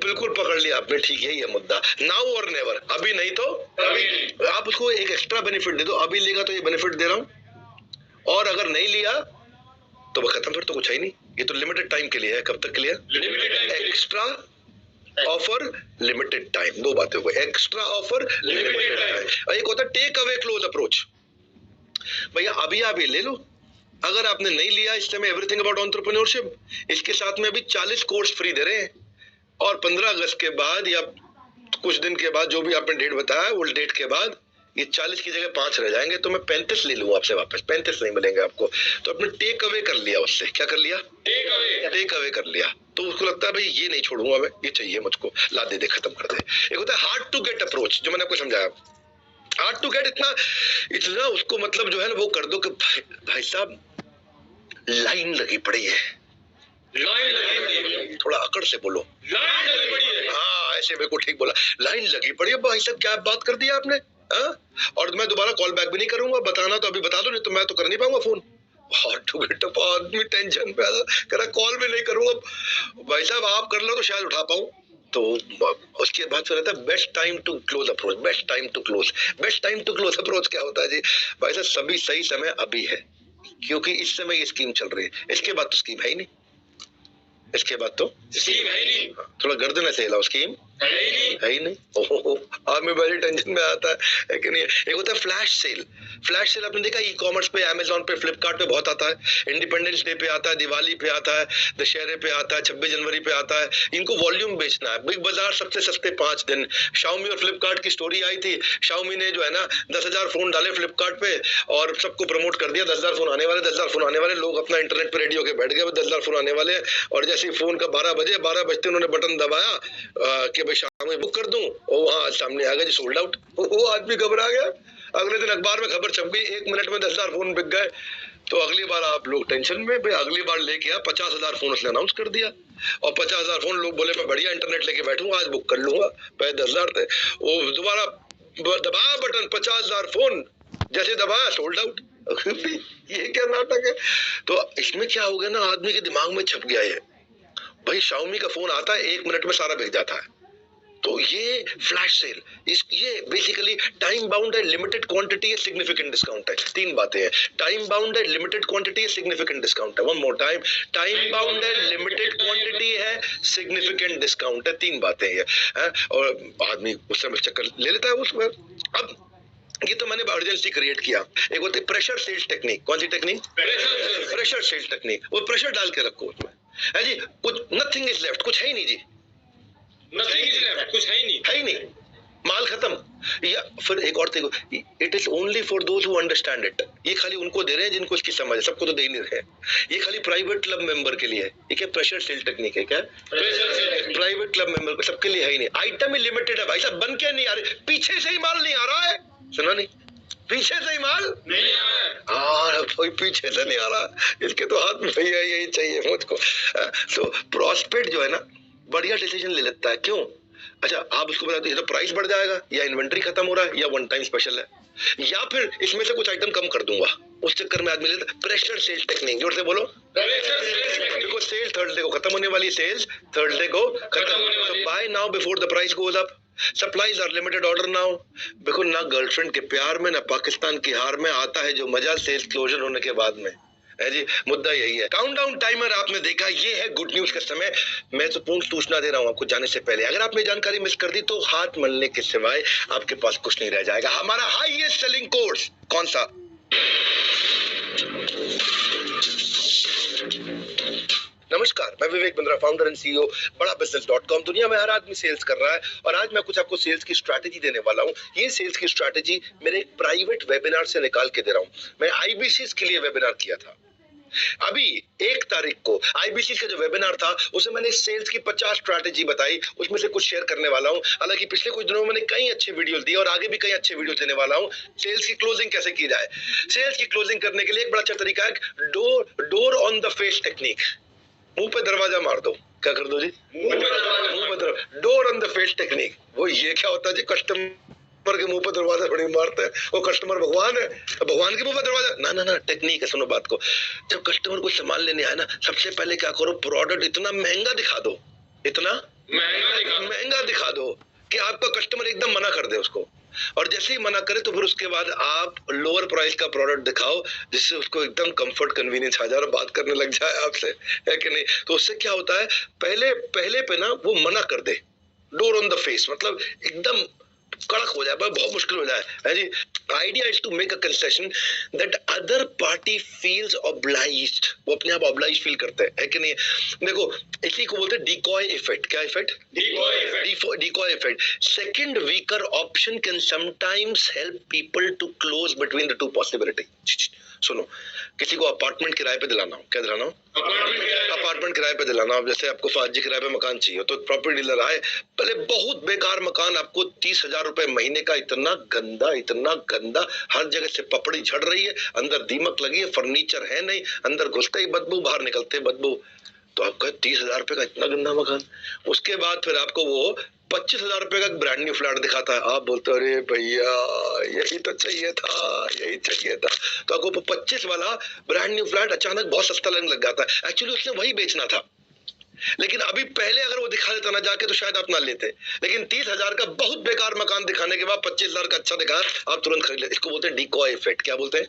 बिल्कुल पकड़ लिया आपने, ठीक है ये मुद्दा। नाउ और नेवर, अभी नहीं तो अभी। आप उसको एक एक्स्ट्रा बेनिफिट दे दो, अभी लेगा तो ये बेनिफिट दे रहा हूं, और अगर नहीं लिया तो वो खत्म, फिर तो कुछ है ही नहीं। ये तो लिमिटेड टाइम के लिए है। कब तक के लिए? Extra offer limited time. दो बातें हो गई, एक्स्ट्रा ऑफर लिमिटेड टाइम। एक होता है टेक अवे क्लोज अप्रोच। भैया अभी आप ये ले लो, अगर आपने नहीं लिया इस समय एवरीथिंग अबाउट एंटरप्रेन्योरशिप, इसके साथ में अभी 40 कोर्स फ्री दे रहे हैं, और 15 अगस्त के बाद या कुछ दिन के बाद, जो भी आपने डेट बताया, वो डेट के बाद ये 40 की जगह 5 रह जाएंगे, तो मैं 35 ले लूंगा आपसे वापस। 35 नहीं मिलेंगे आपको, तो आपने टेक अवे कर लिया उससे। क्या कर लिया? टेक अवे कर लिया। तो उसको लगता है भाई ये नहीं छोड़ूंगा मैं, ये चाहिए मुझको, ला दे दे, खत्म कर दे। एक होता है हार्ड टू गेट अप्रोच, जो मैंने आपको समझाया। हार्ड टू गेट इतना उसको मतलब जो है ना वो कर दो कि भाई साहब लाइन लगी पड़ी है। लाइन लगी पड़ी है, थोड़ा अकड़ से बोलो। लाइन लगी पड़ी है। हाँ ऐसे मेरे को ठीक बोला, लाइन लगी पड़ी है। भाई साहब क्या बात कर दिया आपने, हाँ? और मैं दोबारा कॉल बैक भी नहीं करूंगा, बताना तो अभी बता दो, नहीं तो मैं तो कर नहीं पाऊंगा phone. Hard to get up, आदमी टेंशन पे कह रहा कॉल भी नहीं करूंगा। भाई साहब आप कर लो तो शायद उठा पाऊं। तो उसके बाद फिर रहता है best time to close approach. Best time to close, best time to close approach क्या होता है जी? भाई साहब सभी सही समय अभी है, क्योंकि इस समय ये स्कीम चल रही है। इसके बाद तो स्कीम है ही नहीं, इसके बाद तो स्कीम है ही नहीं। थोड़ा गर्दन ऐसे हिलाओ, स्कीम है ही नहीं। ओहो आदमी बड़ी टेंशन में आता है कि नहीं। एक होता है फ्लैश सेल। फ्लैश सेल आपने देखा ई कॉमर्स पे, अमेजोन पे, फ्लिपकार्ट पे बहुत आता है। इंडिपेंडेंस डे पे आता है, दिवाली पे आता है, दशहरे पे आता है, 26 जनवरी पे आता है। इनको वॉल्यूम बेचना है। बिग बाजार सबसे सस्ते 5 दिन। शाओमी और फ्लिपकार्ट की स्टोरी आई थी। शाओमी ने जो है ना 10,000 फोन डाले फ्लिपकार्ट पे और सबको प्रमोट कर दिया, 10,000 फोन आने वाले, 10,000 फोन आने वाले। लोग अपना इंटरनेट पे रेडी होकर बैठ गए, 10,000 फोन आने वाले। और जैसे फोन का 12 बजते उन्होंने बटन दबाया कि भाई शाम बुक कर दूं, और वहां सामने आ गया जी सोल्ड आउट। वो आदमी घबरा गया। अगले दिन अखबार में खबर छप गई, 1 मिनट में 10,000 फोन बिक गए। तो अगली बार आप लोग टेंशन में, भाई अगली बार लेके आ 50,000 फोन उसने अनाउंस कर दिया, और 50,000 फोन लोग बोले मैं बढ़िया इंटरनेट लेके बैठूंगा, आज बुक कर लूंगा। पहले 10,000 थे, वो दोबारा दबाया बटन, 50,000 फोन, जैसे दबाया सोल्ड आउट। ये क्या नाटक है? तो इसमें क्या हो गया ना, आदमी के दिमाग में छप गया ये, भाई शाओमी का फोन आता है 1 मिनट में सारा बिक जाता है। तो ये फ्लैश सेल, ये बेसिकली टाइम बाउंड है, लिमिटेड क्वांटिटी है, सिग्निफिकेंट डिस्काउंट है। 3 बातें हैं, टाइम बाउंड है, लिमिटेड क्वांटिटी है, सिग्निफिकेंट डिस्काउंट है। One more time, time bound है, लिमिटेड क्वांटिटी है, सिग्निफिकेंट डिस्काउंट है। 3 बातें हैं, और आदमी उस समय चक्कर ले लेता है उसमें। अब ये तो मैंने अर्जेंसी क्रिएट किया। एक होती है प्रेशर सेल्स टेक्निक। कौन सी टेक्निक? Pressure sales technique. वो प्रेशर डाल के रखो उसमें, है जी, कुछ नथिंग इज लेफ्ट, कुछ है ही नहीं जी, नथिंग इज लेफ्ट, कुछ है ही नहीं, माल खत्म। या फिर एक और देखो, it is only for those who understand it. ये खाली उनको दे रहे हैं जिनको इसकी समझ है, सबको तो दे ही नहीं रहे। ये खाली प्राइवेट क्लब मेंबर के लिए है। ये क्या प्रेशर सेल टेक्निक है? क्या प्राइवेट क्लब मेंबर को, सबके लिए है ही नहीं। आइटम ही लिमिटेड है भाई साहब, बन के नहीं आ रहे, पीछे से ही माल नहीं आ रहा है। सुना नहीं? पीछे से ही माल नहीं आ रहा है, कोई पीछे से नहीं आ रहा, इसके तो हाथ में भैया यही चाहिए मुझको। तो प्रॉस्पेक्ट जो है ना बढ़िया डिसीजन ले लेता है। क्यों? अच्छा आप उसको बता दो ये तो प्राइस बढ़ जाएगा, या इन्वेंट्री खत्म हो रहा है, या वन टाइम स्पेशल है, या फिर इसमें से कुछ आइटम कम कर दूंगा। उस चक्कर में आदमी लेता प्रेशर सेल्स टेक्निक। जोर से बोलो, देखो सेल थर्सडे को खत्म होने वाली, सेल्स थर्सडे को खत्म। तो buy now before the price goes up, supplies are limited, order now. देखो ना गर्लफ्रेंड के प्यार में, ना पाकिस्तान की हार में आता है जो मजा सेल्स क्लोजर होने के बाद में, है जी। मुद्दा यही है। काउंटडाउन टाइमर आपने देखा, ये है गुड न्यूज का समय। मैं तो पूर्ण सूचना दे रहा हूं आपको जाने से पहले, अगर आपने जानकारी मिस कर दी तो हाथ मलने के सिवाय आपके पास कुछ नहीं रह जाएगा। हमारा हाईएस्ट सेलिंग कोर्स कौन सा? नमस्कार, मैं Vivek Bindra, founder and CEO बड़ा business.com। दुनिया में हर आदमी सेल्स कर रहा है, और आज मैं कुछ आपको सेल्स की स्ट्रैटेजी देने वाला हूं। ये सेल्स की स्ट्रैटेजी मेरे एक प्राइवेट वेबिनार से निकाल के दे रहा हूं। मैं आईबीसी के लिए वेबिनार किया था अभी 1 तारीख को। आईबीसी का जो वेबिनार था उसमें मैंने सेल्स की 50 स्ट्रैटेजी बताई, उसमें से कुछ शेयर करने वाला हूं। हालांकि पिछले कुछ दिनों में मैंने कई अच्छे वीडियोस दिए, और आगे भी कई अच्छे वीडियो देने वाला हूं। सेल्स की क्लोजिंग कैसे की जाए। सेल्स की क्लोजिंग करने के लिए एक बड़ा अच्छा तरीका है door on the face technique. मुंह पे दरवाजा मार दो। क्या कर दो जी? मुंह पे दरवाजा, door on the face technique. वो ये क्या होता है जी? कस्टमर के मुंह पे दरवाजा थोड़ी मारते हैं, वो कस्टमर भगवान है, भगवान के मुंह पे दरवाजा ना ना ना। टेक्निक है, सुनो बात को। जब कस्टमर को सामान लेने आए ना, सबसे पहले क्या करो, प्रोडक्ट इतना महंगा दिखा दो, इतना महंगा दिखा दो कि आपका कस्टमर एकदम मना कर दे उसको, और जैसे ही मना करे तो फिर उसके बाद आप लोअर प्राइस का प्रोडक्ट दिखाओ जिससे उसको एकदम कंफर्ट कन्वीनियंस आ जाए और बात करने लग जाए आपसे, है कि नहीं? तो उससे क्या होता है, पहले पहले पे ना वो मना कर दे, डोर ऑन द फेस, मतलब एकदम कड़क हो जाए, बहुत मुश्किल हो जाए, है जी। Idea is to make a concession that other party feels obliged, वो अपने आप ऑब्लाइज फील करते हैं, है कि नहीं? देखो इसी को बोलते हैं डिकॉय इफेक्ट। क्या effect? Decoy effect. Second weaker option can sometimes help people to close between the two possibility. सुनो, किसी को अपार्टमेंट किराए पे दिलाना हो, क्या दिलाना हो? अपार्टमेंट किराए पे दिलाना हो। जैसे आपको 5G किराए पे मकान चाहिए, तो प्रॉपर्टी डीलर आए, पहले बहुत बेकार मकान, आपको 30,000 रुपए महीने का, इतना गंदा, हर जगह से पपड़ी झड़ रही है, अंदर दीमक लगी है, फर्नीचर है नहीं, अंदर घुसते ही बदबू, बाहर निकलते बदबू। तो आपका 30,000 रुपए का इतना गंदा मकान, उसके बाद फिर आपको वो 25,000 रुपए का ब्रांड न्यू फ्लैट दिखाता है, आप बोलते हो अरे भैया यही तो चाहिए था, यही चाहिए था। तो आपको 25 वाला ब्रांड न्यू फ्लैट अचानक बहुत सस्ता लगने लग जाता है, एक्चुअली उसने वही बेचना था, लेकिन अभी पहले अगर वो दिखा देता ना जाके तो शायद आप ना लेते, लेकिन 30,000 का बहुत बेकार मकान दिखाने के बाद 25,000 का अच्छा दिखा, आप तुरंत खरीद लेते। इसको बोलते हैं डिकॉय इफेक्ट। क्या बोलते हैं?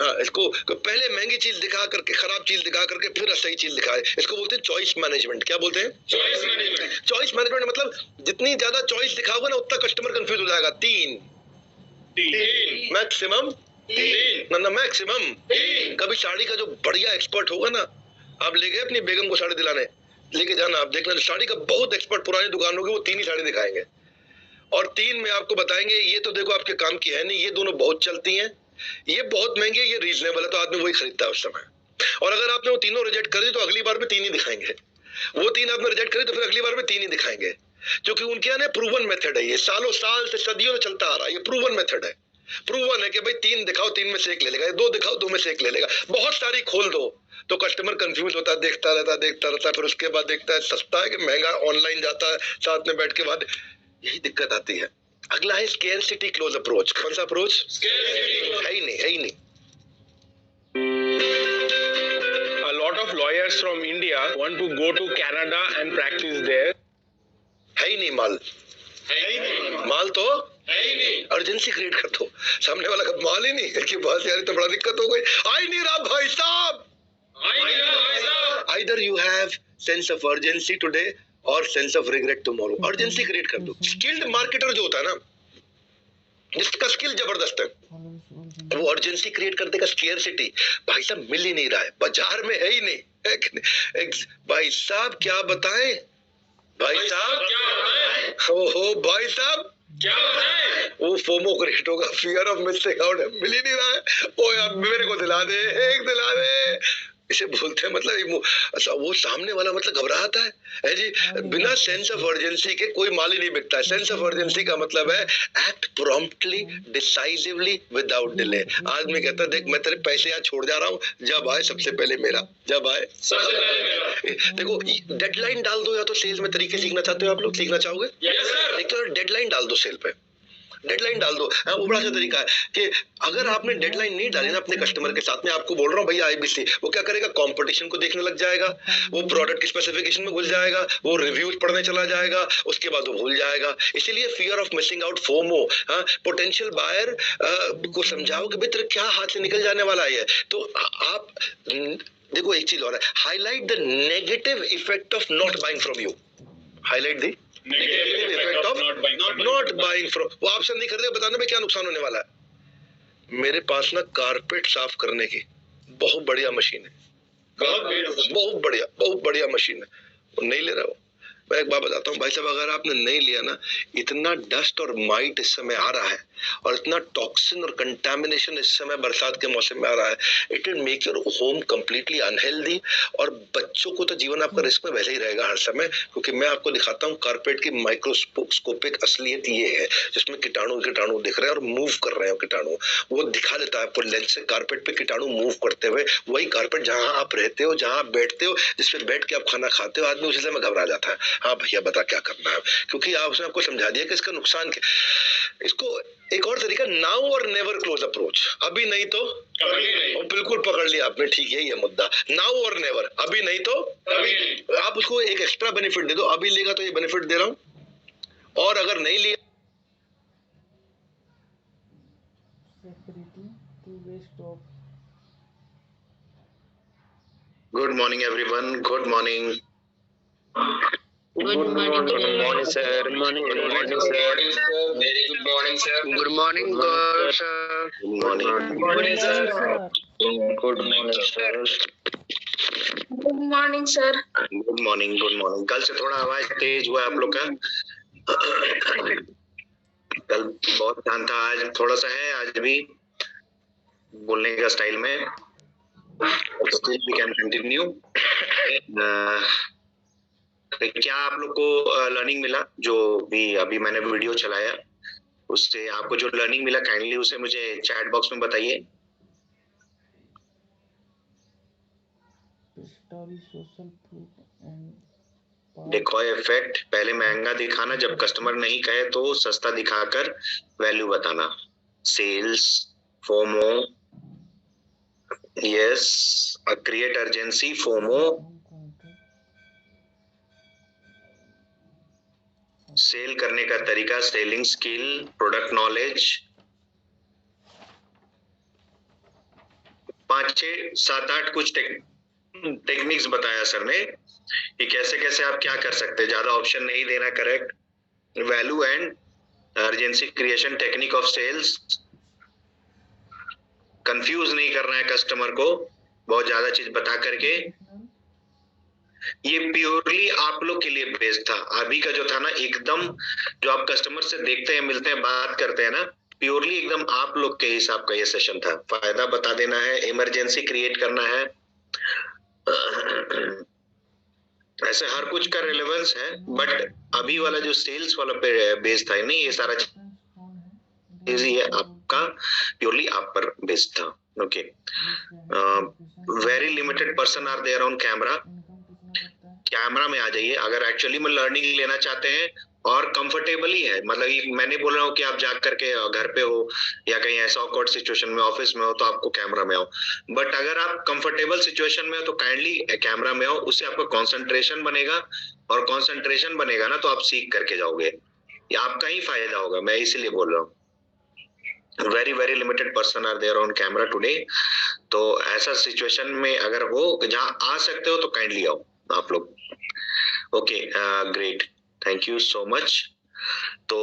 हाँ, इसको पहले महंगी चीज दिखा करके, खराब चीज दिखा करके, फिर सही चीज दिखाए, इसको बोलते हैं चॉइस मैनेजमेंट। क्या बोलते हैं? चॉइस मैनेजमेंट मतलब जितनी ज्यादा चॉइस दिखाओगे ना उतना कस्टमर कंफ्यूज हो जाएगा। तीन मैक्सिमम, ना मैक्सिमम। कभी साड़ी का जो बढ़िया एक्सपर्ट होगा ना, आप ले गए अपनी बेगम को साड़ी दिलाने, लेके जाना, आप देखना साड़ी का बहुत एक्सपर्ट पुरानी दुकान होगी, वो 3 ही साड़ी दिखाएंगे, और 3 में आपको बताएंगे ये तो देखो आपके काम की है नहीं, ये दोनों बहुत चलती हैं, ये बहुत महंगी है, ये रीजनेबल है, तो आदमी वही खरीदता है उस समय। और अगर आपने वो तीनों रिजेक्ट कर दी तो अगली बार में 3 ही दिखाएंगे, वो 3 आपने रिजेक्ट करी तो फिर अगली बार में 3 ही दिखाएंगे, क्योंकि उनके यहाँ प्रूवन मेथड है, ये सालों साल से सदियों से चलता आ रहा है, ये प्रूवन मेथड है। प्रूवन है कि भाई 3 दिखाओ, 3 में से एक ले लेगा, 2 दिखाओ, 2 में से एक ले लेगा, बहुत सारी खोल दो तो कस्टमर कंफ्यूज होता है, देखता रहता है, फिर उसके बाद देखता है सस्ता है कि महंगा, ऑनलाइन जाता है, साथ में बैठ के बाद यही दिक्कत आती है। अगला है स्केर्सिटी क्लोज अप्रोच। कौन सा अप्रोच? है ही नहीं। A lot of lawyers from India want to go to Canada and practice there. है ही नहीं माल, माल तो अर्जेंसी क्रिएट कर दो, सामने वाला का माल ही नहीं है कि बस यार तो बड़ा दिक्कत हो गई, आई नहीं रहा भाई साहब। Either you have sense of urgency today or sense of regret tomorrow. Urgency create कर दो। स्किल्ड मार्केटर जो होता है ना, जिसका स्किल जबरदस्त है, वो अर्जेंसी क्रिएट कर देगा। स्केर्सिटी, भाई साहब मिल ही नहीं रहा है, बाजार में है ही नहीं, भाई साहब क्या बताएं, भाई साहब हो भाई साहब क्या बताएं, वो फोमो क्रिएट होगा, फियर ऑफ मिसिंग आउट, मिल ही नहीं रहा है, ओ यार मेरे को दिला दे, एक दिला दे, इसे बोलते हैं मतलब वो सामने वाला मतलब घबराता है जी। बिना सेंस ऑफ अर्जेंसी के कोई माल ही नहीं बिकता है। सेंस ऑफ अर्जेंसी का मतलब है act promptly, decisively, without delay. आदमी कहता है देख मैं तेरे पैसे यहाँ छोड़ जा रहा हूँ, जब आए सबसे पहले मेरा, जब आए सबसे पहले मेरा। देखो डेडलाइन डाल दो, या तो सेल्स में तरीके सीखना चाहते हो आप लोग, सीखना चाहोगे? एक तो डेडलाइन डाल दो, सेल पे डेडलाइन डाल दो। वो बड़ा अच्छा तरीका है कि अगर आपने डेडलाइन नहीं डाली ना अपने कस्टमर के साथ में, आपको बोल रहा हूँ भैया आईबीसी, वो क्या करेगा, कंपटीशन को देखने लग जाएगा, वो प्रोडक्ट की स्पेसिफिकेशन में घुस जाएगा, वो रिव्यूज पढ़ने चला जाएगा, उसके बाद वो भूल जाएगा। इसीलिए fear of missing out, FOMO. Potential buyer को समझाओ कि बेहतर क्या हाथ से निकल जाने वाला है। तो आप देखो एक चीज और है, highlight the negative effect of not buying from you. Highlight the negative effect of not buying from. वो ऑप्शन नहीं खरीदे, बताने में क्या नुकसान होने वाला है। मेरे पास ना कारपेट साफ करने की बहुत बढ़िया मशीन है, बहुत बढ़िया मशीन है, वो नहीं ले रहा हो। मैं एक बात बताता हूँ भाई साहब, अगर आपने नहीं लिया ना, इतना डस्ट और माइट इस समय आ रहा है, और इतना टॉक्सिन और कंटामिनेशन इस समय बरसात के मौसम में आ रहा है, it will make your home completely unhealthy, और बच्चों को तो जीवन आपका रिस्क में वैसे ही रहेगा हर समय। क्योंकि मैं आपको दिखाता हूँ कारपेट की माइक्रोस्कोपिक असलियत ये है, जिसमें कीटाणु दिख रहे हैं और मूव कर रहे हैं। कीटाणु वो दिखा देता है आपको लेंस से, कारपेट पे कीटाणु मूव करते हुए। वही कारपेट जहां आप रहते हो, जहां आप बैठते हो, जिसपे बैठ के आप खाना खाते हो, आदमी उसी समय घबरा जाता है, हाँ भैया बता क्या करना है, क्योंकि उसने आपको समझा दिया कि इसका नुकसान क्या। इसको एक और तरीका, नाउ और नेवर क्लोज अप्रोच। अभी नहीं तो कभी नहीं। और बिल्कुल पकड़ लिया आपने, ठीक है ये मुद्दा। नाउ और नेवर, अभी नहीं तो कभी नहीं। आप उसको एक एक्स्ट्रा बेनिफिट दे दो, अभी लेगा तो ये बेनिफिट दे रहा हूं, और अगर नहीं लिया security two-way stop. Good morning everyone, good morning. Good morning. Good morning, sir. Good morning. Good morning, sir. Very good morning, sir. Good morning, sir. Good morning. Good morning, sir. Good morning, sir. Good morning, sir. Good morning, sir. Good morning. कल से थोड़ा आवाज तेज हुआ है आप लोग का। कल बहुत शांत था, आज थोड़ा सा है, आज भी बोलने का स्टाइल में। Still we can continue. क्या आप लोग को लर्निंग मिला, जो भी अभी मैंने वीडियो चलाया उससे आपको जो लर्निंग मिला, काइंडली उसे मुझे चैट बॉक्स में बताइए। Story, social proof and decoy effect, पहले महंगा दिखाना, जब कस्टमर नहीं कहे तो सस्ता दिखाकर वैल्यू बताना। Sales, FOMO, yes, create urgency, FOMO, sale करने का तरीका, सेलिंग स्किल, प्रोडक्ट नॉलेज, 5, 6, 7, 8 कुछ टेक्निक्स बताया सर ने कि कैसे कैसे आप क्या कर सकते हैं। ज्यादा ऑप्शन नहीं देना, correct, value and urgency creation, technique of sales, confuse नहीं करना है कस्टमर को बहुत ज्यादा चीज बता करके। ये प्योरली आप लोग के लिए बेस्ड था। अभी का जो था ना, एकदम जो आप कस्टमर से देखते हैं, मिलते हैं, बात करते हैं ना, प्योरली एकदम आप लोग के हिसाब का ये सेशन था। फायदा बता देना है, इमरजेंसी क्रिएट करना है, ऐसे हर कुछ का रिलेवेंस है, बट अभी वाला जो सेल्स वाला पे बेस्ड था नहीं, ये सारा चीज ये आपका प्योरली आप पर बेस्ड था। Okay, very limited person are there on camera. Camera में आ जाइए अगर एक्चुअली में लर्निंग लेना चाहते हैं और कंफर्टेबली है, मतलब ये मैं नहीं बोल रहा हूँ कि आप जा करके घर पे हो या कहीं ऐसा ऑकवर्ड सिचुएशन में ऑफिस में हो तो आपको कैमरा में आओ, बट अगर आप कंफर्टेबल सिचुएशन में हो तो काइंडली कैमरा में आओ। उससे आपका कंसंट्रेशन बनेगा, और कंसंट्रेशन बनेगा ना तो आप सीख करके जाओगे, ये आपका ही फायदा होगा। मैं इसीलिए बोल रहा हूँ very very limited person are there on camera today. तो ऐसा सिचुएशन में अगर हो जहाँ आ सकते हो तो काइंडली आओ आप लोग। Okay, great, thank you so much. तो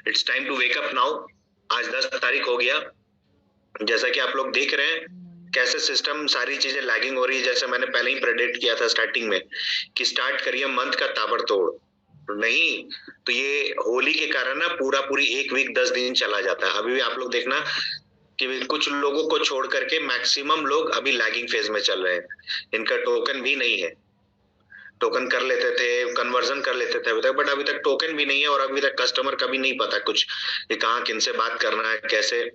it's time to wake up now. आज 10 तारीख हो गया। जैसा कि आप लोग देख रहे हैं कैसे सिस्टम सारी चीजें लैगिंग हो रही है, जैसे मैंने पहले ही प्रेडिक्ट किया था स्टार्टिंग में कि स्टार्ट करिए मंथ का ताबड़तोड़, नहीं तो ये होली के कारण ना पूरी 1 वीक 10 दिन चला जाता है। अभी भी आप लोग देखना कि कुछ लोगों को छोड़ करके मैक्सिमम लोग अभी लैगिंग फेज में चल रहे हैं। इनका टोकन भी नहीं है, टोकन कर लेते थे, कन्वर्जन कर लेते थे अभी तक, बट अभी तक टोकन भी नहीं है, और अभी तक कस्टमर का भी नहीं पता कुछ कि कहाँ किन से बात करना है, कैसे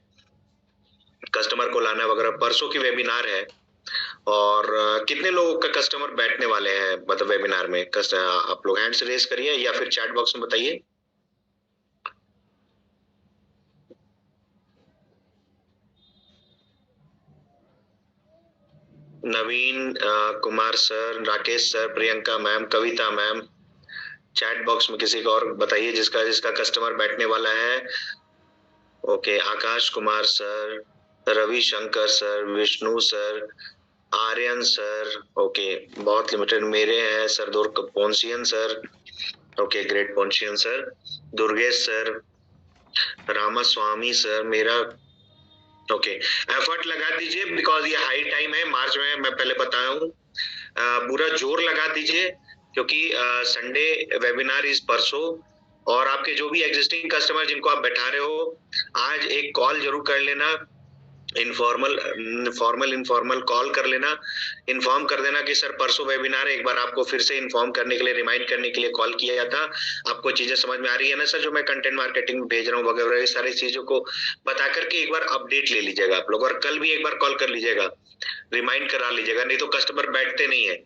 कस्टमर को लाना है वगैरह। परसों की वेबिनार है, और कितने लोगों का कस्टमर बैठने वाले हैं मतलब वेबिनार में? आप लोग हैंड्स रेज करिए या फिर चैट बॉक्स में बताइए। Naveen Kumar sir, Rakesh sir, Priyanka ma'am, Kavita ma'am, chat box में किसी को और बताइए जिसका कस्टमर बैठने वाला है। Okay, Akash Kumar sir, Ravi Shankar sir, Vishnu sir, Aryan sir, okay, बहुत लिमिटेड मेरे हैं sir, Ponsian sir, okay great Ponsian sir, Durgesh sir, Ramaswamy sir, मेरा ओके। एफर्ट लगा दीजिए बिकॉज ये हाई टाइम है मार्च में, मैं पहले बताया हूँ। पूरा जोर लगा दीजिए क्योंकि संडे वेबिनार इस परसों, और आपके जो भी एग्जिस्टिंग कस्टमर जिनको आप बैठा रहे हो, आज एक कॉल जरूर कर लेना, इनफॉर्मल कॉल कर लेना, इन्फॉर्म कर देना कि सर परसों वेबिनार है। एक बार आपको फिर से इन्फॉर्म करने के लिए, रिमाइंड करने के लिए कॉल किया था। आपको चीजें समझ में आ रही है ना सर, जो मैं कंटेंट मार्केटिंग में भेज रहा हूँ वगैरह, ये सारी चीजों को बता करके एक बार अपडेट ले लीजिएगा आप लोग, और कल भी एक बार कॉल कर लीजिएगा, रिमाइंड करा लीजिएगा, नहीं तो कस्टमर बैठते नहीं है।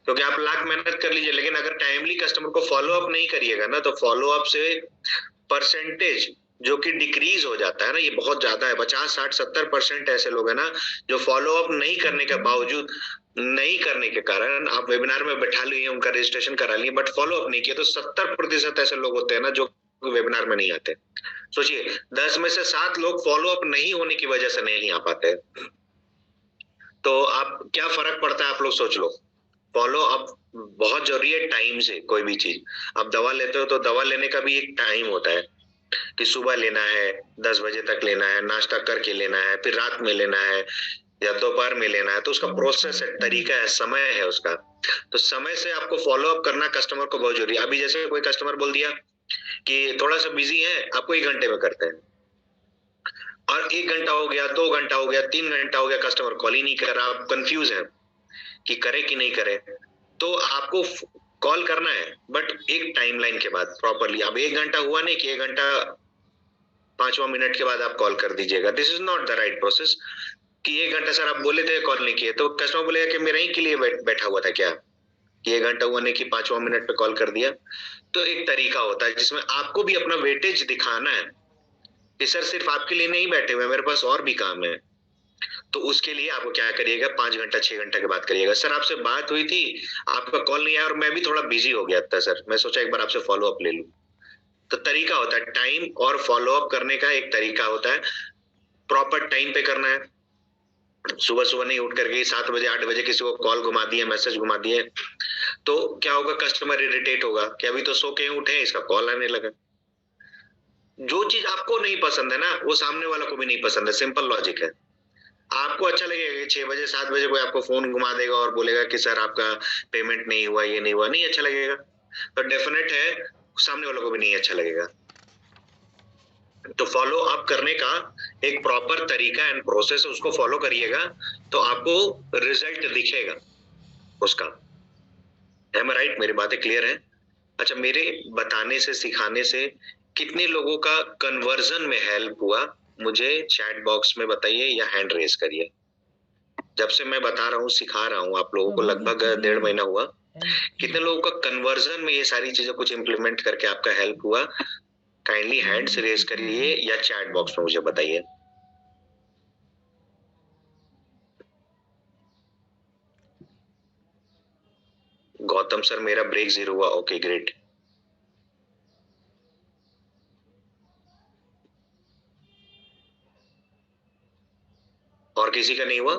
क्योंकि आप लाख मेहनत कर लीजिए, लेकिन अगर टाइमली कस्टमर को फॉलो अप नहीं करिएगा ना, तो फॉलो अप से परसेंटेज जो कि डिक्रीज हो जाता है ना, ये बहुत ज्यादा है। 50, 60, 70% ऐसे लोग हैं ना जो फॉलो अप नहीं करने के बावजूद, नहीं करने के कारण आप वेबिनार में बैठा लिए, उनका रजिस्ट्रेशन करा लिए, बट फॉलो अप नहीं किया, तो 70% ऐसे लोग होते हैं ना जो वेबिनार में नहीं आते। सोचिए 10 में से 7 लोग फॉलो अप नहीं होने की वजह से नहीं आ पाते। तो आप क्या फर्क पड़ता है आप लोग सोच लो। फॉलो अप बहुत जरूरी है टाइम से। कोई भी चीज आप दवा लेते हो तो दवा लेने का भी एक टाइम होता है कि सुबह लेना है, 10 बजे तक लेना है, नाश्ता करके लेना है, फिर रात में लेना है या दोपहर में लेना है। तो उसका प्रोसेस है, तरीका है, समय है उसका। तो समय से आपको फॉलो अप करना कस्टमर को बहुत जरूरी है। अभी जैसे कोई कस्टमर बोल दिया कि थोड़ा सा बिजी है, आपको 1 घंटे में करते हैं, और 1 घंटा हो गया, 2 घंटा हो गया, 3 घंटा हो गया, कस्टमर कॉल ही नहीं कर रहा, आप कंफ्यूज है कि करे कि नहीं करे, तो आपको कॉल करना है, बट एक टाइमलाइन के बाद प्रॉपरली। अब 1 घंटा हुआ नहीं कि 1 घंटा 5वां मिनट के बाद आप कॉल कर दीजिएगा। This is not the right process कि 1 घंटा सर आप बोले थे, कॉल नहीं किए, तो कस्टमर बोलेगा कि मेरा ही के लिए बैठा हुआ था क्या, कि 1 घंटा हुआ नहीं कि 5वां मिनट पे कॉल कर दिया। तो एक तरीका होता है जिसमें आपको भी अपना वेटेज दिखाना है कि सर सिर्फ आपके लिए नहीं बैठे हुए, मेरे पास और भी काम है। तो उसके लिए आपको क्या करिएगा, 5 घंटा 6 घंटा के बाद करिएगा। सर आपसे बात हुई थी, आपका कॉल नहीं आया और मैं भी थोड़ा बिजी हो गया था सर, मैं सोचा एक बार आपसे फॉलो अप ले लूं। तो तरीका होता है, टाइम और फॉलो अप करने का एक तरीका होता है। प्रॉपर टाइम पे करना है। सुबह सुबह नहीं उठ करके 7 बजे 8 बजे किसी को कॉल घुमा दिए, मैसेज घुमा दिए, तो क्या होगा, कस्टमर इरिटेट होगा कि अभी तो सो के उठे, इसका कॉल आने लगा। जो चीज आपको नहीं पसंद है ना, वो सामने वाला को भी नहीं पसंद है। सिंपल लॉजिक है। आपको अच्छा लगेगा कि 6 बजे 7 बजे कोई आपको फोन घुमा देगा और बोलेगा कि सर आपका पेमेंट नहीं हुआ, ये नहीं हुआ, नहीं अच्छा लगेगा। तो डेफिनेट है सामने वालों को भी नहीं अच्छा लगेगा। तो फॉलो अप करने का एक प्रॉपर तरीका एंड प्रोसेस, उसको फॉलो करिएगा तो आपको रिजल्ट दिखेगा उसका। एम आई राइट? मेरी बातें क्लियर है? अच्छा, मेरे बताने से, सिखाने से कितने लोगों का कन्वर्जन में हेल्प हुआ, मुझे चैट बॉक्स में बताइए या हैंड रेज करिए। जब से मैं बता रहा हूँ, सिखा रहा हूँ आप लोगों को, लगभग 1.5 महीना हुआ, कितने लोगों का कन्वर्जन में ये सारी चीजें कुछ इंप्लीमेंट करके आपका हेल्प हुआ? काइंडली हैंड्स रेज करिए या चैट बॉक्स में मुझे बताइए। गौतम सर, मेरा ब्रेक 0 हुआ। Okay great. और किसी का नहीं हुआ?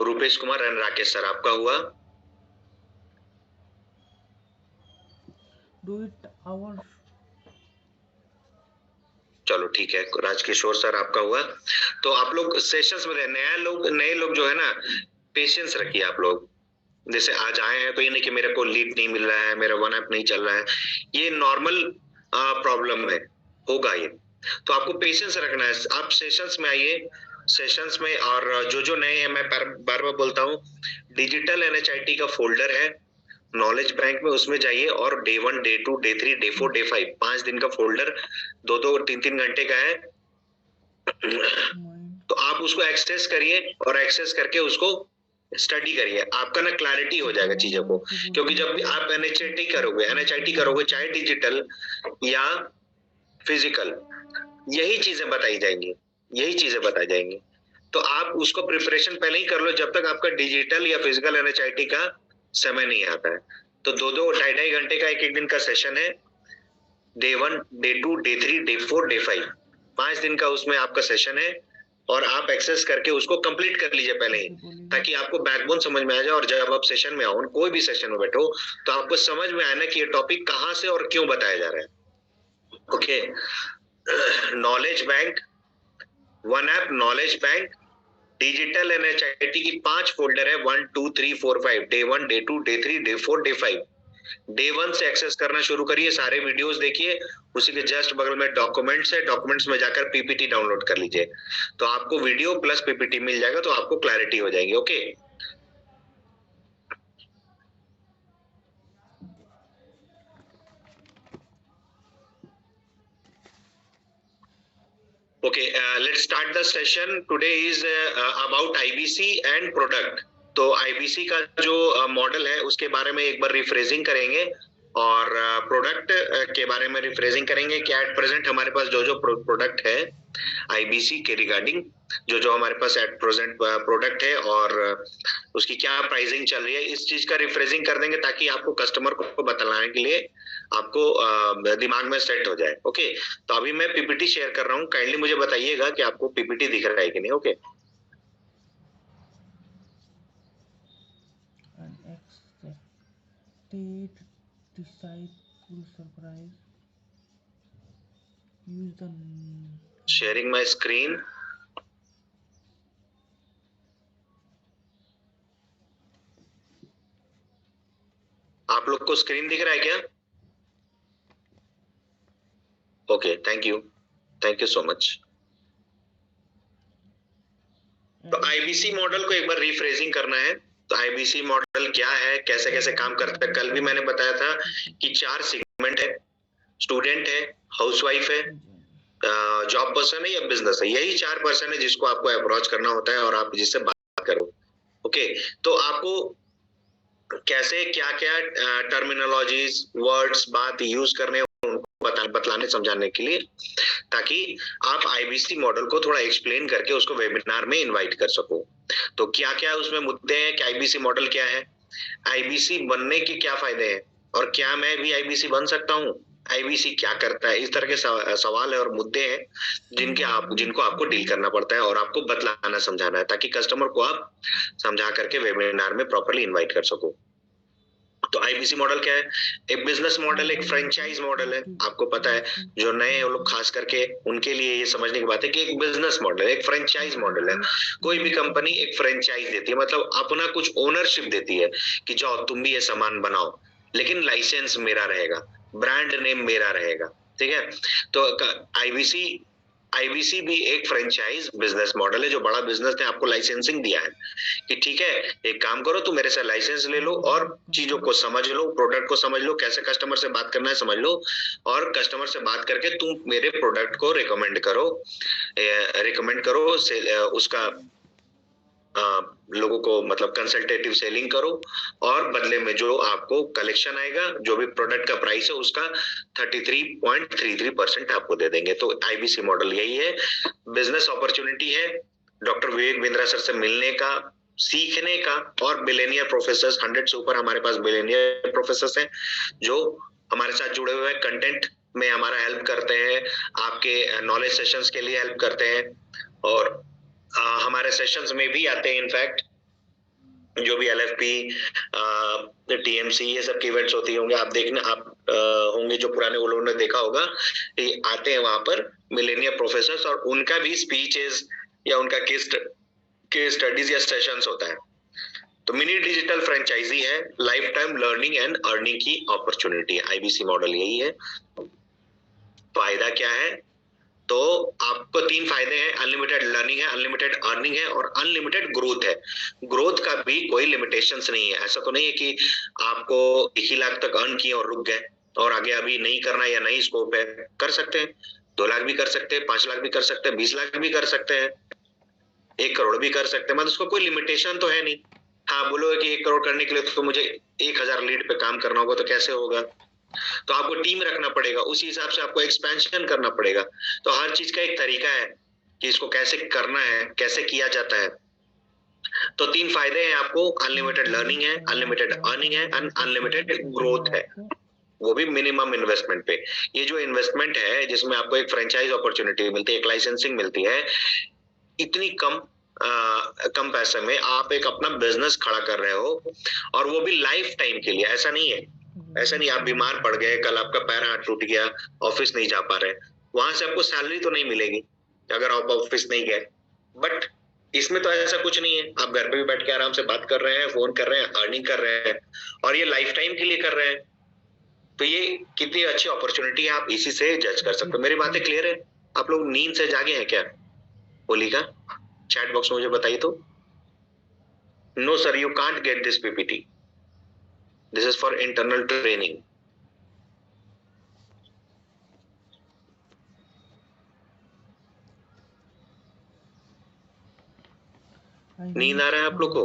रूपेश कुमार एंड राकेश सर, आपका हुआ? Do it our चलो ठीक है। राजकिशोर सर, आपका हुआ? तो आप लोग सेशंस में नए लोग जो है ना, पेशेंस रखिए आप लोग। जैसे आज आए हैं तो ये नहीं कि मेरे को लीड नहीं मिल रहा है, मेरा वन ऐप नहीं चल रहा है, ये नॉर्मल प्रॉब्लम है, होगा ये। तो आपको पेशेंस रखना है। आप सेशंस में आइए, सेशंस में, और जो नए हैं, मैं बार बार बोलता हूँ, डिजिटल NHIT का फोल्डर है नॉलेज बैंक में, उसमें जाइए और day 1, day 2, day 3, day 4, day 5, 5 दिन का फोल्डर 2-2, 3-3 घंटे का है। तो आप उसको एक्सेस करिए और एक्सेस करके उसको स्टडी करिए। आपका ना क्लैरिटी हो जाएगा चीजों को, क्योंकि जब भी आप NHIT करोगे चाहे डिजिटल या फिजिकल, यही चीजें बताई जाएंगी। तो आप उसको प्रिपरेशन पहले ही कर लो, जब तक आपका डिजिटल या फिजिकल NHIT का समय नहीं आता है। तो 2-2, 2.5 घंटे का एक दिन का सेशन है। Day 1, day 2, day 3, day 4, day 5, 5 दिन का उसमें आपका सेशन है, और आप एक्सेस करके उसको कंप्लीट कर लीजिए पहले ही, ताकि आपको बैकबोन समझ में आ जाए। और जब आप सेशन में आओ, कोई भी सेशन में बैठो, तो आपको समझ में आए ना कि ये टॉपिक कहाँ से और क्यों बताया जा रहा है। Okay, knowledge bank, one app knowledge bank, digital NHIT की 5 फोल्डर है, 1, 2, 3, 4, 5, day 1, day 2, day 3, day 4, day 5। Day 1 से एक्सेस करना शुरू करिए, सारे वीडियोस देखिए, उसी के जस्ट बगल में डॉक्यूमेंट्स है, डॉक्यूमेंट्स में जाकर PPT डाउनलोड कर लीजिए, तो आपको वीडियो प्लस PPT मिल जाएगा, तो आपको क्लैरिटी हो जाएगी। Okay, let's start the session. Today is about IBC and product. तो आईबीसी का जो मॉडल है उसके बारे में एक बार रिफ्रेजिंग करेंगे और प्रोडक्ट के बारे में रिफ्रेजिंग करेंगे कि एट प्रेजेंट हमारे पास जो जो प्रोडक्ट है आईबीसी के रिगार्डिंग जो जो हमारे पास एट प्रेजेंट प्रोडक्ट है और उसकी क्या प्राइसिंग चल रही है, इस चीज का रिफ्रेजिंग कर देंगे ताकि आपको कस्टमर को बताने के लिए आपको दिमाग में सेट हो जाए। ओके, तो अभी मैं पीपीटी शेयर कर रहा हूँ, काइंडली मुझे बताइएगा कि आपको पीपीटी दिख रहा है कि नहीं। Okay, Unexpected, disciple surprise. Use the sharing my screen. आप लोग को स्क्रीन दिख रहा है क्या? Okay, thank you so much. तो आईबीसी मॉडल को एक बार रिफ्रेजिंग करना है। तो आईबीसी मॉडल क्या है, कैसे कैसे काम करता है? कल भी मैंने बताया था कि 4 सेगमेंट है, स्टूडेंट है, हाउसवाइफ है, जॉब पर्सन है या बिजनेस है। यही 4 पर्सन है जिसको आपको अप्रोच करना होता है और आप जिससे बात करो। ओके, तो आपको कैसे क्या क्या टर्मिनोलॉजीज वर्ड्स बात यूज करने बतलाने समझाने के लिए, ताकि आप आईबीसी मॉडल को थोड़ा एक्सप्लेन करके उसको वेबिनार में इनवाइट कर सको। तो क्या क्या उसमें मुद्दे हैं कि आईबीसी मॉडल क्या है, आईबीसी बनने के क्या फायदे हैं, और क्या मैं भी आईबीसी बन सकता हूँ, आईबीसी क्या करता है, इस तरह के सवाल है और मुद्दे हैं जिनको आपको डील करना पड़ता है और आपको बतलाना समझाना है, ताकि कस्टमर को आप समझा करके वेबिनार में प्रॉपर्ली इनवाइट कर सको। तो आईबीसी मॉडल क्या है? एक बिजनेस मॉडल, एक फ्रेंचाइज मॉडल है। आपको पता है, जो नए लोग खास करके उनके लिए ये समझने की बात है कि एक बिजनेस मॉडल, एक फ्रेंचाइज मॉडल है। कोई भी कंपनी एक फ्रेंचाइज देती है, मतलब अपना कुछ ओनरशिप देती है कि जाओ तुम भी ये सामान बनाओ, लेकिन लाइसेंस मेरा रहेगा, ब्रांड नेम मेरा रहेगा। ठीक है, तो आईबीसी भी एक फ्रेंचाइज बिजनेस मॉडल है। जो बड़ा बिजनेस ने आपको लाइसेंसिंग दिया है कि ठीक है, एक काम करो, तुम मेरे से लाइसेंस ले लो और चीजों को समझ लो, प्रोडक्ट को समझ लो, कैसे कस्टमर से बात करना है समझ लो, और कस्टमर से बात करके तुम मेरे प्रोडक्ट को रिकमेंड करो उसका लोगों को मतलब कंसल्टेटिव सेलिंग करो, और बदले में जो आपको कलेक्शन आएगा, जो भी प्रोडक्ट का प्राइस है उसका 33.33% आपको दे देंगे। तो आईबीसी मॉडल यही है। बिजनेस अपॉर्चुनिटी है डॉक्टर विवेक बिंद्रा सर से मिलने का, सीखने का, और बिलियनियर प्रोफेसर 100 से ऊपर हमारे पास बिलियनियर प्रोफेसर हैं जो हमारे साथ जुड़े हुए हैं, कंटेंट में हमारा हेल्प करते हैं, आपके नॉलेज सेशंस के लिए हेल्प करते हैं, और हमारे सेशंस में भी आते हैं। इनफैक्ट जो भी एलएफपी टीएमसी ये सब की इवेंट्स होती होंगे, आप देखना, आप होंगे जो पुराने वो लोगों ने देखा होगा, ये आते हैं वहां पर मिलेनियर प्रोफेसर्स, और उनका भी स्पीचेस या उनका केस स्टडीज या सेशंस होता है। तो मिनी डिजिटल फ्रेंचाइजी है, life time learning and earning की अपॉर्चुनिटी। आईबीसी मॉडल यही है। फायदा क्या है? तो आपको 3 फायदे हैं, अनलिमिटेड लर्निंग है, अनलिमिटेड अर्निंग है, और अनलिमिटेड ग्रोथ है। ग्रोथ का भी कोई लिमिटेशंस नहीं है। ऐसा तो नहीं है कि आपको 1 ही लाख तक अर्न किए और रुक गए और आगे अभी नहीं करना या नहीं स्कोप है। कर सकते हैं, 2 लाख भी कर सकते हैं, 5 लाख भी कर सकते हैं, 20 लाख भी कर सकते हैं, 1 करोड़ भी कर सकते हैं। मतलब उसको कोई लिमिटेशन तो है नहीं। हाँ, बोलो कि 1 करोड़ करने के लिए तो मुझे 1000 लीड पे काम करना होगा, तो कैसे होगा? तो आपको टीम रखना पड़ेगा, उसी हिसाब से आपको एक्सपेंशन करना पड़ेगा। तो हर चीज का एक तरीका है कि इसको कैसे करना है, कैसे किया जाता है। तो 3 फायदे हैं आपको, अनलिमिटेड लर्निंग है, अनलिमिटेड अर्निंग है, एंड अनलिमिटेड ग्रोथ है, वो भी मिनिमम इन्वेस्टमेंट पे। ये जो इन्वेस्टमेंट है जिसमें आपको एक फ्रेंचाइज अपॉर्चुनिटी मिलती है, एक लाइसेंसिंग मिलती है, इतनी कम पैसे में आप एक अपना बिजनेस खड़ा कर रहे हो, और वो भी लाइफ टाइम के लिए। ऐसा नहीं आप बीमार पड़ गए, कल आपका पैर हाथ टूट गया, ऑफिस नहीं जा पा रहे, वहां से आपको सैलरी तो नहीं मिलेगी अगर आप ऑफिस नहीं गए। बट इसमें तो ऐसा कुछ नहीं है, आप घर पे भी बैठ के आराम से बात कर रहे हैं, फोन कर रहे हैं, अर्निंग कर रहे हैं, और ये लाइफ टाइम के लिए कर रहे हैं। तो ये कितनी अच्छी अपॉर्चुनिटी है, आप इसी से जज कर सकते हो। मेरी बातें क्लियर है? आप लोग नींद से जागे हैं क्या? बोलिएगा चैट बॉक्स में, मुझे बताइए तो। No sir, you can't get this PPT, this is for internal training. नींद आ रहा है आप लोग को?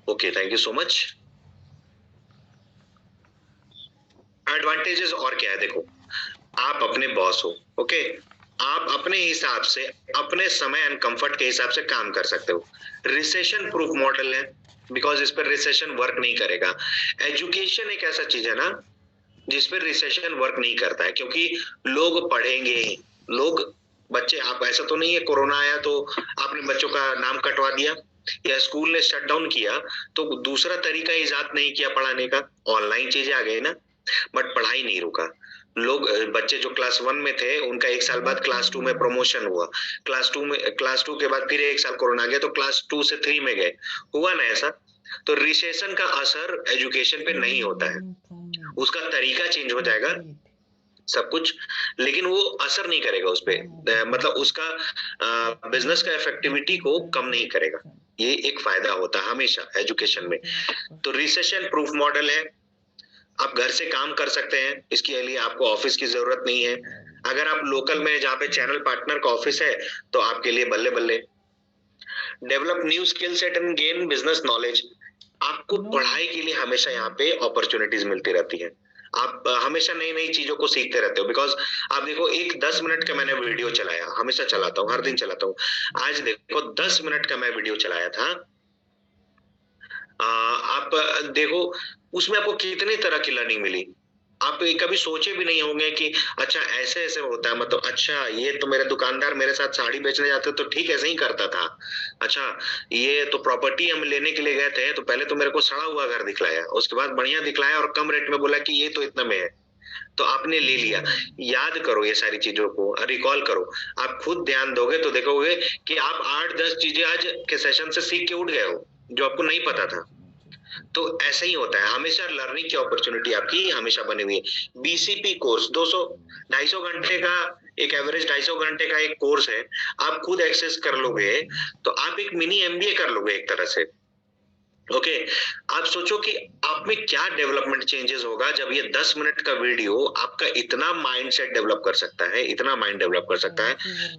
Okay, thank you so much. Advantages और क्या है, देखो आप अपने बॉस हो, ओके, आप अपने हिसाब से अपने समय एंड कंफर्ट के हिसाब से काम कर सकते हो। रिसेशन प्रूफ मॉडल है, बिकॉज इस पर रिसेशन वर्क नहीं करेगा। एजुकेशन एक ऐसा चीज है ना जिस पर रिसेशन वर्क नहीं करता है, क्योंकि लोग पढ़ेंगे ही, लोग बच्चे, आप ऐसा तो नहीं है कोरोना आया तो आपने बच्चों का नाम कटवा दिया या स्कूल ने शट डाउन किया तो दूसरा तरीका इजाद नहीं किया पढ़ाने का, ऑनलाइन चीजें आ गई ना, बट पढ़ाई नहीं रुका। लोग, बच्चे जो क्लास 1 में थे उनका 1 साल बाद क्लास 2 में प्रमोशन हुआ, क्लास 2 के बाद फिर 1 साल कोरोना गया तो क्लास 2 से 3 में गए, हुआ ना ऐसा। तो रिसेशन का असर एजुकेशन पे नहीं होता है, उसका तरीका चेंज हो जाएगा सब कुछ, लेकिन वो असर नहीं करेगा उस पे, मतलब उसका बिजनेस का इफेक्टिविटी को कम नहीं करेगा। ये एक फायदा होता है हमेशा एजुकेशन में। तो रिसेशन प्रूफ मॉडल है, आप घर से काम कर सकते हैं, इसके लिए आपको ऑफिस की जरूरत नहीं है। अगर आप लोकल में जहाँ पे चैनल पार्टनर का ऑफिस है तो आपके लिए बल्ले बल्ले। Develop new skill set and gain business knowledge, आपको पढ़ाई के लिए हमेशा यहाँ पे अपॉर्चुनिटीज मिलती रहती है, आप हमेशा नई नई चीजों को सीखते रहते हो। बिकॉज आप देखो, एक 10 मिनट का मैंने वीडियो चलाया, हमेशा चलाता हूँ, हर दिन चलाता हूँ, आज देखो 10 मिनट का मैं वीडियो चलाया था। आप देखो उसमें आपको कितनी तरह की लर्निंग मिली, आप कभी सोचे भी नहीं होंगे कि अच्छा ऐसे ऐसे होता है, मतलब अच्छा ये तो मेरे दुकानदार मेरे साथ साड़ी बेचने जाते तो ठीक ऐसे ही करता था, अच्छा ये तो प्रॉपर्टी हम लेने के लिए गए थे तो पहले तो मेरे को सड़ा हुआ घर दिखलाया, उसके बाद बढ़िया दिखलाया और कम रेट में बोला कि ये तो इतना में है, तो आपने ले लिया। याद करो ये सारी चीजों को, रिकॉल करो, आप खुद ध्यान दोगे तो देखोगे कि आप 8-10 चीजें आज के सेशन से सीख के उठ गए हो जो आपको नहीं पता था। तो ऐसा ही होता है, हमेशा लर्निंग की अपॉर्चुनिटी आपकी हमेशा बनी हुई है। बीसीपी कोर्स 200-250 घंटे का, एक एवरेज 250 घंटे का एक कोर्स है, आप खुद एक्सेस कर लोगे तो आप एक मिनी एमबीए कर लोगे एक तरह से। ओके, आप सोचो कि आप में क्या डेवलपमेंट चेंजेस होगा जब ये 10 मिनट का वीडियो आपका इतना माइंडसेट डेवलप कर सकता है, इतना माइंड डेवलप कर सकता है।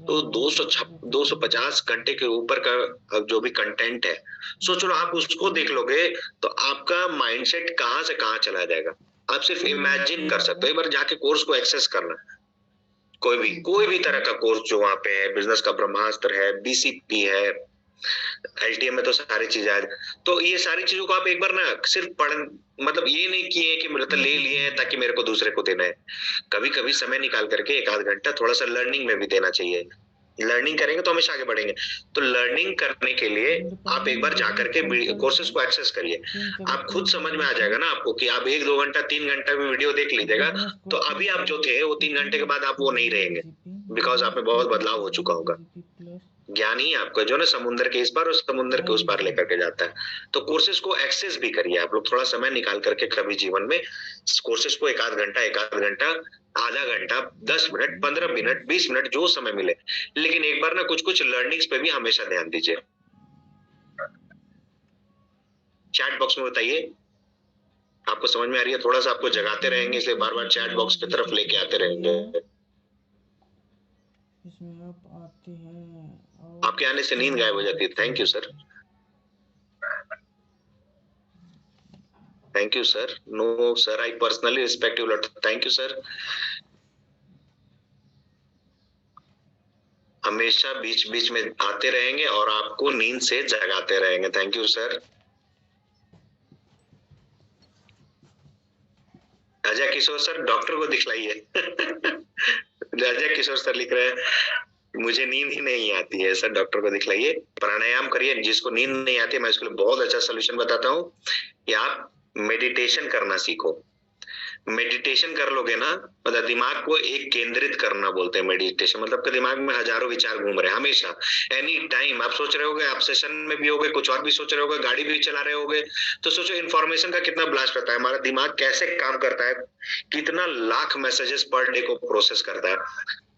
तो 250 घंटे के ऊपर का जो भी कंटेंट है, सोचो ना, आप उसको देख लोगे तो आपका माइंडसेट कहाँ से कहाँ चला जाएगा, आप सिर्फ इमेजिन कर सकते हो। एक बार जाके कोर्स को एक्सेस करना, कोई भी तरह का कोर्स जो वहां पे है, बिजनेस का ब्रह्मास्त्र है, बीसीपी है, एलटीएम में तो सारी चीजें आ, तो ये सारी चीजों को आप एक बार ना सिर्फ पढ़, मतलब ये नहीं किए कि मतलब ले लिए हैं ताकि मेरे को दूसरे को देना है, कभी कभी समय निकाल करके 1-8 घंटा थोड़ा सा लर्निंग में भी देना चाहिए। लर्निंग करेंगे तो हमेशा आगे बढ़ेंगे। तो लर्निंग करने के लिए आप एक बार जाकर के कोर्सेज को एक्सेस करिए, आप खुद समझ में आ जाएगा ना आपको कि आप 1-2 घंटा 3 घंटा भी वीडियो देख लीजिएगा तो अभी आप जो थे वो 3 घंटे के बाद आप वो नहीं रहेंगे, बिकॉज आप में बहुत बदलाव हो चुका होगा। ज्ञान ही आपका जो ना समुद्र के इस पार और समुद्र के उस पार लेकर के जाता है। तो कोर्सेज को एक्सेस भी करिए आप लोग, थोड़ा समय निकाल करके कभी जीवन में कोर्सेज को 1-8 घंटा, आधा घंटा, 10 मिनट, 15 मिनट, 20 मिनट, जो समय मिले, लेकिन एक बार ना कुछ लर्निंग्स पे भी हमेशा ध्यान दीजिए। चैट बॉक्स में बताइए आपको समझ में आ रही है, थोड़ा सा आपको जगाते रहेंगे इसलिए बार बार चैट बॉक्स की तरफ लेके आते रहेंगे। इसमें आप आते हैं और आपके आने से नींद गायब हो जाती है। Thank you sir, thank you sir, no sir, I personally respect you lot, thank you sir. हमेशा बीच बीच में आते रहेंगे और आपको नींद से जगाते रहेंगे। Thank you sir. Ajay Kishor sir, doctor को दिखलाइए। अजय किशोर सर लिख रहे हैं मुझे नींद ही नहीं आती है सर, डॉक्टर को दिखलाइए, प्राणायाम करिए। जिसको नींद नहीं आती है मैं उसके लिए बहुत अच्छा सोल्यूशन बताता हूँ कि आप मेडिटेशन करना सीखो। मेडिटेशन कर लोगे ना, मतलब दिमाग को एक केंद्रित करना बोलते हैं मेडिटेशन, मतलब कि दिमाग में हजारों विचार घूम रहे हैं हमेशा, एनी टाइम। आप सोच रहे होगे, आप सेशन में भी होगे, कुछ और भी सोच रहे होगे, गाड़ी भी चला रहे होगे, तो सोचो इन्फॉर्मेशन का कितना ब्लास्ट होता है, हमारा दिमाग कैसे काम करता है, कितना लाख मैसेजेस पर डे को प्रोसेस करता है।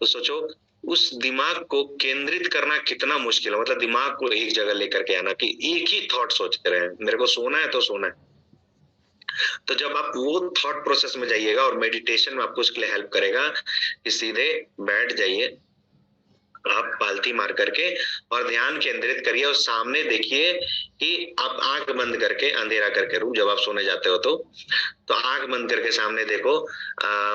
तो सोचो उस दिमाग को केंद्रित करना कितना मुश्किल है, मतलब दिमाग को एक जगह लेकर के आना कि एक ही थॉट सोच रहे हैं, मेरे को सोना है तो सोना है। तो जब आप वो थॉट प्रोसेस में जाइएगा और मेडिटेशन में आपको उसके लिए हेल्प करेगा कि सीधे बैठ जाइए, आप पालथी मार करके और ध्यान केंद्रित करिए और सामने देखिए कि आप आंख बंद करके अंधेरा करके रूम जब आप सोने जाते हो तो आंख बंद करके सामने देखो,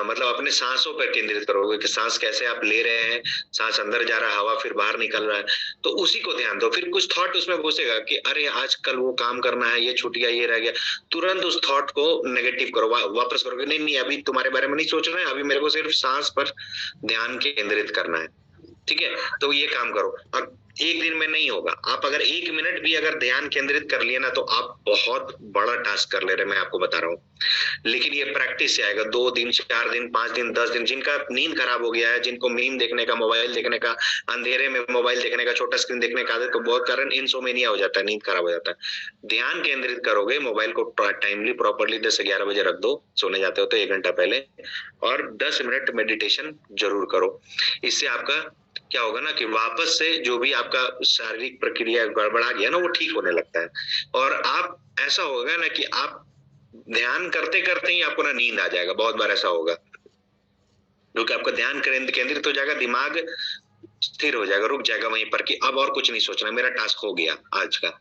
मतलब अपने सांसों पर केंद्रित करोगे कि सांस कैसे आप ले रहे हैं, सांस अंदर जा रहा है, हवा फिर बाहर निकल रहा है, तो उसी को ध्यान दो। फिर कुछ थॉट उसमें घुसेगा कि अरे आज कल वो काम करना है, ये छूट गया, ये रह गया, तुरंत उस थॉट को नेगेटिव करो, वापस करोगे, नहीं नहीं अभी तुम्हारे बारे में नहीं सोच रहे हैं, अभी मेरे को सिर्फ सांस पर ध्यान केंद्रित करना है, ठीक है। तो ये काम करो और एक दिन में नहीं होगा, आप अगर 1 मिनट भी अगर ध्यान केंद्रित कर लिए ना तो आप बहुत बड़ा टास्क कर ले रहे, मैं आपको बता रहा हूँ। लेकिन ये प्रैक्टिस से आएगा, 2 दिन 4 दिन 5 दिन 10 दिन, जिनका नींद खराब हो गया है, जिनको मीम देखने का, मोबाइल देखने का, अंधेरे में मोबाइल देखने का, छोटा स्क्रीन देखने का आदत, तो बहुत कारण इंसोमेनिया हो जाता है, नींद खराब हो जाता है। ध्यान केंद्रित करोगे, मोबाइल को टाइमली प्रॉपरली 10 से 11 बजे रख दो, सोने जाते हो तो 1 घंटा पहले, और 10 मिनट मेडिटेशन जरूर करो। इससे आपका क्या होगा ना कि वापस से जो भी आपका शारीरिक प्रक्रिया गड़बड़ा गया ना वो ठीक होने लगता है, और आप ऐसा होगा ना कि आप ध्यान करते करते ही आपको ना नींद आ जाएगा। बहुत बार ऐसा होगा क्योंकि आपका ध्यान केंद्रित हो जाएगा, दिमाग स्थिर हो जाएगा, रुक जाएगा वहीं पर कि अब और कुछ नहीं सोचना, मेरा टास्क हो गया आज का।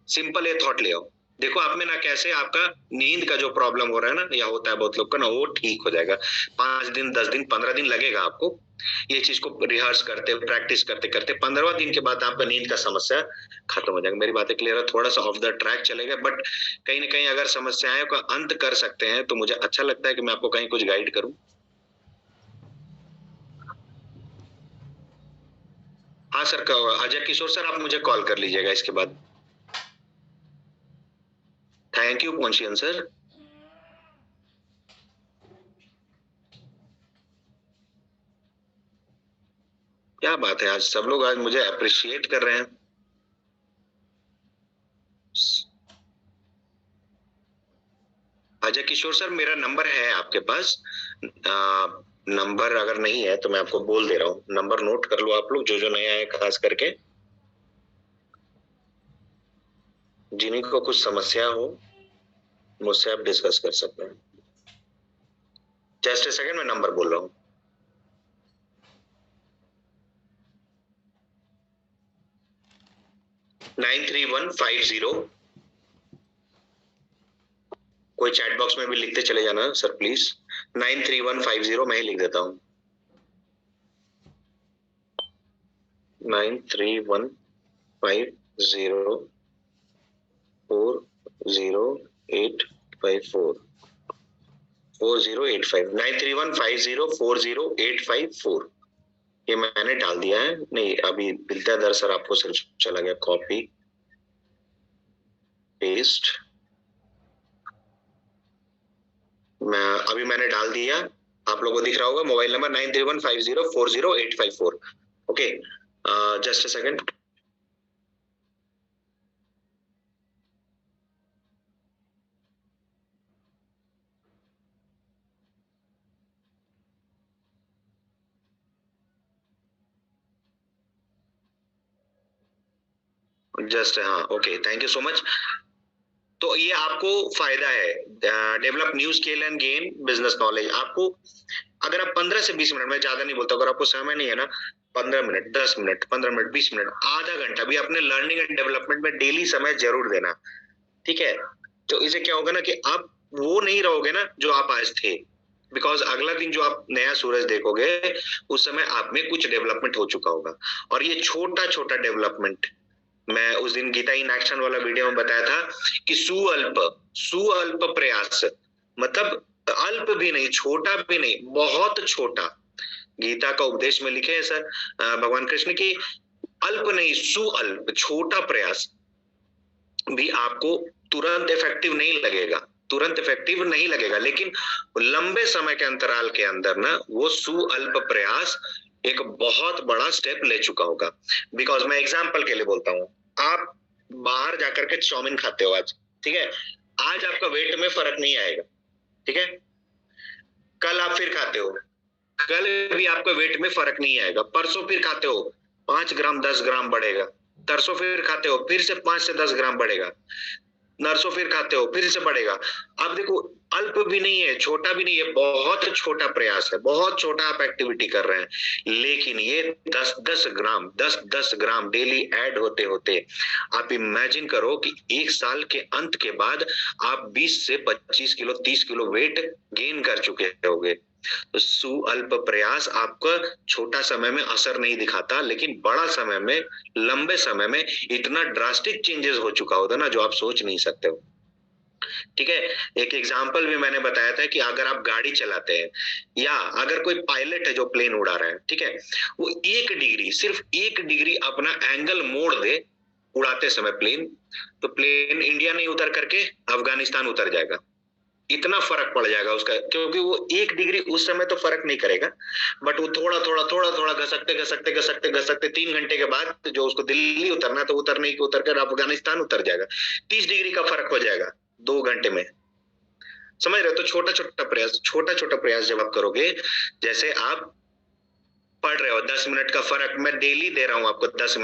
सिंपल ये थॉट ले आओ, देखो आप में ना कैसे आपका नींद का जो प्रॉब्लम हो रहा है ना, या होता है बहुत लोग का ना, वो ठीक हो जाएगा। 5 दिन 10 दिन 15 दिन लगेगा आपको ये चीज को रिहर्स करते प्रैक्टिस करते करते, 15वां दिन के बाद आपका नींद का समस्या खत्म हो जाएगा। मेरी बातें क्लियर है? थोड़ा सा ऑफ द ट्रैक चलेगा, बट कहीं ना कहीं अगर समस्याओं का अंत कर सकते हैं तो मुझे अच्छा लगता है कि मैं आपको कहीं कुछ गाइड करूं। हाँ सर, अजय किशोर सर आप मुझे कॉल कर लीजिएगा इसके बाद। Thank you Ponsian sir. क्या बात है, आज सब लोग आज मुझे अप्रिशिएट कर रहे हैं। अजय किशोर सर मेरा नंबर है आपके पास, नंबर अगर नहीं है तो मैं आपको बोल दे रहा हूँ, नंबर नोट कर लो आप लोग, जो नया है खास करके, जिन्हीं को कुछ समस्या हो मुझसे आप डिस्कस कर सकते हैं। जस्ट ए सेकंड, मैं नंबर बोल रहा हूँ। $93150। कोई चैट बॉक्स में भी लिखते चले जाना सर प्लीज। 93150 मैं ही लिख देता हूँ, 931504085 931504085 ये मैंने डाल दिया है। नहीं अभी बिलता दर सर आपको सिर्फ चला गया, कॉपी पेस्ट, मैंने डाल दिया, आप लोगों को दिख रहा होगा mobile number 931504085 okay. Just a second. Just हाँ okay, thank you so much. तो ये आपको फायदा है, develop new skill and gain business knowledge. आपको अगर आप 15 से 20 मिनट, मैं ज्यादा नहीं बोलता, अगर आपको समय नहीं है ना, 15 मिनट 10 मिनट 15 मिनट 20 मिनट आधा घंटा भी अपने लर्निंग एंड डेवलपमेंट में डेली समय जरूर देना, ठीक है। तो इससे क्या होगा ना कि आप वो नहीं रहोगे ना जो आप आज थे, बिकॉज अगला दिन जो आप नया सूरज देखोगे उस समय आप में कुछ डेवलपमेंट हो चुका होगा। और ये छोटा छोटा डेवलपमेंट, मैं उस दिन गीता इन एक्शन वाला वीडियो में बताया था कि सुअल्प प्रयास, मतलब अल्प भी नहीं, छोटा भी नहीं, बहुत छोटा। गीता का उपदेश में लिखे हैं सर भगवान कृष्ण की, अल्प नहीं सुअल्प, छोटा प्रयास भी आपको तुरंत इफेक्टिव नहीं लगेगा, लेकिन लंबे समय के अंतराल के अंदर ना वो सुअल्प प्रयास एक बहुत बड़ा स्टेप ले चुका होगा। बिकॉज मैं एग्जाम्पल के लिए बोलता हूँ, आप बाहर जाकर के चाउमीन खाते हो आज, ठीक है, आज आपका वेट में फर्क नहीं आएगा, ठीक है। कल आप फिर खाते हो, कल भी आपका वेट में फर्क नहीं आएगा। परसों फिर खाते हो, 5 ग्राम 10 ग्राम बढ़ेगा। तरसों फिर खाते हो, फिर से 5 से 10 ग्राम बढ़ेगा। नरसों फिर खाते हो, फिर से बढ़ेगा। अब देखो अल्प भी नहीं है, छोटा भी नहीं है, बहुत छोटा प्रयास है, बहुत छोटा आप एक्टिविटी कर रहे हैं, लेकिन ये 10-10 ग्राम डेली ऐड होते होते आप इमेजिन करो कि एक साल के अंत के बाद आप 20 से 25 किलो 30 किलो वेट गेन कर चुके होगे। तो सुअल्प प्रयास आपका छोटा समय में असर नहीं दिखाता, लेकिन बड़ा समय में, लंबे समय में इतना ड्रास्टिक चेंजेस हो चुका होता ना, जो आप सोच नहीं सकते हो। ठीक है, एक एग्जाम्पल भी मैंने बताया था कि अगर आप गाड़ी चलाते हैं या अगर कोई पायलट है जो प्लेन उड़ा रहा है, ठीक है, वो 1 डिग्री, सिर्फ 1 डिग्री अपना एंगल मोड़ दे उड़ाते समय प्लेन, तो प्लेन इंडिया नहीं उतर करके अफगानिस्तान उतर जाएगा। इतना फर्क पड़ जाएगा उसका, क्योंकि वो 1 डिग्री उस समय तो फर्क नहीं करेगा, बट वो थोड़ा घसकते 3 घंटे के बाद जो उसको दिल्ली उतरना है, तो उतर कर अफगानिस्तान उतर जाएगा। 30 डिग्री का फर्क हो जाएगा 2 घंटे में, समझ रहे हो? तो छोटा छोटा प्रयास जब आप करोगे, जैसे आप पढ़ रहे हो 10 मिनट का फर्क मैं डेली दे रहा हूं आपको, 10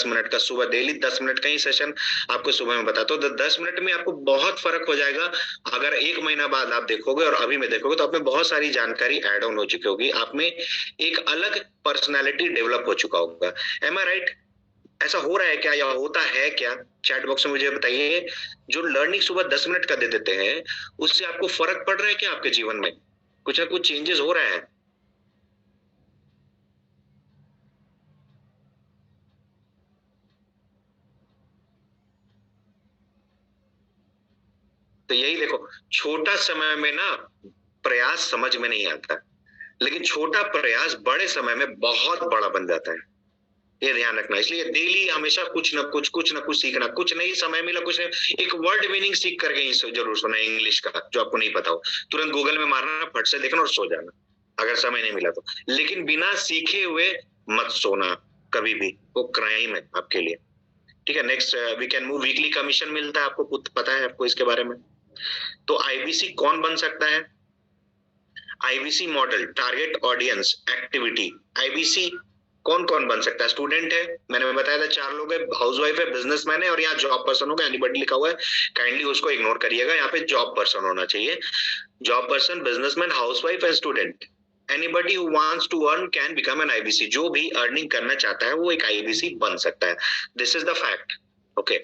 मिनट का सुबह, डेली 10 मिनट का ही सेशन आपको सुबह में बताता हूँ। तो 10 मिनट में आपको बहुत फर्क हो जाएगा। अगर 1 महीना बाद आप देखोगे और अभी में देखोगे, तो आप में बहुत सारी जानकारी ऐड ऑन हो चुकी होगी, आप में एक अलग पर्सनैलिटी डेवलप हो चुका होगा। एम आई राइट? ऐसा हो रहा है क्या या होता है क्या? चैट बॉक्स में मुझे बताइए। जो लर्निंग सुबह 10 मिनट का दे देते हैं, उससे आपको फर्क पड़ रहा है क्या आपके जीवन में? कुछ ना कुछ चेंजेस हो रहा है? तो यही देखो, छोटा समय में ना प्रयास समझ में नहीं आता, लेकिन छोटा प्रयास बड़े समय में बहुत बड़ा बन जाता है। ये ध्यान रखना। इसलिए डेली हमेशा कुछ ना कुछ सीखना, कुछ नहीं समय मिला, कुछ नहीं, एक वर्ड मीनिंग सीख करके जरूर सुना इंग्लिश का, जो आपको नहीं पता हो, तुरंत गूगल में मारना, फट से देखना और सो जाना, अगर समय नहीं मिला तो। लेकिन बिना सीखे हुए मत सोना कभी भी, वो क्राइम है आपके लिए। ठीक है, next we can move. Weekly commission मिलता है, आपको कुछ पता है आपको इसके बारे में? तो आईबीसी कौन बन सकता है? IBC model, target audience activity, IBC कौन कौन बन सकता है? स्टूडेंट है, मैंने बताया था 4 लोग है, हाउसवाइफ है, बिजनेसमैन है, और यहाँ जॉब पर्सन होगा। एनीबॉडी लिखा हुआ है, काइंडली उसको इग्नोर करिएगा, यहाँ पे जॉब पर्सन होना चाहिए। Job person, businessman, housewife and student. Anybody who wants to earn can become an IBC. जो भी अर्निंग करना चाहता है वो एक आईबीसी बन सकता है। This is the fact. Okay,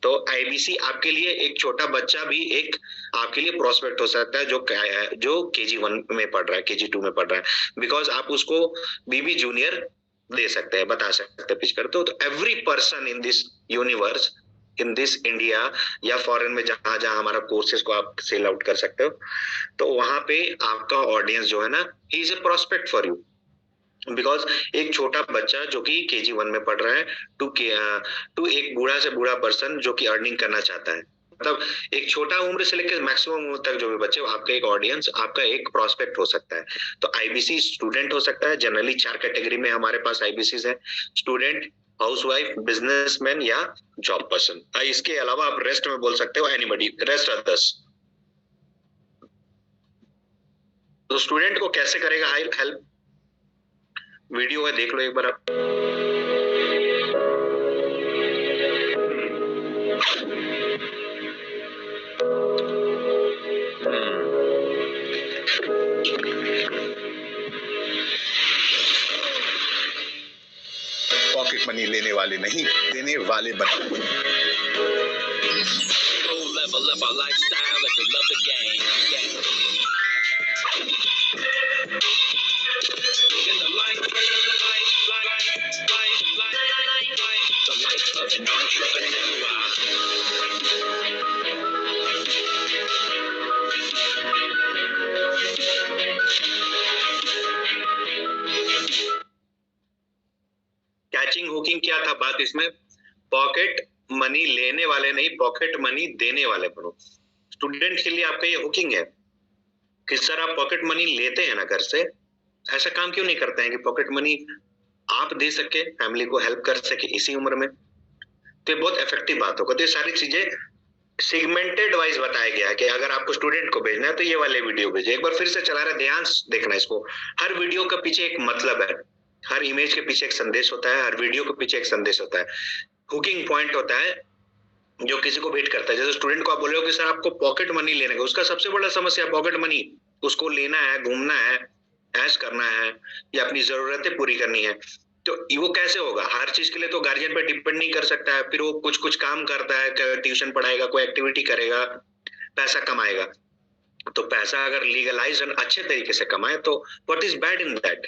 तो आईबीसी आपके लिए एक छोटा बच्चा भी एक आपके लिए प्रोस्पेक्ट हो सकता है, जो केजी 1 में पढ़ रहा है, केजी 2 में पढ़ रहा है, बिकॉज आप उसको बीबी जूनियर दे सकते हैं, बता सकते हैं पिच कर। तो every person in this universe, in this India या फॉरेन में, जहां जहां हमारा कोर्सेज को आप सेल आउट कर सकते हो, तो वहां पे आपका ऑडियंस जो है ना, he is a prospect for you. Because एक छोटा बच्चा जो कि केजी 1 में पढ़ रहा है टू एक बूढ़ा से बूढ़ा पर्सन जो कि अर्निंग करना चाहता है, मतलब एक छोटा उम्र से लेकर मैक्सिमम उम्र तक जो भी बच्चे, आपका एक ऑडियंस, आपका एक प्रोस्पेक्ट हो सकता है। तो आईबीसी स्टूडेंट हो सकता है। जनरली 4 कैटेगरी में हमारे पास आईबीसी है: स्टूडेंट, हाउसवाइफ, बिजनेसमैन या जॉब पर्सन। इसके अलावा आप रेस्ट में बोल सकते हो एनीबॉडी, रेस्ट अदर्स। तो स्टूडेंट को कैसे करेगा हेल्प? वीडियो है, देख लो एक बार आप। पॉकेट मनी लेने वाले नहीं, देने वाले बनो। कैचिंग हुकिंग क्या था बात इसमें? पॉकेट मनी लेने वाले नहीं, पॉकेट मनी देने वाले बनो। स्टूडेंट के लिए आपका ये हुकिंग है कि सर आप पॉकेट मनी लेते हैं ना घर से, ऐसा काम क्यों नहीं करते हैं कि पॉकेट मनी आप दे सके, फैमिली को हेल्प कर सके इसी उम्र में? तो ये बहुत इफेक्टिव बात होगा। तो ये सारी चीजें सेगमेंटेड वाइज बताया गया है कि अगर आपको स्टूडेंट को भेजना है तो ये वाले वीडियो भेजे। एक बार फिर से चला रहा है, ध्यान देखना इसको। हर वीडियो का पीछे एक मतलब है, हर इमेज के पीछे एक संदेश होता है, हर वीडियो के पीछे एक संदेश होता है। हुकिंग पॉइंट होता है जो किसी को भेंट करता है। जैसे स्टूडेंट को आप बोल रहे हो कि सर आपको पॉकेट मनी लेने का, उसका सबसे बड़ा समस्या पॉकेट मनी, उसको लेना है, घूमना है, ऐश करना है या अपनी जरूरतें पूरी करनी है। तो वो कैसे होगा? हर चीज के लिए तो गार्जियन पे डिपेंड नहीं कर सकता है। फिर वो कुछ कुछ काम करता है, ट्यूशन पढ़ाएगा, कोई एक्टिविटी करेगा, पैसा कमाएगा। तो पैसा अगर लीगलाइज और अच्छे तरीके से कमाए तो what is bad in that?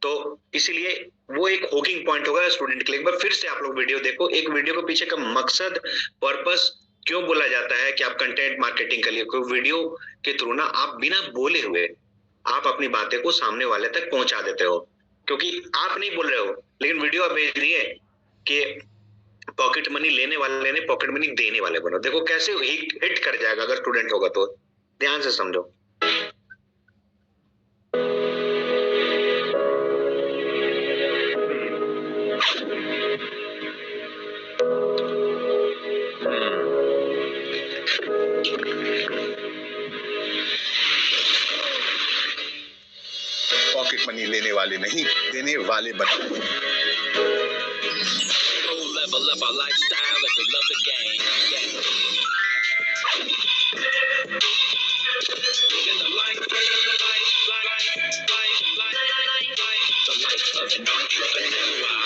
तो इसीलिए वो एक होकिंग पॉइंट होगा स्टूडेंट के लिए। एक बार फिर से आप लोग वीडियो देखो, एक वीडियो के पीछे का मकसद, पर्पस क्यों बोला जाता है कि आप कंटेंट मार्केटिंग के लिए कोई वीडियो के थ्रू ना आप बिना बोले हुए आप अपनी बातें को सामने वाले तक पहुंचा देते हो, क्योंकि आप नहीं बोल रहे हो लेकिन वीडियो आप भेज दिए कि पॉकेट मनी लेने वाले ने पॉकेट मनी देने वाले बनो। देखो कैसे हिट कर जाएगा अगर स्टूडेंट होगा तो। ध्यान से समझो। पॉकेट मनी लेने वाले नहीं, देने वाले बनाओ। Level up our lifestyle if we love the game. In the life, the life of an entrepreneur.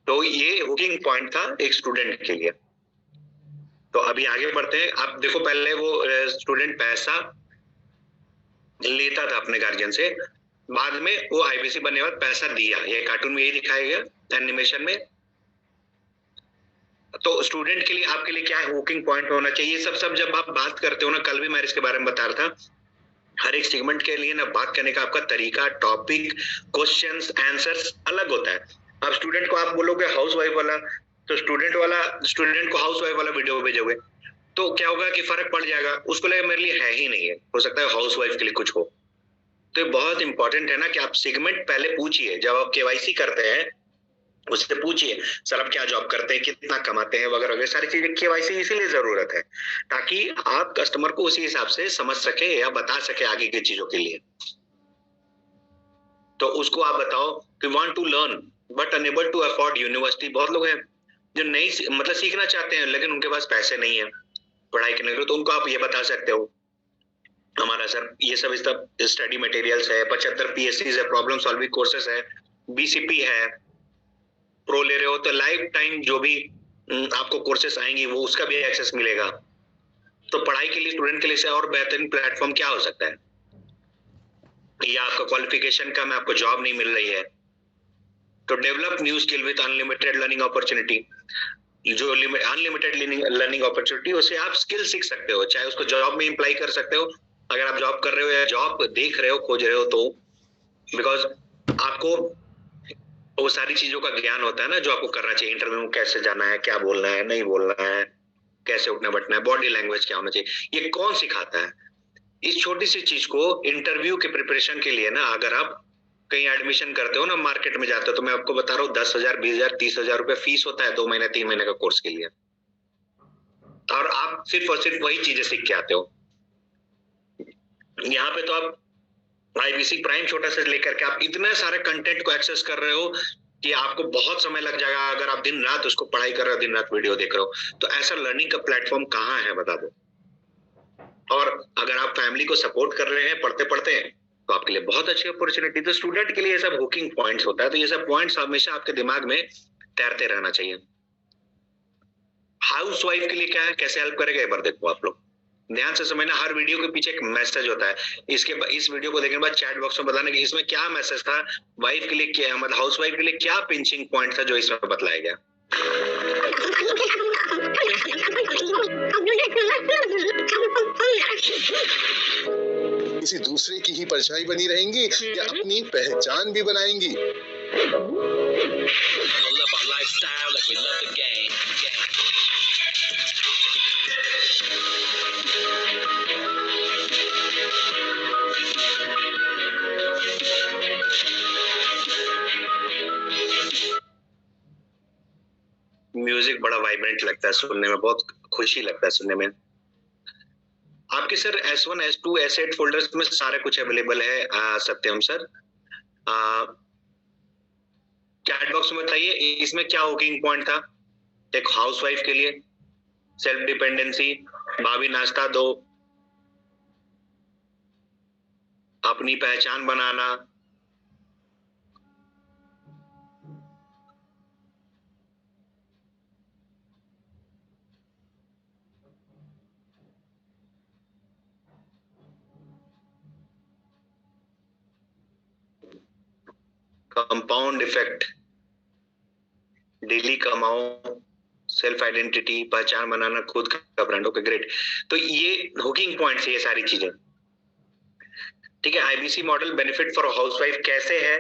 तो ये हुकिंग पॉइंट था एक स्टूडेंट के लिए। तो अभी आगे बढ़ते हैं। आप देखो पहले वो स्टूडेंट पैसा लेता था अपने गार्जियन से, बाद में वो आईबीसी बनने के बाद पैसा दिया। ये कार्टून में यही दिखाया गया एनिमेशन में। तो स्टूडेंट के लिए आपके लिए क्या हुकिंग पॉइंट होना चाहिए? ये सब जब आप बात करते हो ना, कल भी मैं इसके बारे में बता रहा था, हर एक सेगमेंट के लिए ना बात करने का आपका तरीका, टॉपिक, क्वेश्चंस, आंसर्स अलग होता है। अब स्टूडेंट को आप बोलोगे हाउस वाइफ वाला, तो स्टूडेंट को हाउस वाइफ वाला वीडियो भेजोगे तो क्या होगा कि फर्क पड़ जाएगा। उसको लगेगा मेरे लिए है ही नहीं है, हो सकता है हाउस वाइफ के लिए कुछ हो। तो ये बहुत इंपॉर्टेंट है ना कि आप सेगमेंट पहले पूछिए। जब आप केवाईसी करते हैं उससे पूछिए सर आप क्या जॉब करते हैं, कितना कमाते हैं, वगैरह वगैरह सारी चीजें। केवाईसी इसीलिए जरूरत है ताकि आप कस्टमर को उसी हिसाब से समझ सके या बता सके आगे की चीजों के लिए। तो उसको आप बताओ कि want to learn but unable to afford university. बहुत लोग हैं जो नहीं मतलब सीखना चाहते हैं लेकिन उनके पास पैसे नहीं है पढ़ाई करने के लिए। तो उनको आप ये बता सकते हो हमारा सर ये सब स्टडी मटेरियल्स है, 75 पीएससीज है, प्रॉब्लम सॉल्विंग कोर्सेज है, बीसीपी है, प्रो ले रहे हो तो लाइफ टाइम जो भी आपको कोर्सेस आएंगी वो उसका भी एक्सेस मिलेगा। तो पढ़ाई के लिए स्टूडेंट के लिए से और बेहतरीन प्लेटफॉर्म क्या हो सकता है? या आपका क्वालिफिकेशन कम है, आपको जॉब नहीं मिल रही है, तो develop new skill with unlimited learning opportunity. जो अनलिमिटेड लर्निंग अपॉर्चुनिटी उसे आप स्किल सीख सकते हो, चाहे उसको जॉब में इम्प्लाई कर सकते हो अगर आप जॉब कर रहे हो या जॉब देख रहे हो, खोज रहे हो तो, बिकॉज आपको वो सारी चीजों का ज्ञान होता है ना जो आपको करना चाहिए। इंटरव्यू में कैसे जाना है, क्या बोलना है, नहीं बोलना है, कैसे उठना बैठना है, बॉडी लैंग्वेज क्या होना चाहिए, ये कौन सिखाता है? इस छोटी सी चीज को इंटरव्यू के प्रिपरेशन के लिए ना अगर आप कहीं एडमिशन करते हो ना, मार्केट में जाते हो, तो मैं आपको बता रहा हूँ 10,000, 20,000, 30,000 रुपए फीस होता है 2 महीने 3 महीने का कोर्स के लिए, और आप सिर्फ और सिर्फ वही चीजें सीख के आते हो। यहाँ पे तो आप आईबीसी प्राइम छोटा से लेकर के आप इतने सारे कंटेंट को एक्सेस कर रहे हो कि आपको बहुत समय लग जाएगा अगर आप दिन रात उसको पढ़ाई कर रहे हो, दिन रात वीडियो देख रहे हो। तो ऐसा लर्निंग का प्लेटफॉर्म कहाँ है बता दो। और अगर आप फैमिली को सपोर्ट कर रहे हैं पढ़ते पढ़ते तो आपके लिए बहुत अच्छी अपॉर्चुनिटी। तो स्टूडेंट के लिए ये सब हुकिंग पॉइंट्स होता है, तो ये सब पॉइंट्स हमेशा आपके दिमाग में तैरते रहना चाहिए। हाउस वाइफ के लिए क्या है, कैसे हेल्प करेगा, एक बार देखो आप लोग ध्यान से समझना। हर वीडियो के पीछे एक मैसेज होता है। इस वीडियो को देखने के बाद चैट बॉक्स में बताना कि इसमें क्या मैसेज था, वाइफ के लिए क्या, मतलब हाउस वाइफ के लिए क्या पिंचिंग पॉइंट था जो इसमें बतलाया गया। किसी दूसरे की ही परछाई बनी रहेंगी या अपनी पहचान भी बनाएंगी। Live our lifestyle like we love the game. Music बड़ा वाइब्रेंट लगता है सुनने में, बहुत खुशी लगता है सुनने में। आपके sir S1 S2 S8 folders में सारे कुछ अवेलेबल है सत्यम सर। चैट बॉक्स में बताइए इसमें क्या हुकिंग पॉइंट था एक हाउसवाइफ के लिए? सेल्फ डिपेंडेंसी, भाभी नाश्ता दो, अपनी पहचान बनाना, कंपाउंड इफेक्ट, डेली कमाओ, सेल्फ आइडेंटिटी, पहचान बनाना, खुद का ब्रांड। Okay great. तो ये हुकिंग पॉइंट्स है, ये सारी चीजें, ठीक है। IBC model benefit for housewife कैसे है?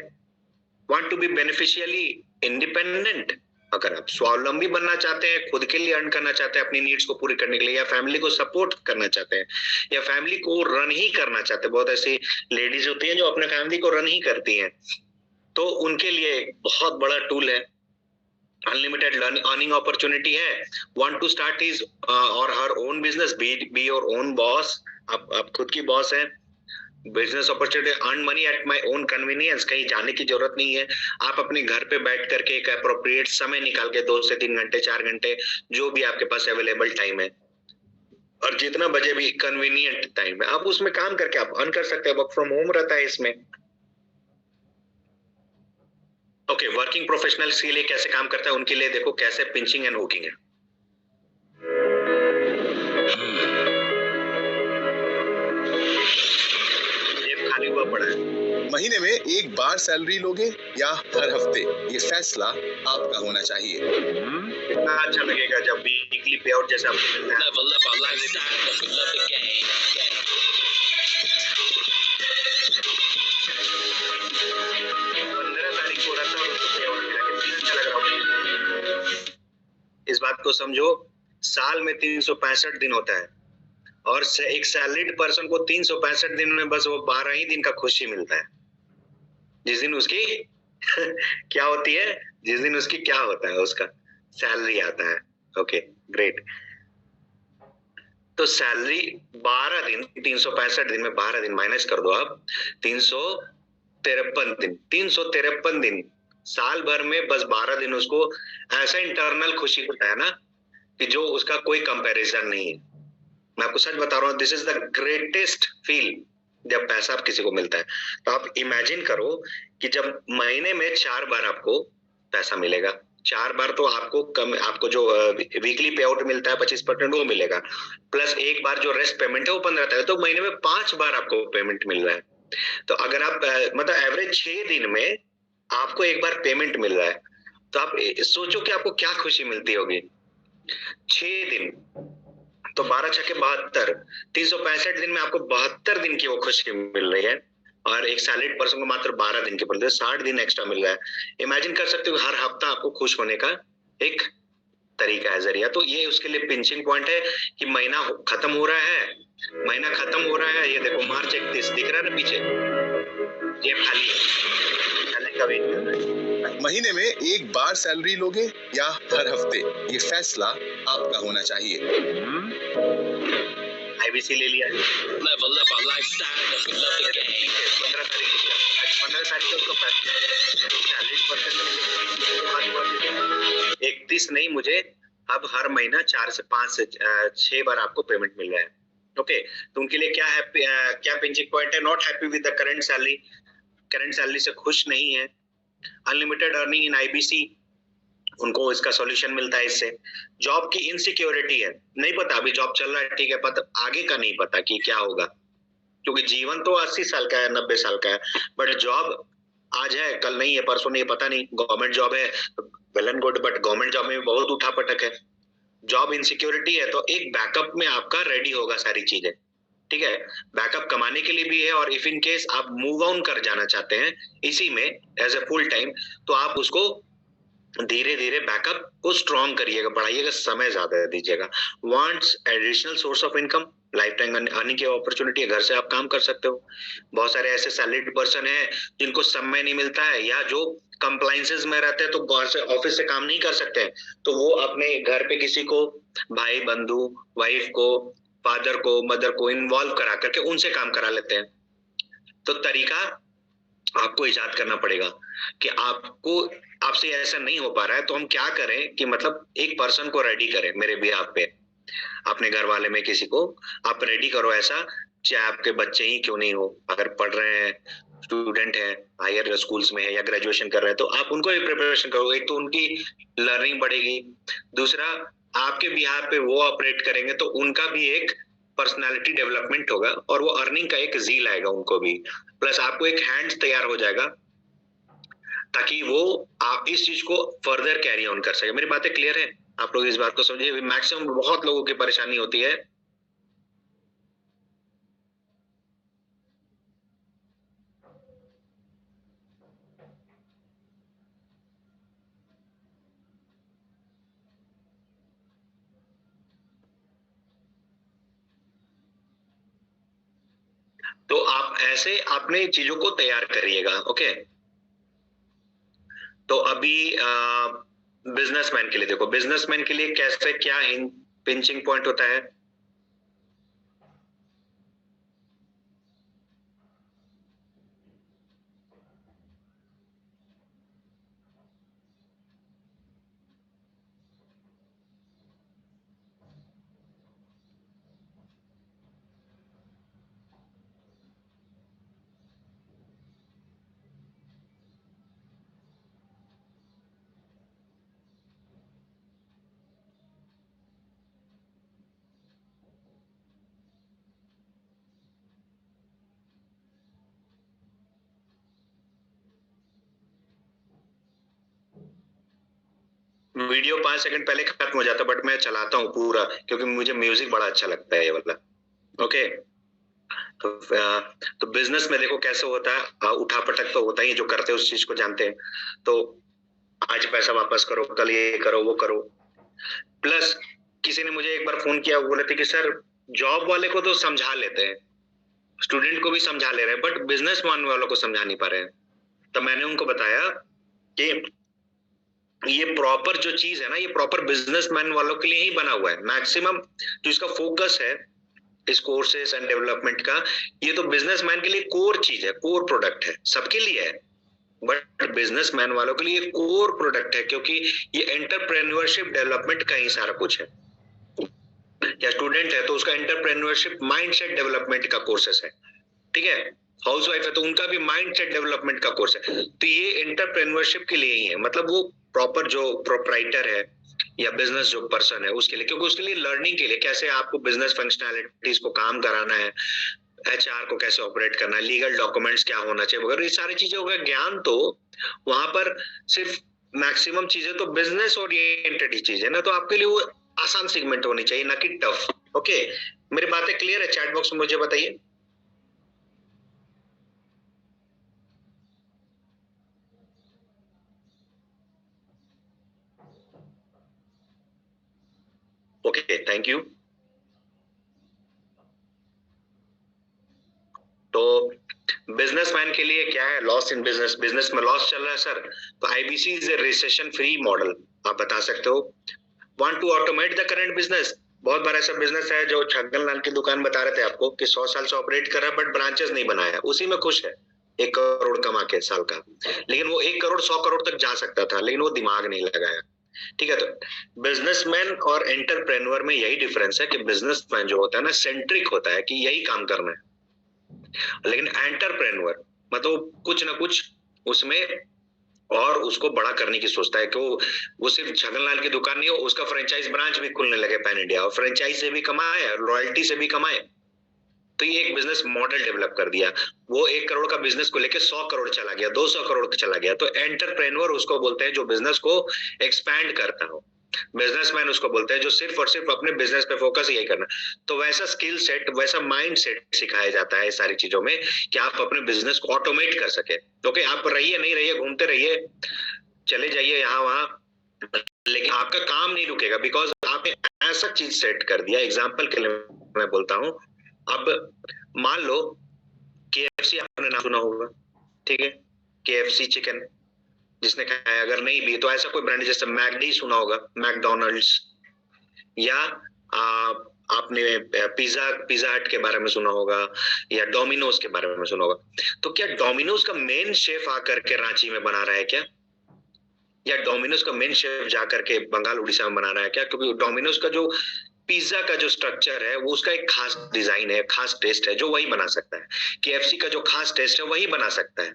Want to be beneficially independent, अगर आप स्वावलंबी बनना चाहते हैं, खुद के लिए अर्न करना चाहते हैं अपनी नीड्स को पूरी करने के लिए, या फैमिली को सपोर्ट करना चाहते हैं, या फैमिली को रन ही करना चाहते हैं, बहुत ऐसी लेडीज होती हैं जो अपने फैमिली को रन ही करती हैं, तो उनके लिए बहुत बड़ा टूल है। अनलिमिटेड अर्निंग अपॉर्चुनिटी है। वांट टू स्टार्ट हिज और her own business, be your own boss, आप खुद की बॉस हैं। Business opportunity, earn money at my own convenience, कहीं जाने की जरूरत नहीं है। आप अपने घर पे बैठ करके एक अप्रोप्रिएट समय निकाल के 2 से 3 घंटे 4 घंटे जो भी आपके पास अवेलेबल टाइम है, और जितना बजे भी कन्वीनियंट टाइम है, आप उसमें काम करके आप अर्न कर सकते हैं। वर्क फ्रॉम होम रहता है इसमें। ओके, वर्किंग प्रोफेशनल्स के लिए कैसे काम करता है उनके लिए देखो कैसे पिंचिंग एंड हुकिंग है। जेब खाली हुआ पड़ा है। महीने में एक बार सैलरी लोगे या हर हफ्ते, ये फैसला आपका होना चाहिए। कितना अच्छा लगेगा जब वीकली पे आउट जैसा आपको मिलता है। Level up our lifestyle, like we love the game. 15 तारीख को रहता है और उसको पे आउट मिला, कितना अच्छा लग रहा होगा। इस बात को समझो, साल में 365 दिन होता है, और एक सैलरीड पर्सन को 365 दिन में बस वो 12 ही दिन का खुशी मिलता है, जिस दिन उसकी क्या होती है, जिस दिन उसकी क्या होता है, उसका सैलरी आता है। Okay great. तो सैलरी 12 दिन, 365 दिन में 12 दिन माइनस कर दो आप, 353 दिन। 353 दिन, साल भर में बस 12 दिन उसको ऐसा इंटरनल खुशी होता है ना कि जो उसका कोई कंपैरिजन नहीं है। मैं आपको सच बता रहा हूँ, this is the greatest feel जब पैसा आप किसी को मिलता है। तो आप इमेजिन करो कि जब महीने में 4 बार आपको पैसा मिलेगा, 4 बार तो आपको जो वीकली पे आउट मिलता है 25% वो मिलेगा, प्लस एक बार जो रेस्ट पेमेंट है वो 15 है, तो महीने में 5 बार आपको पेमेंट मिल रहा है। तो अगर आप मतलब एवरेज 6 दिन में आपको एक बार पेमेंट मिल रहा है, तो आप सोचो कि आपको क्या खुशी मिलती होगी। 6 दिन तो 12 छके 72, 365 दिन में आपको 72 दिन की वो खुशी मिल रही है, और एक सैलरीड पर्सन को मात्र 12 दिन की मिल रही है, 60 दिन एक्स्ट्रा मिल रहा है। इमेजिन कर सकते हो हर हफ्ता आपको खुश होने का एक तरीका है, जरिया। तो ये उसके लिए पिंचिंग पॉइंट है कि महीना खत्म हो रहा है, महीना खत्म हो रहा है। ये देखो मार्च 31 दिख रहा है ना पीछे, ये खाली है, खाली का वेट कर रहा है। महीने में एक बार सैलरी लोगे या हर हफ्ते, ये फैसला आपका होना चाहिए। आईबीसी ले लिया, Level up our lifestyle, like we love the game. 15 तारीख को, आज 15 तारीख को उसको 40% 31 नहीं, मुझे अब हर महीना 4 से 5 से 6 बार आपको पेमेंट मिल रहा है। ओके, तो उनके लिए क्या पिंचिंग पॉइंट है? Not happy with the current salary से खुश नहीं है। अनलिमिटेड अर्निंग इन आईबीसी, उनको इसका सॉल्यूशन मिलता है इससे। जॉब की इनसिक्योरिटी है, नहीं पता अभी जॉब चल रहा है, ठीक है, पता आगे का नहीं पता कि क्या होगा, क्योंकि जीवन तो 80 साल का है, 90 साल का है, बट जॉब आज है कल नहीं है, परसों नहीं है, पता नहीं। गवर्नमेंट जॉब है well and good, but government job में बहुत उठापटक है। जॉब इनसिक्योरिटी है, तो एक बैकअप में आपका रेडी होगा सारी चीजें, ठीक है। बैकअप कमाने के लिए भी है, और इफ इन केस आप मूव ऑन कर जाना चाहते हैं इसी में एज ए फुल टाइम, तो आप उसको धीरे धीरे बैकअप को स्ट्रॉन्ग करिएगा, बढ़ाइएगा, समय ज्यादा दीजिएगा। Wants additional source of income, life time earning की अपॉर्चुनिटी है, घर से आप काम कर सकते हो। बहुत सारे ऐसे सैलरीड पर्सन हैं जिनको समय नहीं मिलता है, या जो कंप्लाइंसेस में रहते हैं तो ऑफिस से काम नहीं कर सकते हैं, तो वो अपने घर पे किसी को, भाई बंधु, वाइफ को, फादर को, मदर को इन्वॉल्व करा करके उनसे काम करा लेते हैं। तो तरीका आपको इजाद करना पड़ेगा कि आपसे ऐसा नहीं हो पा रहा है, तो हम क्या करें कि मतलब एक पर्सन को रेडी करें मेरे बिहाफ पे, अपने घर वाले में किसी को आप रेडी करो ऐसा, चाहे आपके बच्चे ही क्यों नहीं हो, अगर पढ़ रहे हैं, स्टूडेंट है, हायर स्कूल्स में है या ग्रेजुएशन कर रहे हैं, तो आप उनको भी प्रिपरेशन करो। एक तो उनकी लर्निंग बढ़ेगी, दूसरा आपके बिहार पे वो ऑपरेट करेंगे तो उनका भी एक पर्सनालिटी डेवलपमेंट होगा और वो अर्निंग का एक जील आएगा उनको भी, प्लस आपको एक हैंड्स तैयार हो जाएगा ताकि वो आप इस चीज को फर्दर कैरी ऑन कर सके। मेरी बातें क्लियर है? आप लोग इस बात को समझिए। मैक्सिमम बहुत लोगों की परेशानी होती है तो आप ऐसे अपने चीजों को तैयार करिएगा। ओके, तो अभी बिजनेसमैन के लिए देखो, बिजनेसमैन के लिए कैसे क्या पिंचिंग पॉइंट होता है। वीडियो 5 सेकंड पहले खत्म हो जाता, बट मैं चलाता हूँ पूरा क्योंकि मुझे म्यूजिक बड़ा अच्छा लगता है ये वाला। ओके, तो बिजनेस में देखो कैसे होता है, उठापटक तो होता ही, जो करते हैं उस चीज को जानते हैं। तो आज पैसा वापस करो, कल ये करो, वो करो। प्लस किसी ने मुझे एक बार फोन किया, बोले थे कि सर जॉब वाले को तो समझा लेते हैं, स्टूडेंट को भी समझा ले रहे हैं, बट बिजनेस मैन वालों को समझा नहीं पा रहे हैं। तो मैंने उनको बताया कि ये प्रॉपर जो चीज है ना, ये प्रॉपर बिजनेसमैन वालों के लिए ही बना हुआ है। मैक्सिमम जो इसका फोकस है इस कोर्सेस एंड डेवलपमेंट का, ये तो बिजनेसमैन के लिए कोर चीज है, कोर प्रोडक्ट है, सबके लिए है, बट बिजनेसमैन वालों के लिए कोर प्रोडक्ट है क्योंकि ये एंटरप्रेन्योरशिप डेवलपमेंट का ही सारा कुछ है। या स्टूडेंट है तो उसका एंटरप्रेन्योरशिप माइंडसेट डेवलपमेंट का कोर्सेस है, ठीक है। हाउसवाइफ है तो उनका भी माइंडसेट डेवलपमेंट का कोर्स है। तो ये एंटरप्रेन्योरशिप के लिए ही है, मतलब वो प्रॉपर जो प्रोप्राइटर है या बिजनेस जो पर्सन है उसके लिए, क्योंकि उसके लिए लर्निंग के लिए कैसे आपको बिजनेस फंक्शनैलिटीज को काम कराना है, एचआर को कैसे ऑपरेट करना है, लीगल डॉक्यूमेंट्स क्या होना चाहिए वगैरह, ये सारी चीजों का ज्ञान तो वहां पर सिर्फ मैक्सिमम चीजें तो बिजनेस ओरिएंटेड ही चीज है ना, तो आपके लिए वो आसान सेगमेंट होनी चाहिए, ना कि टफ। ओके, मेरी बातें क्लियर है? चैट बॉक्स में मुझे बताइए। Okay, thank you. तो बिजनेसमैन के लिए क्या है, लॉस इन बिजनेस, बिजनेस में लॉस चल रहा है सर, तो IBC is a recession free model, आप बता सकते हो। Want to automate the current business, बहुत बार ऐसा बिजनेस है जो छगन लाल की दुकान बता रहे थे आपको कि 100 साल से ऑपरेट कर रहा है बट ब्रांचेस नहीं बनाया, उसी में खुश है, 1 करोड़ कमा के साल का, लेकिन वो 1 करोड़ 100 करोड़ तक जा सकता था, लेकिन वो दिमाग नहीं लगाया, ठीक है। तो बिजनेसमैन और एंटरप्रेन्योर में यही डिफरेंस है कि बिजनेसमैन जो होता है ना सेंट्रिक होता है कि यही काम करना है, लेकिन एंटरप्रेन्योर मतलब कुछ ना कुछ उसमें और उसको बड़ा करने की सोचता है कि वो सिर्फ छगनलाल की दुकान नहीं हो, उसका फ्रेंचाइज ब्रांच भी खुलने लगे पैन इंडिया, और फ्रेंचाइज से भी कमाए और रॉयल्टी से भी कमाए। तो ये एक बिजनेस मॉडल डेवलप कर दिया, वो 1 करोड़ का बिजनेस को लेके 100 करोड़ चला गया, 200 करोड़ चला गया। तो एंटरप्रेन्योर उसको बोलते हैं जो बिजनेस को एक्सपैंड करता हो, बिजनेसमैन उसको बोलते हैं जो सिर्फ और सिर्फ अपने बिजनेस पे फोकस यही करना। तो वैसा स्किल सेट, वैसा माइंड सेट सिखाया जाता है सारी चीजों में कि आप अपने बिजनेस को ऑटोमेट कर सके। ओके, आप रहिए नहीं रहिए, घूमते रहिए, चले जाइए यहाँ वहां, लेकिन आपका काम नहीं रुकेगा बिकॉज आपने ऐसा चीज सेट कर दिया। एग्जाम्पल के लिए मैं बोलता हूँ, अब मान लो KFC आपने नाम सुना होगा, ठीक है, KFC चिकन, जिसने खाया है, अगर नहीं भी तो ऐसा कोई ब्रांड जैसे मैकडी सुना होगा, मैकडोनल्ड्स, या आपने पिज्जा हट के बारे में सुना होगा, या डोमिनोज के बारे में सुना होगा। तो क्या डोमिनोज का मेन शेफ आकर के रांची में बना रहा है क्या, या डोमिनोज का मेन शेफ जाकर के बंगाल उड़ीसा में बना रहा है क्या? क्योंकि डोमिनोज का जो पिज्जा का जो स्ट्रक्चर है वो उसका एक खास डिजाइन है, खास टेस्ट है, जो वही बना सकता है। केएफसी का जो खास टेस्ट है वही बना सकता है।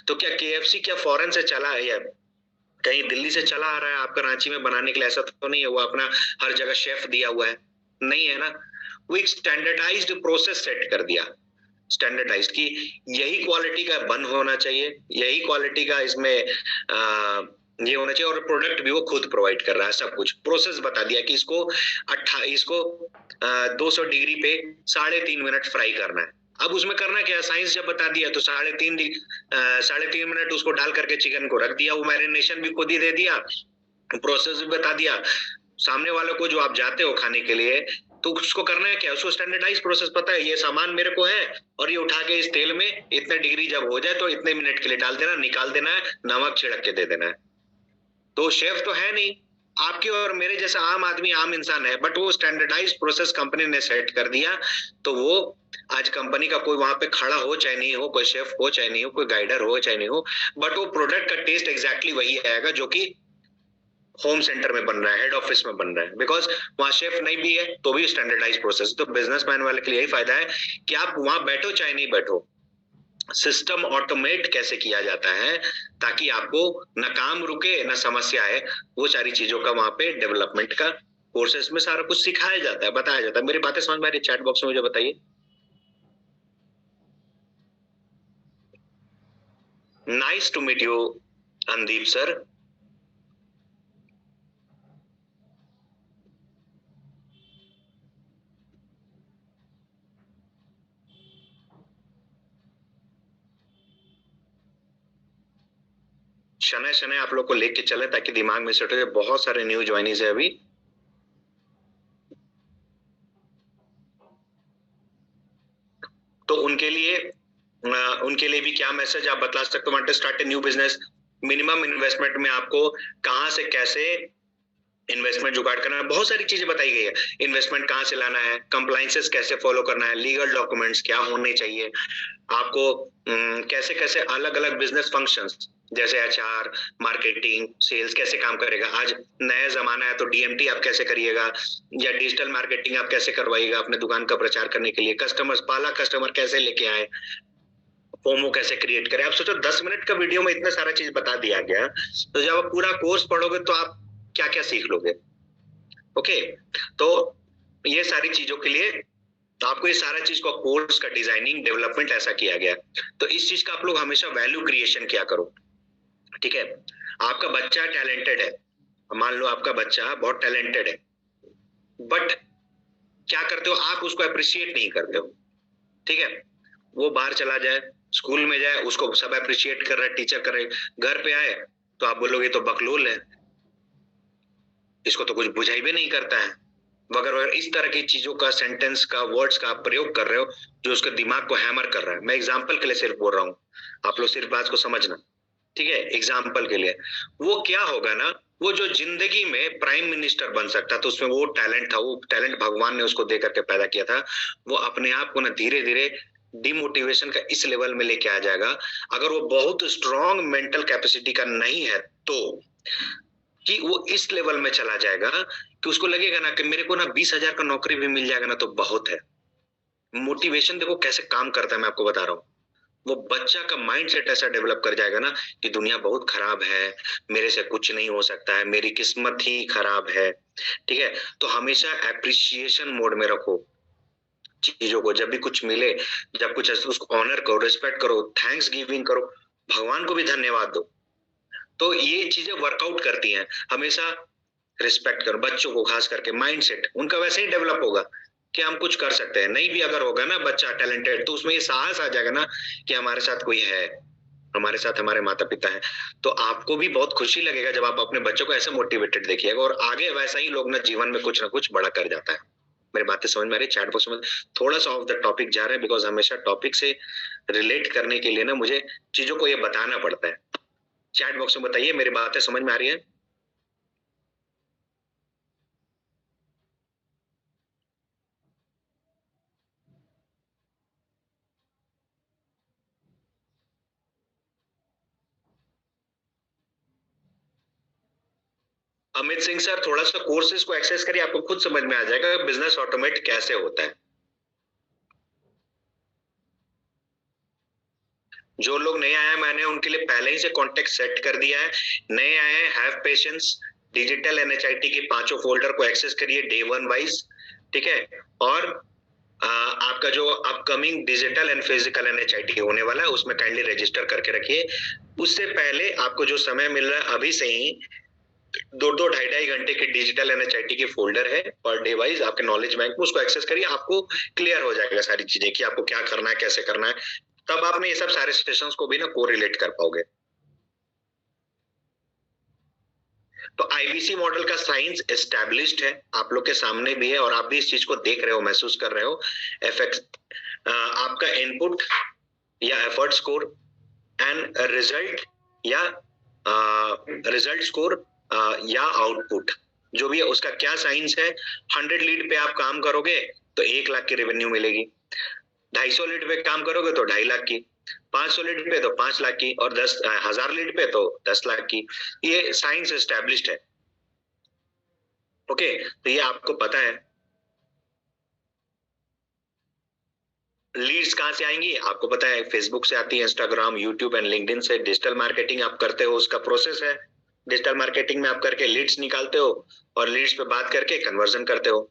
तो क्या केएफसी क्या फॉरेन से चला है या कहीं दिल्ली से चला आ रहा है आपका रांची में बनाने के लिए? ऐसा तो नहीं है, वो अपना हर जगह शेफ दिया हुआ है, नहीं है ना। वो एक स्टैंडर्डाइज्ड प्रोसेस सेट कर दिया, स्टैंडर्डाइज्ड की यही क्वालिटी का बन होना चाहिए, यही क्वालिटी का इसमें ये होना चाहिए, और प्रोडक्ट भी वो खुद प्रोवाइड कर रहा है, सब कुछ प्रोसेस बता दिया कि इसको 200 डिग्री पे 3.5 मिनट फ्राई करना है। अब उसमें करना क्या है, साइंस जब बता दिया तो 3.5 मिनट उसको डाल करके चिकन को रख दिया, वो मैरिनेशन भी खुद ही दे दिया, प्रोसेस भी बता दिया। सामने वाले को जो आप जाते हो खाने के लिए तो उसको करना है क्या, उसको स्टैंडर्डाइज प्रोसेस पता है, ये सामान मेरे को है और ये उठा के इस तेल में इतने डिग्री जब हो जाए तो इतने मिनट के लिए डाल देना, निकाल देना है, नमक छिड़क के दे देना है। तो शेफ तो है नहीं, आपके और मेरे जैसा आम आदमी, आम इंसान है, बट वो स्टैंडर्डाइज प्रोसेस कंपनी ने सेट कर दिया। तो वो आज कंपनी का कोई वहां पे खड़ा हो चाहे नहीं हो, कोई शेफ हो चाहे नहीं हो, कोई गाइडर हो चाहे नहीं हो, बट वो प्रोडक्ट का टेस्ट एग्जैक्टली वही आएगा जो कि होम सेंटर में बन रहा है, हेड ऑफिस में बन रहा है, बिकॉज वहां शेफ नहीं भी है तो भी स्टैंडर्डाइज प्रोसेस। तो बिजनेसमैन वाले के लिए यही फायदा है कि आप वहां बैठो चाहे नहीं बैठो, सिस्टम ऑटोमेट कैसे किया जाता है ताकि आपको न काम रुके न समस्या है, वो सारी चीजों का वहां पे डेवलपमेंट का कोर्सेस में सारा कुछ सिखाया जाता है, बताया जाता है। मेरी बातें समझ में आ रही है? चैट बॉक्स में मुझे बताइए। Nice to meet you Andeep sir. शनै शनै आप लोग को लेके चले ताकि दिमाग में सेट हो जाए। बहुत सारे न्यू ज्वाइनीज है अभी, तो उनके लिए भी क्या मैसेज आप बता सकते हो? Want to start a new business, minimum investment में आपको कहां से कैसे इन्वेस्टमेंट जुगाड़ करना है, बहुत सारी चीजें बताई गई है। इन्वेस्टमेंट कहां से लाना है, कंप्लायंसेस कैसे फॉलो करना है, लीगल डॉक्यूमेंट्स क्या होने चाहिए, आपको कैसे कैसे अलग अलग बिजनेस फंक्शंस जैसे एचआर, मार्केटिंग, सेल्स कैसे काम करेगा। आज नया जमाना है तो डीएमटी आप कैसे करिएगा, या डिजिटल मार्केटिंग आप कैसे करवाइएगा अपने दुकान का प्रचार करने के लिए, पहला कस्टमर कैसे लेके आए, फोमो कैसे क्रिएट करें। आप सोचो 10 मिनट का वीडियो में इतना सारा चीज बता दिया गया, तो जब आप पूरा कोर्स पढ़ोगे तो आप क्या क्या सीख लोगे। ओके, तो ये सारी चीजों के लिए आपको ये सारा चीज का कोर्स का डिजाइनिंग डेवलपमेंट ऐसा किया गया। तो इस चीज का आप लोग हमेशा वैल्यू क्रिएशन किया करो, ठीक है। आपका बच्चा टैलेंटेड है, मान लो आपका बच्चा बहुत टैलेंटेड है, बट क्या करते हो आप, उसको अप्रिशिएट नहीं करते हो, ठीक है। वो बाहर चला जाए, स्कूल में जाए, उसको सब अप्रिशिएट कर रहे हैं, टीचर कर रहे, घर पे आए तो आप बोलोगे तो बकलोल है, इसको तो कुछ बुझाई भी नहीं करता है, वगैरह इस तरह की चीजों का, सेंटेंस का, वर्ड्स का आप प्रयोग कर रहे हो जो उसके दिमाग को हैमर कर रहा है। मैं एग्जाम्पल के लिए सिर्फ बोल रहा हूँ, आप लोग सिर्फ बात को समझना, ठीक है। एग्जाम्पल के लिए वो क्या होगा ना, वो जो जिंदगी में प्राइम मिनिस्टर बन सकता था, उसमें वो टैलेंट था, वो टैलेंट भगवान ने उसको दे करके पैदा किया था, वो अपने आप को ना धीरे धीरे डिमोटिवेशन का इस लेवल में लेके आ जाएगा। अगर वो बहुत स्ट्रॉन्ग मेंटल कैपेसिटी का नहीं है तो कि वो इस लेवल में चला जाएगा कि उसको लगेगा ना कि मेरे को ना 20,000 का नौकरी भी मिल जाएगा ना तो बहुत है। मोटिवेशन देखो कैसे काम करता है, मैं आपको बता रहा हूँ। वो बच्चा का माइंडसेट ऐसा डेवलप कर जाएगा ना कि दुनिया बहुत खराब है, मेरे से कुछ नहीं हो सकता है, मेरी किस्मत ही खराब है, ठीक है। तो हमेशा एप्रिसिएशन मोड में रखो चीजों को, जब भी कुछ मिले, जब कुछ उसको ऑनर करो, रिस्पेक्ट करो, थैंक्स गिविंग करो, भगवान को भी धन्यवाद दो। तो ये चीजें वर्कआउट करती हैं। हमेशा रिस्पेक्ट करो बच्चों को, खास करके माइंडसेट उनका वैसे ही डेवलप होगा कि हम कुछ कर सकते हैं। नहीं भी अगर होगा ना बच्चा टैलेंटेड, तो उसमें ये साहस आ जाएगा ना कि हमारे साथ कोई है, हमारे साथ हमारे माता पिता हैं। तो आपको भी बहुत खुशी लगेगा जब आप अपने बच्चों को ऐसे मोटिवेटेड देखिएगा, और आगे वैसा ही लोग ना जीवन में कुछ ना कुछ बड़ा कर जाता है। मेरी बातें समझ में आ रही है? चैट बॉक्स में थोड़ा सा ऑफ द टॉपिक जा रहे हैं, बिकॉज हमेशा टॉपिक से रिलेट करने के लिए ना मुझे चीजों को ये बताना पड़ता है। चैट बॉक्स में बताइए, मेरी बातें समझ में आ रही है? अमित सिंह सर, थोड़ा सा कोर्सेज को एक्सेस करिए, आपको खुद समझ में आ जाएगा बिजनेस ऑटोमेट कैसे होता है। जो लोग नए आए हैं, मैंने उनके लिए पहले ही से कॉन्टेक्ट सेट कर दिया है। नए आए हैं, हैव पेशेंस, डिजिटल एनएचआईटी के 5 फोल्डर को एक्सेस करिए डे 1 वाइज, ठीक है। और आपका जो अपकमिंग डिजिटल एंड फिजिकल एनएचआईटी होने वाला है उसमें काइंडली रजिस्टर करके रखिए। उससे पहले आपको जो समय मिल रहा है अभी से ही 2-2, 2.5 घंटे के डिजिटल एनएचआईटी के फोल्डर है पर डे वाइज आपके नॉलेज बैंक में, उसको एक्सेस करिए, आपको क्लियर हो जाएगा सारी चीजें कि आपको क्या करना है, कैसे करना है। तब आपने ये सब सारे सेशंस को भी ना कोरिलेट कर पाओगे। तो आईबीसी मॉडल का साइंस एस्टैब्लिश्ड है, आप लोग के सामने भी है और आप भी इस चीज को देख रहे हो, महसूस कर रहे हो। एफएक्स आपका इनपुट या एफर्ट स्कोर एंड रिजल्ट या रिजल्ट स्कोर या आउटपुट जो भी है उसका क्या साइंस है। 100 लीड पे आप काम करोगे तो 1 लाख की रेवेन्यू मिलेगी, 250 लीड पे काम करोगे तो 2.5 लाख की, 500 लीड पे तो 5 लाख की, और 10,000 लीड पे तो 10 लाख की। ये साइंस एस्टैब्लिश्ड है। ओके, तो ये आपको पता है। लीड्स कहां से आएंगी आपको पता है, फेसबुक से आती है, इंस्टाग्राम, यूट्यूब एंड लिंक्डइन से। डिजिटल मार्केटिंग आप करते हो, उसका प्रोसेस है। डिजिटल मार्केटिंग में आप करके लीड्स निकालते हो और लीड्स पे बात करके कन्वर्जन करते हो।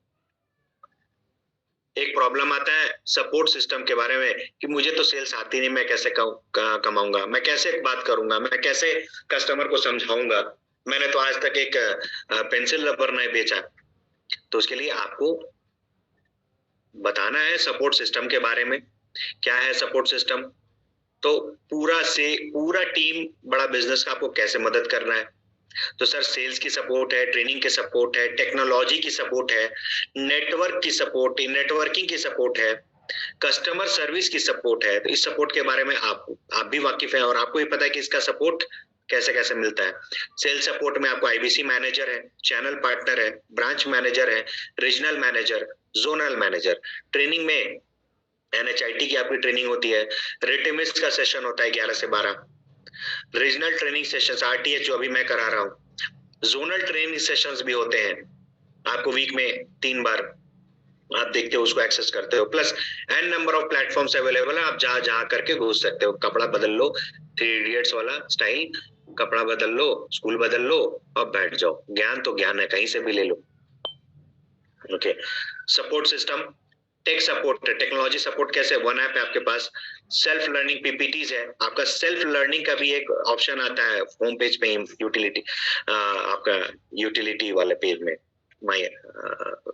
एक प्रॉब्लम आता है सपोर्ट सिस्टम के बारे में कि मुझे तो सेल्स आती नहीं, मैं कैसे कमाऊंगा, मैं कैसे बात करूंगा, मैं कैसे कस्टमर को समझाऊंगा, मैंने तो आज तक एक पेंसिल रबर नहीं बेचा। तो उसके लिए आपको बताना है सपोर्ट सिस्टम के बारे में। क्या है सपोर्ट सिस्टम? तो पूरा टीम बड़ा बिजनेस का आपको कैसे मदद करना है। तो सर सेल्स की सपोर्ट है, ट्रेनिंग की सपोर्ट है, टेक्नोलॉजी की सपोर्ट है, नेटवर्क की सपोर्ट है, नेटवर्किंग की सपोर्ट है, कस्टमर सर्विस की सपोर्ट है। तो इस सपोर्ट के बारे में आप भी वाकिफ है और आपको भी पता है कि इसका सपोर्ट कैसे कैसे मिलता है। सेल्स सपोर्ट में आपको आईबीसी मैनेजर है, चैनल पार्टनर है, ब्रांच मैनेजर है, regional manager, zonal manager. Training में एनएचआईटी की आपकी ट्रेनिंग होती है, रिटेमिस का सेशन होता है 11 से 12, रीजनल ट्रेनिंग सेशंस आरटीएच जो अभी मैं करा रहा हूँ, जोनल ट्रेनिंग सेशंस भी होते हैं आपको वीक में 3 बार, आप देखते हो उसको एक्सेस करते हो। Plus an number of platforms available है, आप जहां करके घुस सकते हो। कपड़ा बदल लो, 3 इडियट्स वाला स्टाइल, कपड़ा बदल लो, स्कूल बदल लो और बैठ जाओ। ज्ञान तो ज्ञान है, कहीं से भी ले लो। Okay, support system, tech support है, टेक्नोलॉजी सपोर्ट कैसे? वन ऐप है आपके पास, सेल्फ लर्निंग पीपीटीज है, आपका सेल्फ लर्निंग का भी एक ऑप्शन आता है होम पेज पे, यूटिलिटी आपका यूटिलिटी वाले पेज में माय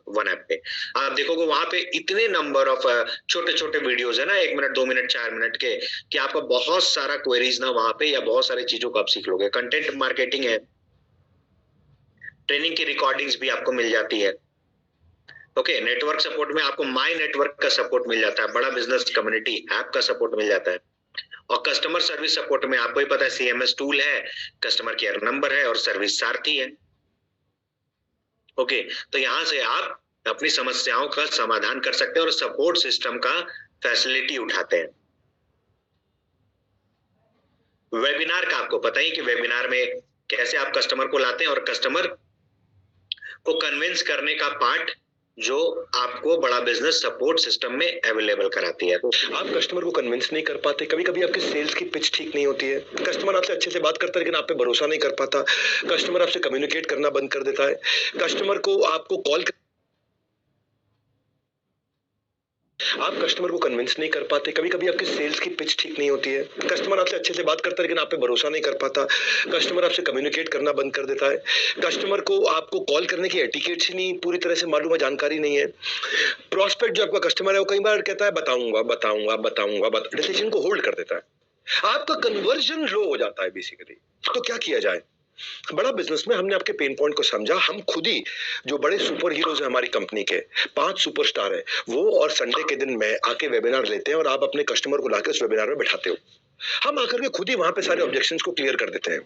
वन ऐप पे आप देखोगे वहां पे इतने नंबर ऑफ छोटे छोटे वीडियोस है ना, 1 मिनट 2 मिनट 4 मिनट के, कि आपका बहुत सारा क्वेरीज ना वहां पे या बहुत सारी चीजों को आप सीख लोगे। कंटेंट मार्केटिंग है, ट्रेनिंग की रिकॉर्डिंग्स भी आपको मिल जाती है। ओके, नेटवर्क सपोर्ट में आपको माई नेटवर्क का सपोर्ट मिल जाता है, बड़ा बिजनेस कम्युनिटी ऐप का सपोर्ट मिल जाता है। और कस्टमर सर्विस सपोर्ट में आपको ही पता है सीएमएस टूल है, कस्टमर केयर नंबर है और सर्विस सारथी है। ओके, तो यहां से आप अपनी समस्याओं का समाधान कर सकते हैं और सपोर्ट सिस्टम का फैसिलिटी उठाते हैं। वेबिनार का आपको पता ही कि वेबिनार में कैसे आप कस्टमर को लाते हैं और कस्टमर को कन्विंस करने का पार्ट जो आपको बड़ा बिजनेस सपोर्ट सिस्टम में अवेलेबल कराती है। आप कस्टमर को कन्विंस नहीं कर पाते, कभी कभी आपकी सेल्स की पिच ठीक नहीं होती है, कस्टमर आपसे अच्छे से बात करता है लेकिन आप पे भरोसा नहीं कर पाता, कस्टमर आपसे कम्युनिकेट करना बंद कर देता है, कस्टमर को आपको आप कस्टमर को कन्विंस नहीं कर पाते, कभी कभी आपकी सेल्स की पिच ठीक नहीं होती है, कस्टमर आपसे अच्छे से बात करता है लेकिन आप पे भरोसा नहीं कर पाता, कस्टमर आपसे कम्युनिकेट करना बंद कर देता है, कस्टमर को आपको कॉल करने की एटिकेट्स ही नहीं पूरी तरह से मालूम है, जानकारी नहीं है। प्रोस्पेक्ट जो आपका कस्टमर है वो कई बार कहता है बताऊंगा, डिसीजन को होल्ड कर देता है, आपका कन्वर्जन लो हो जाता है बेसिकली। तो क्या किया जाए? बड़ा बिजनेस में हमने आपके पेन पॉइंट को समझा, हम खुद ही जो बड़े सुपर हीरोज हैं हमारी कंपनी के, 5 सुपरस्टार है वो, और संडे के दिन में आके वेबिनार लेते हैं और आप अपने कस्टमर को लाके उस वेबिनार में बैठाते हो। हम आकर के खुद ही वहां पे सारे ऑब्जेक्शंस को क्लियर कर देते हैं,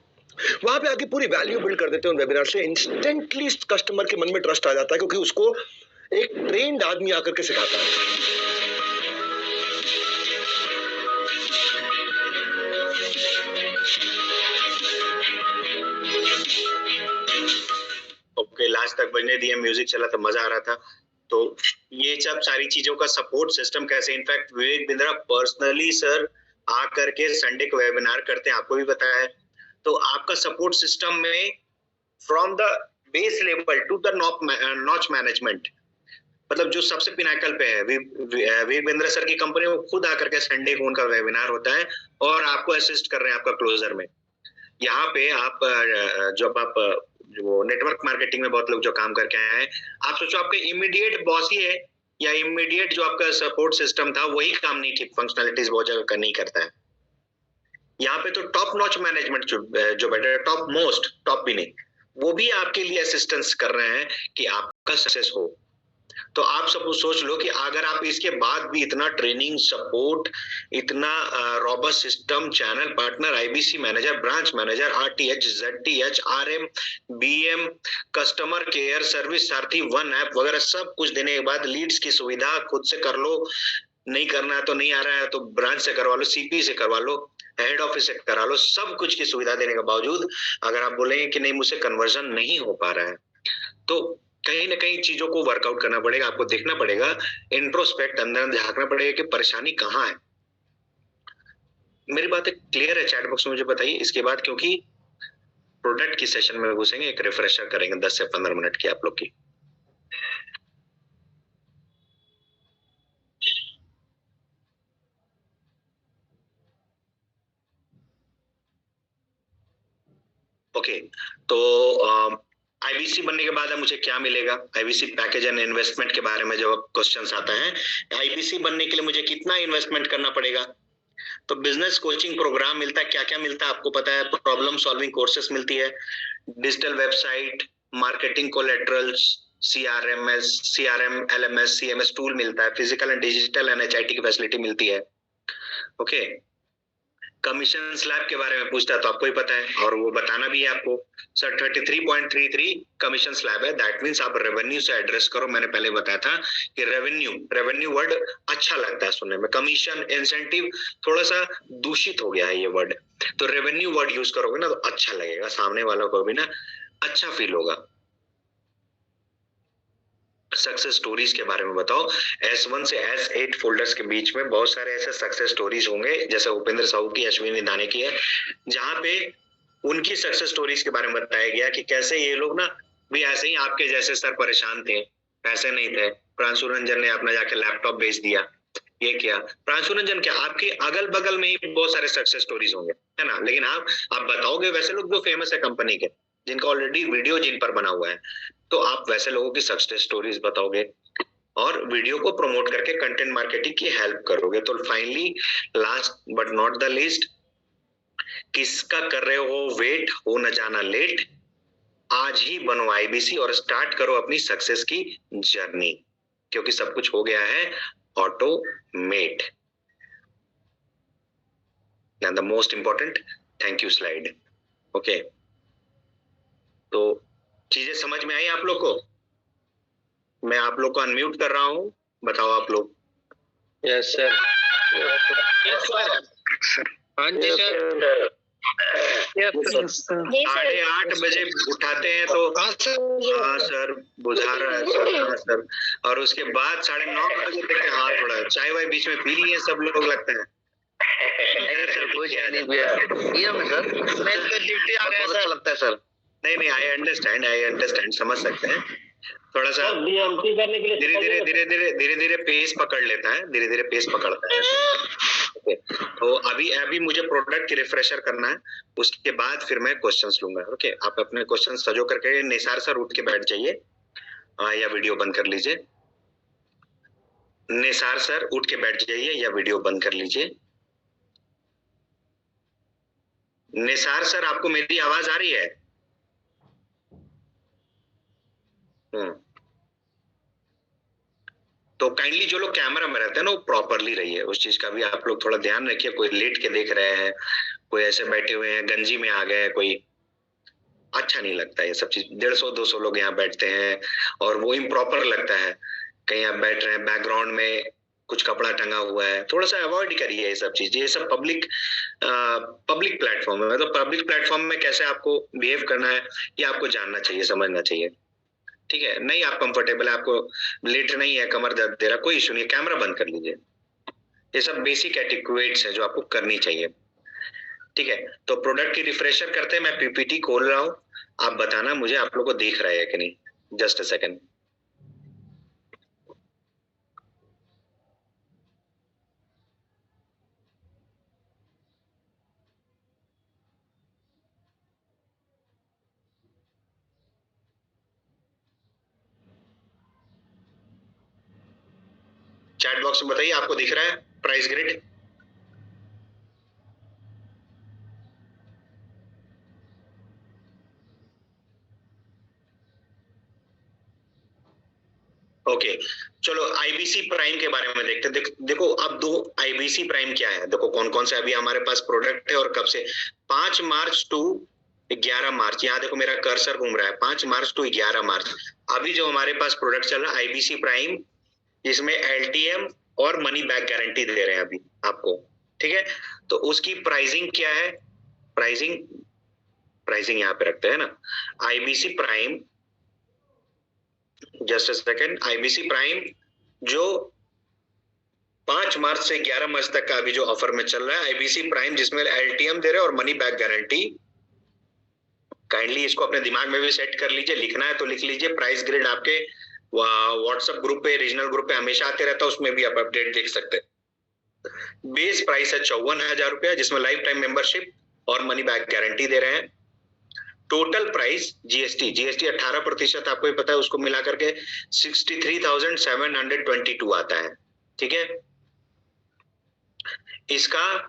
वहां पे आके पूरी वैल्यू बिल्ड कर देते हैं उन वेबिनार से। इंस्टेंटली कस्टमर के मन में ट्रस्ट आ जाता है, क्योंकि उसको एक ट्रेन्ड आदमी आकर के सिखाता है। ओके, लास्ट तक बजने दिया, म्यूजिक चला तो मजा आ रहा था। तो ये सब सारी चीजों का सपोर्ट सिस्टम कैसे, in fact Vivek Bindra personally sir आ करके संडे को वेबिनार करते हैं, आपको भी पता है। तो आपका सपोर्ट सिस्टम में from the base level to the notch management, मतलब जो सबसे पिनाकल पे है, विवेक बिंद्रा सर की कंपनी में खुद आकर के संडे को उनका वेबिनार होता है और आपको असिस्ट कर रहे हैं आपका क्लोजर में। यहाँ पे आप जब आप जो नेटवर्क मार्केटिंग में बहुत लोग जो काम करके आए हैं, आप सोचो आपके इमीडिएट बॉस ही है या इमीडिएट जो आपका सपोर्ट सिस्टम था वही काम नहीं, ठीक फंक्शनलिटीज बहुत जगह का नहीं करता है। यहाँ पे तो टॉप नॉच मैनेजमेंट जो बेटर, टॉप मोस्ट, टॉप भी नहीं, वो भी आपके लिए असिस्टेंस कर रहे हैं कि आपका सक्सेस हो। तो आप सब सोच लो कि अगर आप इसके बाद भी इतना ट्रेनिंग, सपोर्ट, इतना robust system, channel partner, IBC manager, branch manager, RTH, ZTH, RM, BM, customer care, service Sarathi, one app वगैरह सब कुछ देने के बाद, लीड्स की सुविधा खुद से कर लो, नहीं करना है तो नहीं आ रहा है तो ब्रांच से करवा लो, सीपी से करवा लो, हेड ऑफिस से करा लो, सब कुछ की सुविधा देने के बावजूद अगर आप बोलेंगे कि नहीं मुझसे कन्वर्जन नहीं हो पा रहा है, तो कहीं ना कहीं चीजों को वर्कआउट करना पड़ेगा, आपको देखना पड़ेगा, इंट्रोस्पेक्ट, अंदर झांकना पड़ेगा कि परेशानी कहाँ है। मेरी बात क्लियर है? चैट बॉक्स में मुझे बताइए इसके बाद, क्योंकि प्रोडक्ट की सेशन में घुसेंगे, एक रिफ्रेशर करेंगे 10 से 15 मिनट की आप लोग की। ओके, तो आईबीसी बनने के बाद मुझे क्या मिलेगा, आईबीसी पैकेज एंड इन्वेस्टमेंट के बारे में जब क्वेश्चंस आता है, आईबीसी बनने के लिए मुझे कितना इन्वेस्टमेंट करना पड़ेगा, तो बिजनेस कोचिंग प्रोग्राम मिलता है, क्या क्या मिलता है आपको पता है, प्रॉब्लम सॉल्विंग कोर्सेस मिलती है, digital website, marketing collaterals, CRM, LMS, CMS tool मिलता है, फिजिकल एंड डिजिटल एनएचआईटी की फैसिलिटी मिलती है। ओके, कमीशन स्लैब के बारे में पूछता है तो आपको ही पता है और वो बताना भी है आपको सर, 33.33 कमीशन स्लैब है, दैट मींस आप रेवेन्यू से एड्रेस करो। मैंने पहले बताया था कि रेवेन्यू वर्ड अच्छा लगता है सुनने में, कमीशन, इंसेंटिव थोड़ा सा दूषित हो गया है ये वर्ड, तो रेवेन्यू वर्ड यूज करोगे ना तो अच्छा लगेगा, सामने वालों को भी ना अच्छा फील होगा। सक्सेस स्टोरीज के बारे में बताओ। S1 से S8 फोल्डर्स के बीच में बहुत सारे ऐसे सक्सेस स्टोरीज होंगे, जैसे उपेंद्र साहू की, अश्विनी दाने की है, जहां पे उनकी सक्सेस स्टोरीज के बारे में बताया गया कि कैसे ये लोग ना भी ऐसे ही आपके जैसे सर परेशान थे, पैसे नहीं थे, प्रांशु रंजन ने अपना जाके लैपटॉप बेच दिया, ये किया। प्रांशु रंजन क्या, आपके अगल बगल में ही बहुत सारे सक्सेस स्टोरीज होंगे, है ना, लेकिन आप बताओगे वैसे लोग जो फेमस है कंपनी के, जिनका ऑलरेडी वीडियो जिन पर बना हुआ है, तो आप वैसे लोगों की सक्सेस स्टोरीज बताओगे और वीडियो को प्रमोट करके कंटेंट मार्केटिंग की हेल्प करोगे। तो finally last but not the least, किसका कर रहे हो वेट, हो न जाना लेट, आज ही बनो आईबीसी और स्टार्ट करो अपनी सक्सेस की जर्नी, क्योंकि सब कुछ हो गया है automate. And the most important thank you slide. Okay, तो चीजें समझ में आई आप लोग को? मैं आप लोग को अनम्यूट कर रहा हूं, बताओ आप लोग। Yes sir. हाँ जी सर। 8:30 बजे उठाते हैं तो हाँ सर बुझा रहा है सर, हाँ सर, और उसके बाद 9:30 बजे तक हाँ थोड़ा चाय वाय बीच में पी लिए सब लोग लगता है। सर कोई नहीं किया मैं सर, मैं तो ड्यूटी आ गया सर, लगता है सर। नहीं आई अंडरस्टैंड, समझ सकते हैं, थोड़ा सा धीरे धीरे पेस पकड़ लेता है, धीरे धीरे पेस पकड़ता है। ओके, तो अभी मुझे प्रोडक्ट की रिफ्रेशर करना है, उसके बाद फिर मैं क्वेश्चंस लूंगा। ओके, आप अपने क्वेश्चन सजो करके, निसार सर उठ के बैठ जाइए या वीडियो बंद कर लीजिए। निसार सर उठ के बैठ जाइए या वीडियो बंद कर लीजिए। निसार सर आपको मेरी आवाज आ रही है? तो काइंडली जो लोग कैमरा में रहते हैं ना वो प्रॉपरली रहिए, उस चीज का भी आप लोग थोड़ा ध्यान रखिए। कोई लेट के देख रहे हैं, कोई ऐसे बैठे हुए हैं गंजी में आ गए, कोई अच्छा नहीं लगता ये सब चीज। 150-200 लोग यहाँ बैठते हैं और वो इम्प्रॉपर लगता है। कहीं आप बैठ रहे हैं, बैकग्राउंड में कुछ कपड़ा टंगा हुआ है, थोड़ा सा अवॉइड करिए ये सब चीज। ये सब पब्लिक प्लेटफॉर्म है, तो पब्लिक प्लेटफॉर्म में कैसे आपको बिहेव करना है ये आपको जानना चाहिए, समझना चाहिए। ठीक है, नहीं आप कंफर्टेबल है, आपको लेट नहीं है, कमर दर्द दे रहा, कोई इशू नहीं, कैमरा बंद कर लीजिए। ये सब बेसिक एटिक्वेट्स है जो आपको करनी चाहिए। ठीक है, तो प्रोडक्ट की रिफ्रेशर करते हैं। मैं पीपीटी खोल रहा हूँ, आप बताना मुझे आप लोग को दिख रहा है कि नहीं। Just a second. Chat box में बताइए आपको दिख रहा है प्राइस ग्रिड। ओके, चलो आईबीसी प्राइम के बारे में देखते हैं। देखो अब दो आईबीसी प्राइम क्या है, देखो कौन कौन से अभी हमारे पास प्रोडक्ट है और कब से। 5 मार्च टू 11 मार्च, यहाँ देखो मेरा कर्सर घूम रहा है, 5 मार्च टू 11 मार्च अभी जो हमारे पास प्रोडक्ट चल रहा है आईबीसी प्राइम, जिसमें एलटीएम और मनी बैक गारंटी दे रहे हैं अभी आपको। ठीक है, तो उसकी प्राइसिंग क्या है, प्राइसिंग यहाँ पे रखते हैं ना। IBC prime, just a second, IBC prime जो 5 मार्च से 11 मार्च तक का अभी जो ऑफर में चल रहा है आईबीसी प्राइम, जिसमें एलटीएम दे रहे हैं और मनी बैक गारंटी। काइंडली इसको अपने दिमाग में भी सेट कर लीजिए, लिखना है तो लिख लीजिए। प्राइस ग्रिड आपके व्हाट्सएप ग्रुप पे, रीजनल ग्रुप पे हमेशा आते रहता है, उसमें भी आप अपडेट देख सकते हैं। बेस प्राइस है 54,000 रुपया, जिसमें लाइफ टाइम मेंबरशिप और मनी बैक गारंटी दे रहे हैं। टोटल प्राइस जीएसटी 18% आपको ही पता है, उसको मिला करके 63,722 आता है। ठीक है, इसका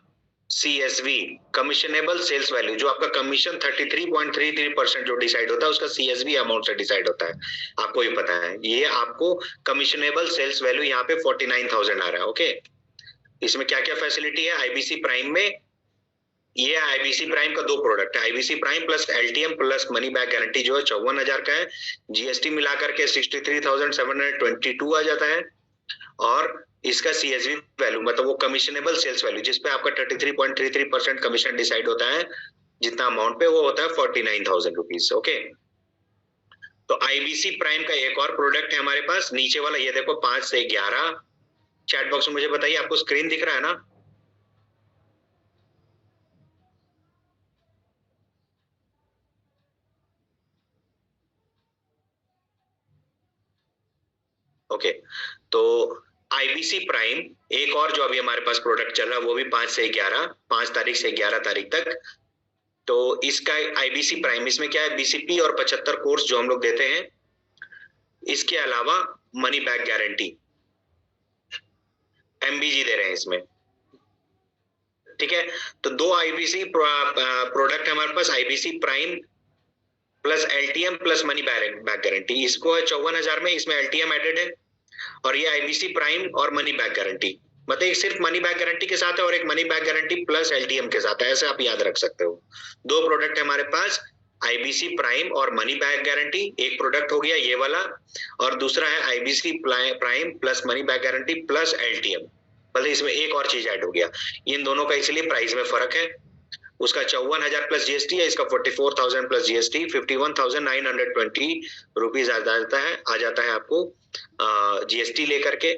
सीएसवी कमीशनेबल सेल्स वैल्यू, जो आपका कमीशन 33.33% जो डिसाइड होता है, उसका सीएसवी अमाउंट से डिसाइड होता है, आपको ही पता है। ये आपको कमीशनेबल सेल्स वैल्यू यहाँ पे 49,000 आ रहा है। ओके, इसमें क्या क्या फैसिलिटी है आईबीसी प्राइम में। ये आईबीसी प्राइम का 2 प्रोडक्ट है, IBC prime plus LTM plus money back guarantee जो है 54,000 का है। जीएसटी मिलाकर के 63,722 आ जाता है। और इसका सीएसवी वैल्यू मतलब वो कमीशनेबल सेल्स वैल्यू, जिसपे आपका 33.33% कमीशन डिसाइड होता है, जितना अमाउंट पे वो होता है 49,000 रुपीज। ओके, तो आईबीसी प्राइम का एक और प्रोडक्ट है हमारे पास, नीचे वाला ये देखो 5 से 11। चैट बॉक्स में मुझे बताइए आपको स्क्रीन दिख रहा है ना। ओके, तो आईबीसी प्राइम एक और जो अभी हमारे पास प्रोडक्ट चल रहा है वो भी 5 तारीख से 11 तारीख तक। तो इसका आईबीसी प्राइम, इसमें क्या है, बीसीपी और 75 कोर्स जो हम लोग देते हैं, इसके अलावा मनी बैक गारंटी एमबीजी दे रहे हैं इसमें। ठीक है, तो 2 आईबीसी प्रोडक्ट है हमारे पास, IBC prime plus LTM plus money back guarantee. इसको है 54,000 में, इसमें एलटीएम एडेड है, और ये आईबीसी प्राइम और मनी बैक गारंटी, मतलब एक सिर्फ मनी बैक गारंटी के साथ है और एक money back guarantee plus LTM के साथ है, ऐसे आप याद रख सकते हो। 2 प्रोडक्ट है हमारे पास, आईबीसी प्राइम और मनी बैक गारंटी। एक प्रोडक्ट हो गया ये वाला, और दूसरा है IBC prime plus money back guarantee plus LTM, मतलब इसमें एक और चीज ऐड हो गया। इन दोनों का इसलिए प्राइस में फर्क है। उसका 54,000 प्लस जीएसटी है, इसका 44,000 प्लस जीएसटी 51,920 रुपीज आ जाता है आपको जीएसटी लेकर के।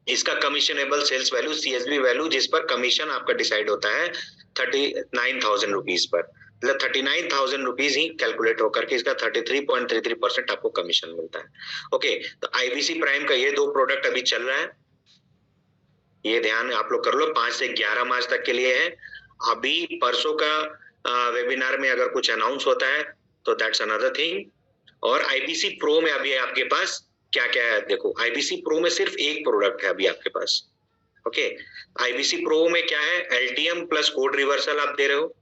इसका कमीशनेबल सेल्स वैल्यू सीएसवी वैल्यू, जिस पर कमीशन आपका डिसाइड होता है 39,000 रुपीज पर, मतलब 39,000 रुपीज ही कैलकुलेट होकर के इसका 33.33% आपको कमीशन मिलता है। ओके, तो आईबीसी प्राइम का ये 2 प्रोडक्ट अभी चल रहा है, ये ध्यान आप लोग कर लो। 5 से 11 मार्च तक के लिए है। अभी परसों का वेबिनार में अगर कुछ अनाउंस होता है तो दैट्स अनदर थिंग। और आईबीसी प्रो में अभी आपके पास क्या क्या है, देखो आईबीसी प्रो में सिर्फ एक प्रोडक्ट है अभी आपके पास। ओके, आईबीसी प्रो में क्या है, एलटीएम प्लस कोड रिवर्सल आप दे रहे हो,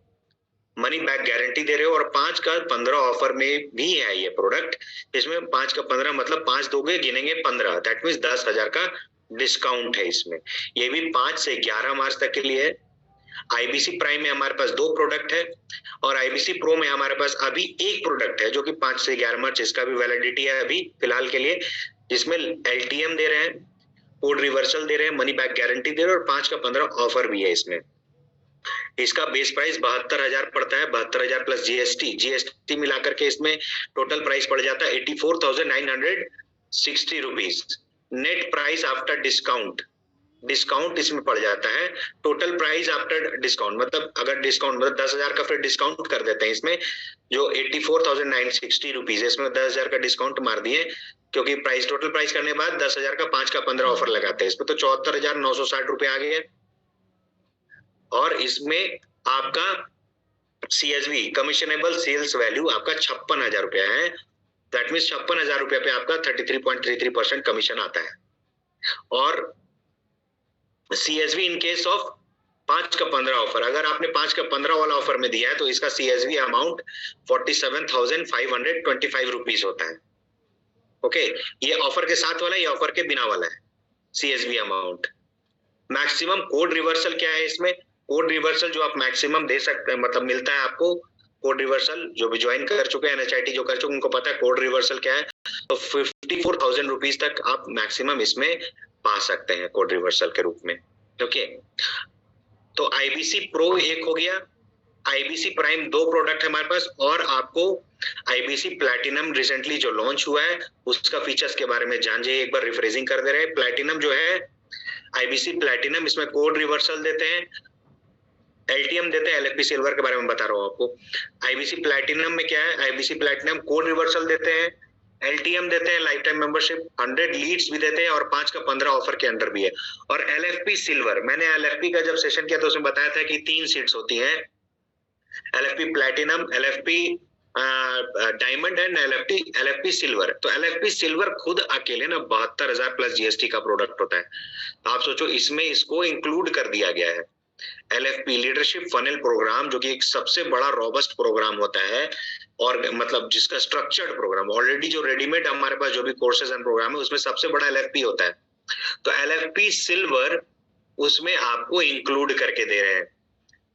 मनी बैक गारंटी दे रहे हो, और 5 का 15 ऑफर में भी है ये प्रोडक्ट। इसमें 5 का 15 मतलब 5 दोगे गिनेंगे 15, दैट मीन्स 10,000 का डिस्काउंट है इसमें। ये भी 5 से 11 मार्च तक के लिए है। आईबीसी प्राइम में हमारे पास 2 प्रोडक्ट है, और आईबीसी प्रो में हमारे पास अभी एक प्रोडक्ट है जो कि 5 से 11 मार्च, इसका भी वैलिडिटी है अभी फिलहाल के लिए, जिसमें एलटीएम दे रहे हैं, कोड रिवर्सल दे रहे हैं, मनी बैक गारंटी दे रहे हैं, और 5 का 15 ऑफर भी है इसमें। इसका बेस प्राइस 72,000 पड़ता है, 72,000 प्लस जीएसटी मिलाकर के इसमें टोटल प्राइस पड़ जाता है 84,960 rupees. Net price after discount इसमें पड़ जाता है, टोटल प्राइस आफ्टर डिस्काउंट मतलब अगर डिस्काउंट मतलब 10,000 का फिर डिस्काउंट कर देते हैं इसमें, जो 84,960 रुपीज है, इसमें 10,000 का डिस्काउंट मार दिए, क्योंकि प्राइस टोटल प्राइस करने के बाद 10,000 का 5 का 15 ऑफर लगाते हैं इसमें, तो 74,960 रुपए आ गए। और इसमें आपका CSV कमीशनेबल सेल्स वैल्यू आपका 56,000 रुपया है, दैट मीन्स 56,000 रुपया पे आपका 33.33% कमीशन आता है। और CSV इन केस ऑफ 5 का 15 ऑफर, अगर आपने 5 का 15 वाला ऑफर में दिया है तो इसका CSV अमाउंट 47,525 रुपीज होता है। ओके, ये ऑफर के साथ वाला है, ये ऑफर के बिना वाला है CSV amount. Maximum code reversal क्या है इसमें? कोड रिवर्सल जो आप मैक्सिमम दे सकते हैं, मतलब मिलता है आपको कोड रिवर्सल, जो भी ज्वाइन कर चुके हैं NHIT जो कर चुके उनको पता है कोड रिवर्सल क्या है, तो 54,000 रुपीज तक आप मैक्सिमम इसमें पा सकते हैं कोड रिवर्सल के रूप में। ओके, तो IBC प्रो एक हो गया, IBC प्राइम 2 प्रोडक्ट है हमारे पास, और आपको IBC प्लैटिनम रिसेंटली जो लॉन्च हुआ है उसका फीचर्स के बारे में जान जाइए, एक बार रिफ्रेजिंग कर दे रहे हैं। प्लैटिनम जो है IBC प्लैटिनम, इसमें कोड रिवर्सल देते हैं, LTM देते हैं, LFP सिल्वर के बारे में बता रहा हूँ आपको। IBC प्लैटिनम में क्या है, IBC प्लैटिनम कोड रिवर्सल देते हैं, LTM देते हैं, लाइफ टाइम मेंबरशिप, 100 लीड्स भी देते हैं, और 5 का 15 ऑफर के अंदर भी है। और LFP सिल्वर, मैंने LFP का जब सेशन किया तो उसमें बताया था कि 3 सीट्स होती हैं, LFP platinum, LFP diamond and LFP silver. तो LFP सिल्वर खुद अकेले ना 72,000 प्लस GST का प्रोडक्ट होता है। आप सोचो इसमें इसको इंक्लूड कर दिया गया है। LFP लीडरशिप फनल प्रोग्राम, जो कि एक सबसे बड़ा रॉबस्ट प्रोग्राम होता है, और मतलब जिसका स्ट्रक्चर्ड प्रोग्राम ऑलरेडी जो रेडीमेड हमारे पास जो भी कोर्सेज एंड प्रोग्राम है उसमें सबसे बड़ा LFP होता है। तो LFP सिल्वर उसमें आपको इंक्लूड करके दे रहे हैं,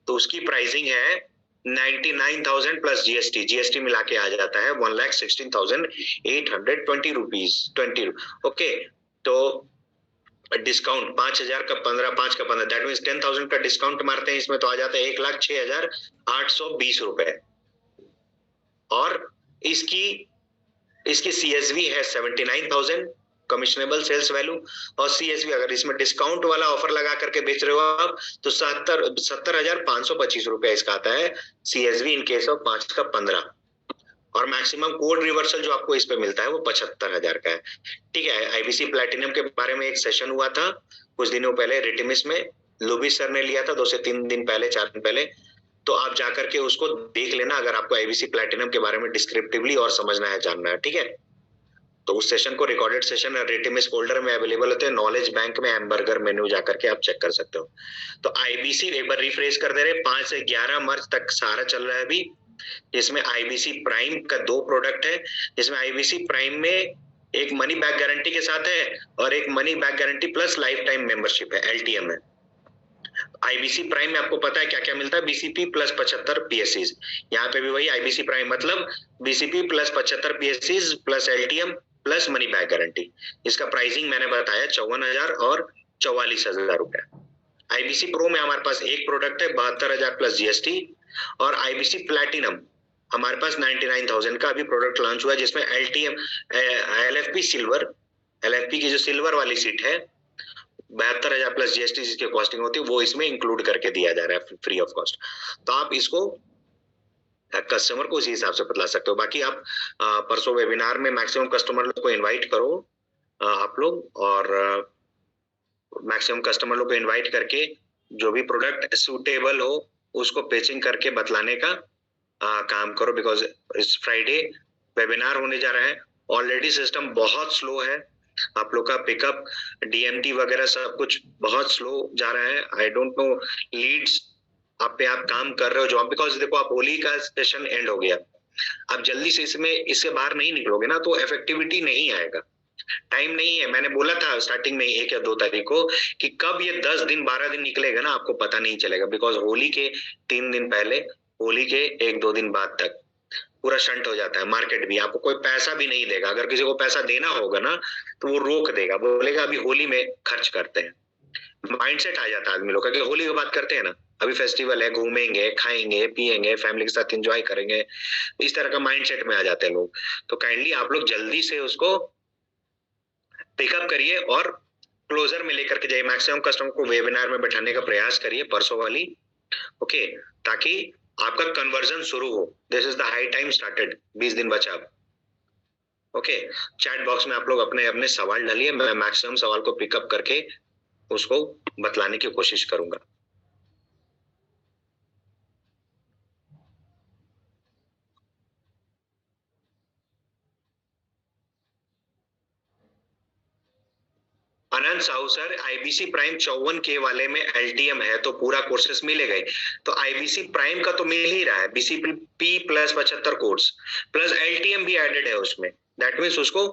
तो उसकी प्राइसिंग है 99,000 प्लस GST मिला के आ जाता है 1,16,820 रुपीज 20। ओके, तो डिस्काउंट 5,000 का 15, 5 का 15, दैट मीन्स 10,000 का डिस्काउंट मारते हैं इसमें, तो आ जाता है 1,06,820 रुपए। और इसकी CSV है 79,000 कमिशनेबल सेल्स वैल्यू, और CSV अगर इसमें डिस्काउंट वाला ऑफर लगा करके बेच रहे हो आप तो 70,525 रुपए इसका आता है CSV इन केस ऑफ 5 का 15। और मैक्सिमम कोड रिवर्सल जो आपको इस पे मिलता है वो 75,000 का है। ठीक है, IBC प्लैटिनम के बारे में एक सेशन हुआ था कुछ दिनों पहले रिटिमिस में, लुबिस सर ने लिया था 2 से 3 दिन पहले, 4 दिन पहले, तो आप जाकर के उसको देख लेना अगर आपको IBC प्लैटिनम के बारे में डिस्क्रिप्टिवली और समझना है, जानना है। ठीक है, तो उस सेशन को रिकॉर्डेड सेशन रिटिमिस फोल्डर में अवेलेबल होते हैं, नॉलेज बैंक में हैमबर्गर मेन्यू जाकर के आप चेक कर सकते हो। तो IBC एक बार रिफ्रेश कर दे रहे, 5 से 11 मार्च तक सारा चल रहा है अभी, जिसमें IBC प्राइम का 2 प्रोडक्ट है, जिसमें IBC प्राइम में एक मनी बैक गारंटी के साथ है और एक money back guarantee plus life time membership है, LTM है। IBC प्राइम में आपको पता है क्या क्या मिलता है, BCP प्लस 75 PSCs, यहाँ पे भी वही IBC प्राइम मतलब BCP plus 75 PSCs plus LTM plus money back guarantee. इसका प्राइसिंग मैंने बताया 54,000 और 44,000 रुपए। IBC प्रो में हमारे पास एक प्रोडक्ट है 72,000 प्लस GST, और IBC प्लैटिनम हमारे पास 99,000 का अभी प्रोडक्ट लॉन्च हुआ है, जिसमें LTM LFP सिल्वर, LFP की जो सिल्वर वाली सीट है 72,000 प्लस GST जिसकी कॉस्टिंग होती है वो इसमें इंक्लूड करके दिया जा रहा है फ्री ऑफ कॉस्ट। तो आप इसको कस्टमर को उसी हिसाब से बतला सकते हो। बाकी आप परसों वेबिनार में मैक्सिमम कस्टमर लोग को इनवाइट करो आप लोग, और मैक्सिमम कस्टमर लोग को इनवाइट करके जो भी प्रोडक्ट सूटेबल हो उसको पेचिंग करके बतलाने का काम करो, बिकॉज इस फ्राइडे वेबिनार होने जा रहा है। ऑलरेडी सिस्टम बहुत स्लो है, आप लोग का पिकअप DMT वगैरह सब कुछ बहुत स्लो जा रहा है। आई डोंट नो लीड्स आप पे आप काम कर रहे हो जो, बिकॉज देखो आप होली का सेशन एंड हो गया, आप जल्दी से इससे बाहर नहीं निकलोगे ना तो इफेक्टिविटी नहीं आएगा, टाइम नहीं है। मैंने बोला था स्टार्टिंग में 1 या 2 तारीख को कि कब ये 10 दिन 12 दिन निकलेगा ना आपको पता नहीं चलेगा, बिकॉज होली के 3 दिन पहले, होली के 1-2 दिन बाद तक पूरा शंट हो जाता है मार्केट भी, आपको कोई पैसा भी नहीं देगा। अगर किसी को पैसा देना होगा ना तो वो रोक देगा, बोलेगा अभी होली में खर्च करते हैं। माइंडसेट आ जाता है आदमी लोग का कि होली की बात करते हैं ना, अभी फेस्टिवल है, घूमेंगे, खाएंगे, पिएंगे, फैमिली के साथ एंजॉय करेंगे, इस तरह का माइंडसेट में आ जाते हैं लोग। तो काइंडली आप लोग जल्दी से उसको पिकअप करिए और क्लोजर में लेकर के जाइए। मैक्सिमम कस्टमर को वेबिनार में बैठाने का प्रयास करिए परसों वाली, ओके, ताकि आपका कन्वर्जन शुरू हो। This is the high time started, 20 दिन बचा अब, ओके। चैट बॉक्स में आप लोग अपने अपने सवाल डालिए, मैं मैक्सिमम सवाल को पिकअप करके उसको बतलाने की कोशिश करूंगा। Anant Sahu sir, IBC prime 54K वाले में एलटीएम है तो पूरा कोर्सेस मिलेगा ही। तो आईबीसी प्राइम का तो मिल ही रहा है, BCP plus 75 course plus LTM भी एडेड है उसमें। दैट मीन्स उसको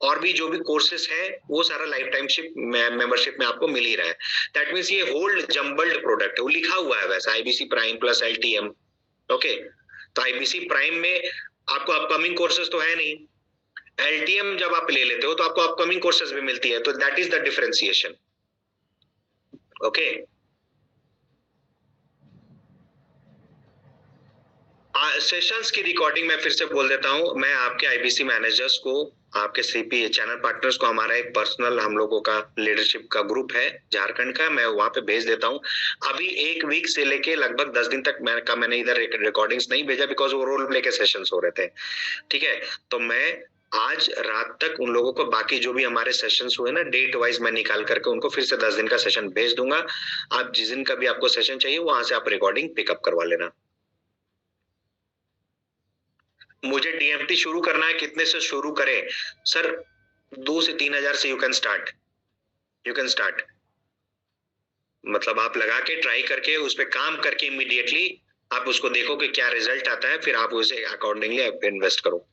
और भी जो भी कोर्सेस है वो सारा लाइफ टाइम शिप मेंबरशिप में आपको मिल ही रहा है। दैट मीन्स ये होल्ड जम्बल्ड प्रोडक्ट है, वो लिखा हुआ है वैसा IBC prime plus LTM, okay. तो आईबीसी प्राइम में आपको अपकमिंग कोर्सेज तो है नहीं, एलटीएम जब आप ले लेते हो तो आपको अपकमिंग कोर्सेज भी मिलती है, तो that is the differentiation, okay. Sessions की रिकॉर्डिंग मैं फिर से बोल देता हूं, मैं आपके आईबीसी मैनेजर्स को, आपके सीपी चैनल पार्टनर्स को, हमारा एक पर्सनल हम लोगों का लीडरशिप का ग्रुप है झारखंड का, मैं वहां पे भेज देता हूं। अभी 1 वीक से लेके लगभग 10 दिन तक मैंने इधर रिकॉर्डिंग्स नहीं भेजा, बिकॉज वो रोल प्ले के सेशंस हो रहे थे, ठीक है। तो मैं आज रात तक उन लोगों को बाकी जो भी हमारे सेशंस हुए ना डेट वाइज मैं निकाल करके उनको फिर से 10 दिन का सेशन भेज दूंगा। आप जिस दिन का भी आपको सेशन चाहिए वहां से आप रिकॉर्डिंग पिकअप करवा लेना। मुझे डीएमटी शुरू करना है, कितने से शुरू करें सर? 2 से 3 हजार से यू कैन स्टार्ट। मतलब आप लगा के ट्राई करके उस पर काम करके इमीडिएटली आप उसको देखो कि क्या रिजल्ट आता है, फिर आप उसे अकॉर्डिंगली आप इन्वेस्ट करो।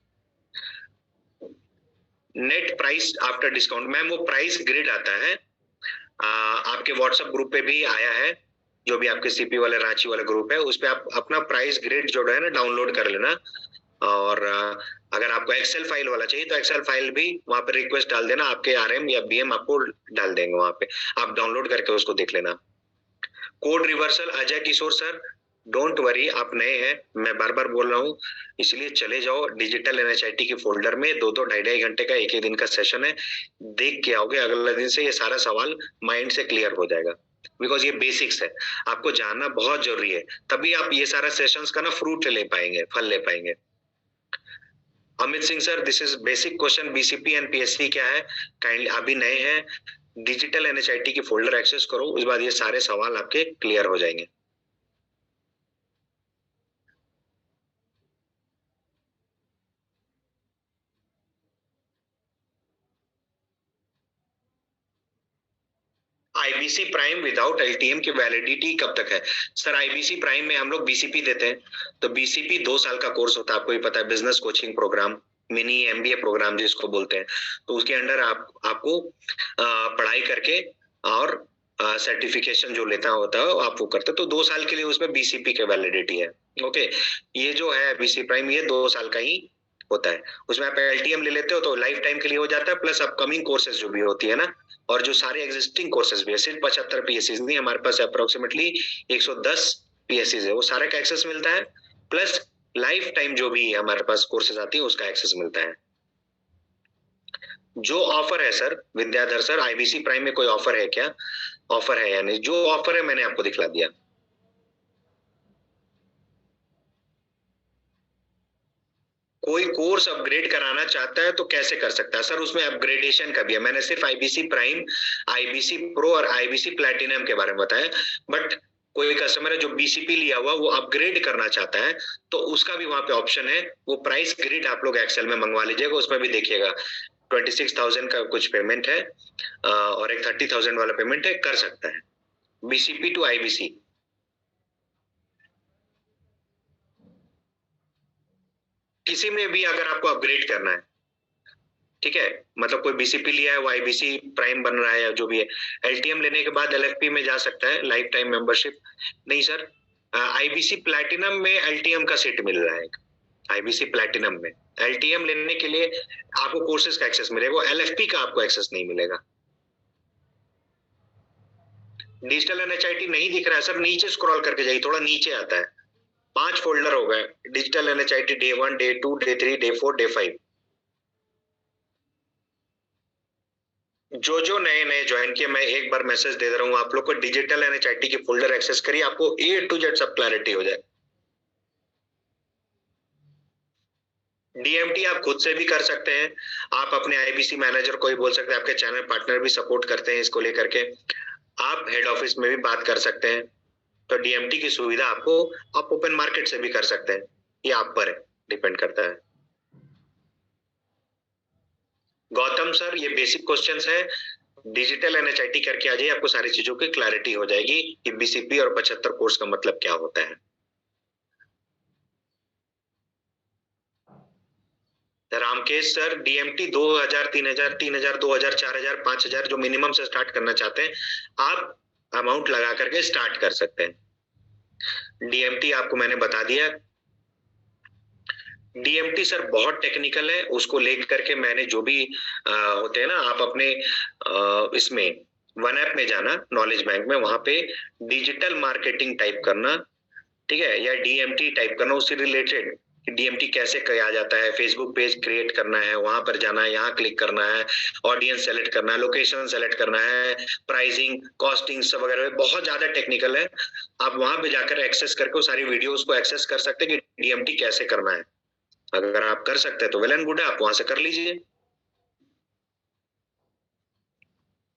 Net price after discount, ma'am वो प्राइस ग्रिड आता है, आपके व्हाट्सएप ग्रुप पे भी आया है, जो भी आपके सीपी वाले रांची वाला ग्रुप है उस पे आप अपना प्राइस ग्रिड जो है ना डाउनलोड कर लेना। और अगर आपको एक्सेल फाइल वाला चाहिए तो एक्सेल फाइल भी वहां पे रिक्वेस्ट डाल देना, आपके आरएम या बीएम आपको डाल देंगे, वहां पे आप डाउनलोड करके उसको देख लेना। Code reversal, Ajay Kishor sir, don't worry, आप नए हैं, मैं बार बार बोल रहा हूँ, इसलिए चले जाओ डिजिटल एनएचआईटी के फोल्डर में, 2-2 ढाई घंटे का एक दिन का सेशन है, देख के आओगे अगले दिन से ये सारा सवाल माइंड से क्लियर हो जाएगा, बिकॉज ये बेसिक्स है, आपको जानना बहुत जरूरी है, तभी आप ये सारा सेशंस का ना फ्रूट ले पाएंगे, फल ले पाएंगे। Amit Singh sir, this is basic question, BCP and PSC क्या है, काइंडली अभी नए हैं, डिजिटल एनएचआईटी की फोल्डर एक्सेस करो, उसके बाद ये सारे सवाल आपके क्लियर हो जाएंगे। आईबीसी प्राइम विदाउट एलटीएम की वैलिडिटी कब तक है सर? आईबीसी प्राइम में हम लोग बीसीपी देते हैं, तो बीसीपी 2 साल का कोर्स होता है, आपको ही पता है, business coaching program, mini MBA program जिसको बोलते हैं, तो उसके अंडर आपको पढ़ाई करके और सर्टिफिकेशन जो लेता होता है आप वो करते, तो 2 साल के लिए उसमें बीसीपी की वैलिडिटी है, ओके। ये जो है बीसी प्राइम ये 2 साल का ही होता है, उसमें आप एलटीएम ले लेते हो तो लाइफ टाइम के लिए हो जाता है, प्लस अपकमिंग कोर्सेज जो भी होती है ना, और जो सारे एग्जिस्टिंग कोर्सेज भी है, सिर्फ 75 पीएससीज नहीं, हमारे पास अप्रोक्सीमेटली 110 पीएससीज है, वो सारे का एक्सेस मिलता है, प्लस लाइफ टाइम जो भी हमारे पास कोर्सेज आती है उसका एक्सेस मिलता है। जो ऑफर है sir Vidyadhar sir, IBC prime में कोई ऑफर है क्या? ऑफर है या नहीं? जो ऑफर है मैंने आपको दिखला दिया। कोई कोर्स अपग्रेड कराना चाहता है तो कैसे कर सकता है सर? उसमें अपग्रेडेशन का भी है, मैंने सिर्फ आईबीसी प्राइम, आईबीसी प्रो और आईबीसी प्लैटिनम के बारे में बताया, बट कोई कस्टमर है जो बीसीपी लिया हुआ वो अपग्रेड करना चाहता है तो उसका भी वहां पे ऑप्शन है, वो प्राइस ग्रिड आप लोग एक्सेल में मंगवा लीजिएगा, उसमें भी देखिएगा 26,000 का कुछ पेमेंट है और एक 30,000 वाला पेमेंट है, कर सकता है बीसीपी टू आईबीसी। किसी में भी अगर आपको अपग्रेड करना है, ठीक है, मतलब कोई बीसीपी लिया है वो आईबीसी प्राइम बन रहा है या जो भी है, एलटीएम लेने के बाद एलएफपी में जा सकता है, लाइफ टाइम मेंबरशिप। नहीं सर, आईबीसी प्लैटिनम में एलटीएम का सीट मिल रहा है। आईबीसी प्लैटिनम में एलटीएम लेने के लिए आपको कोर्सेज का एक्सेस मिलेगा, एलएफपी का आपको एक्सेस नहीं मिलेगा। डिजिटल एनएचआईटी नहीं दिख रहा है सर, नीचे स्क्रॉल करके जाइए, थोड़ा नीचे आता है, 5 फोल्डर हो गए, digital NHIT day 1, day 2, day 3, day 4, day 5। जो नए ज्वाइन किए, मैं एक बार मैसेज दे रहा हूं आप लोग को, डिजिटल एनएचआईटी की फोल्डर एक्सेस करिए, आपको A to Z सब क्लैरिटी हो जाए। डीएमटी आप खुद से भी कर सकते हैं, आप अपने आईबीसी मैनेजर को ही बोल सकते हैं, आपके चैनल पार्टनर भी सपोर्ट करते हैं इसको लेकर के, आप हेड ऑफिस में भी बात कर सकते हैं। तो डीएमटी की सुविधा आपको आप ओपन मार्केट से भी कर सकते हैं, ये आप पर है, डिपेंड करता है। गौतम सर, ये बेसिक क्वेश्चंस है, डिजिटल एनएचआईटी करके आ जाइए, आपको सारी चीजों की क्लैरिटी हो जाएगी कि बीसीपी और 75 कोर्स का मतलब क्या होता है। रामकेश सर, डीएमटी 2000, 3000, 3000, 2000, 4000, 5000 जो मिनिमम से स्टार्ट करना चाहते हैं, आप अमाउंट लगा करके स्टार्ट कर सकते हैं। डीएमटी आपको मैंने बता दिया। डीएमटी सर बहुत टेक्निकल है, उसको लेकर के मैंने जो भी होते हैं ना, आप अपने इसमें वन ऐप में जाना, नॉलेज बैंक में, वहां पे डिजिटल मार्केटिंग टाइप करना, ठीक है, या डीएमटी टाइप करना, उससे रिलेटेड डीएमटी कैसे किया जाता है, फेसबुक पेज क्रिएट करना है, वहां पर जाना है, यहाँ क्लिक करना है, ऑडियंस सेलेक्ट करना है, लोकेशन सेलेक्ट करना है, प्राइसिंग, कॉस्टिंग सब वगैरह, बहुत ज्यादा टेक्निकल है। आप वहां पे जाकर एक्सेस करके वो सारी वीडियोस को एक्सेस कर सकते हैं कि डीएमटी कैसे करना है। अगर आप कर सकते हैं तो वेल एंड गुड है, आप वहां से कर लीजिए,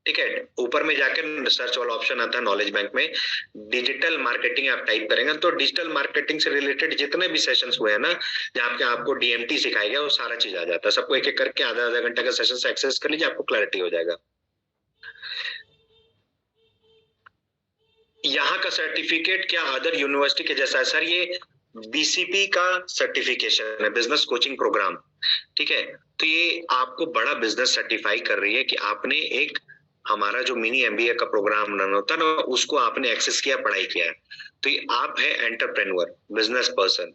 ठीक है। ऊपर में जाकर सर्च वाला ऑप्शन आता है नॉलेज बैंक में, डिजिटल मार्केटिंग आप टाइप करेंगे तो डिजिटल मार्केटिंग से रिलेटेड जितने भी सेशंस हुए हैं ना, जहाँ पे आपको डीएमटी सिखाया गया, वो सारा चीज आ जाता है। सबको एक एक करके आधा घंटा का सेशन से एक्सेस कर लीजिए, आपको क्लैरिटी हो जाएगा। यहाँ का सर्टिफिकेट क्या अदर यूनिवर्सिटी के जैसा है सर? ये बीसीपी का सर्टिफिकेशन है, बिजनेस कोचिंग प्रोग्राम, ठीक है। तो ये आपको बड़ा बिजनेस सर्टिफाई कर रही है कि आपने एक हमारा जो मिनी एमबीए का प्रोग्राम रन होता है ना, उसको आपने एक्सेस किया, पढ़ाई किया है। तो ये आप है एंटरप्रेन्योर, बिजनेस पर्सन,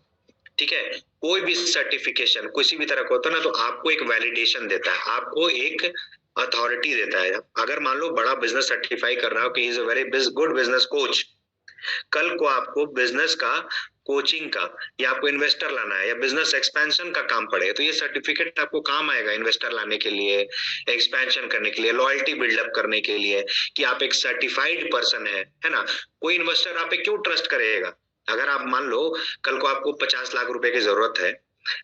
ठीक है। कोई भी सर्टिफिकेशन किसी भी तरह का होता है ना, तो आपको एक वैलिडेशन देता है, आपको एक अथॉरिटी देता है। अगर मान लो बड़ा बिजनेस सर्टिफाई कर रहा हो कि is a very good business coach, कल को आपको बिजनेस का कोचिंग का या आपको इन्वेस्टर लाना है या बिजनेस एक्सपेंशन का काम पड़े, तो ये सर्टिफिकेट आपको काम आएगा इन्वेस्टर लाने के लिए, एक्सपेंशन करने के लिए, लॉयल्टी बिल्डअप करने के लिए, कि आप एक सर्टिफाइड पर्सन है ना। कोई इन्वेस्टर आप पे क्यों ट्रस्ट करेगा? अगर आप मान लो कल को आपको 50 लाख रुपए की जरूरत है,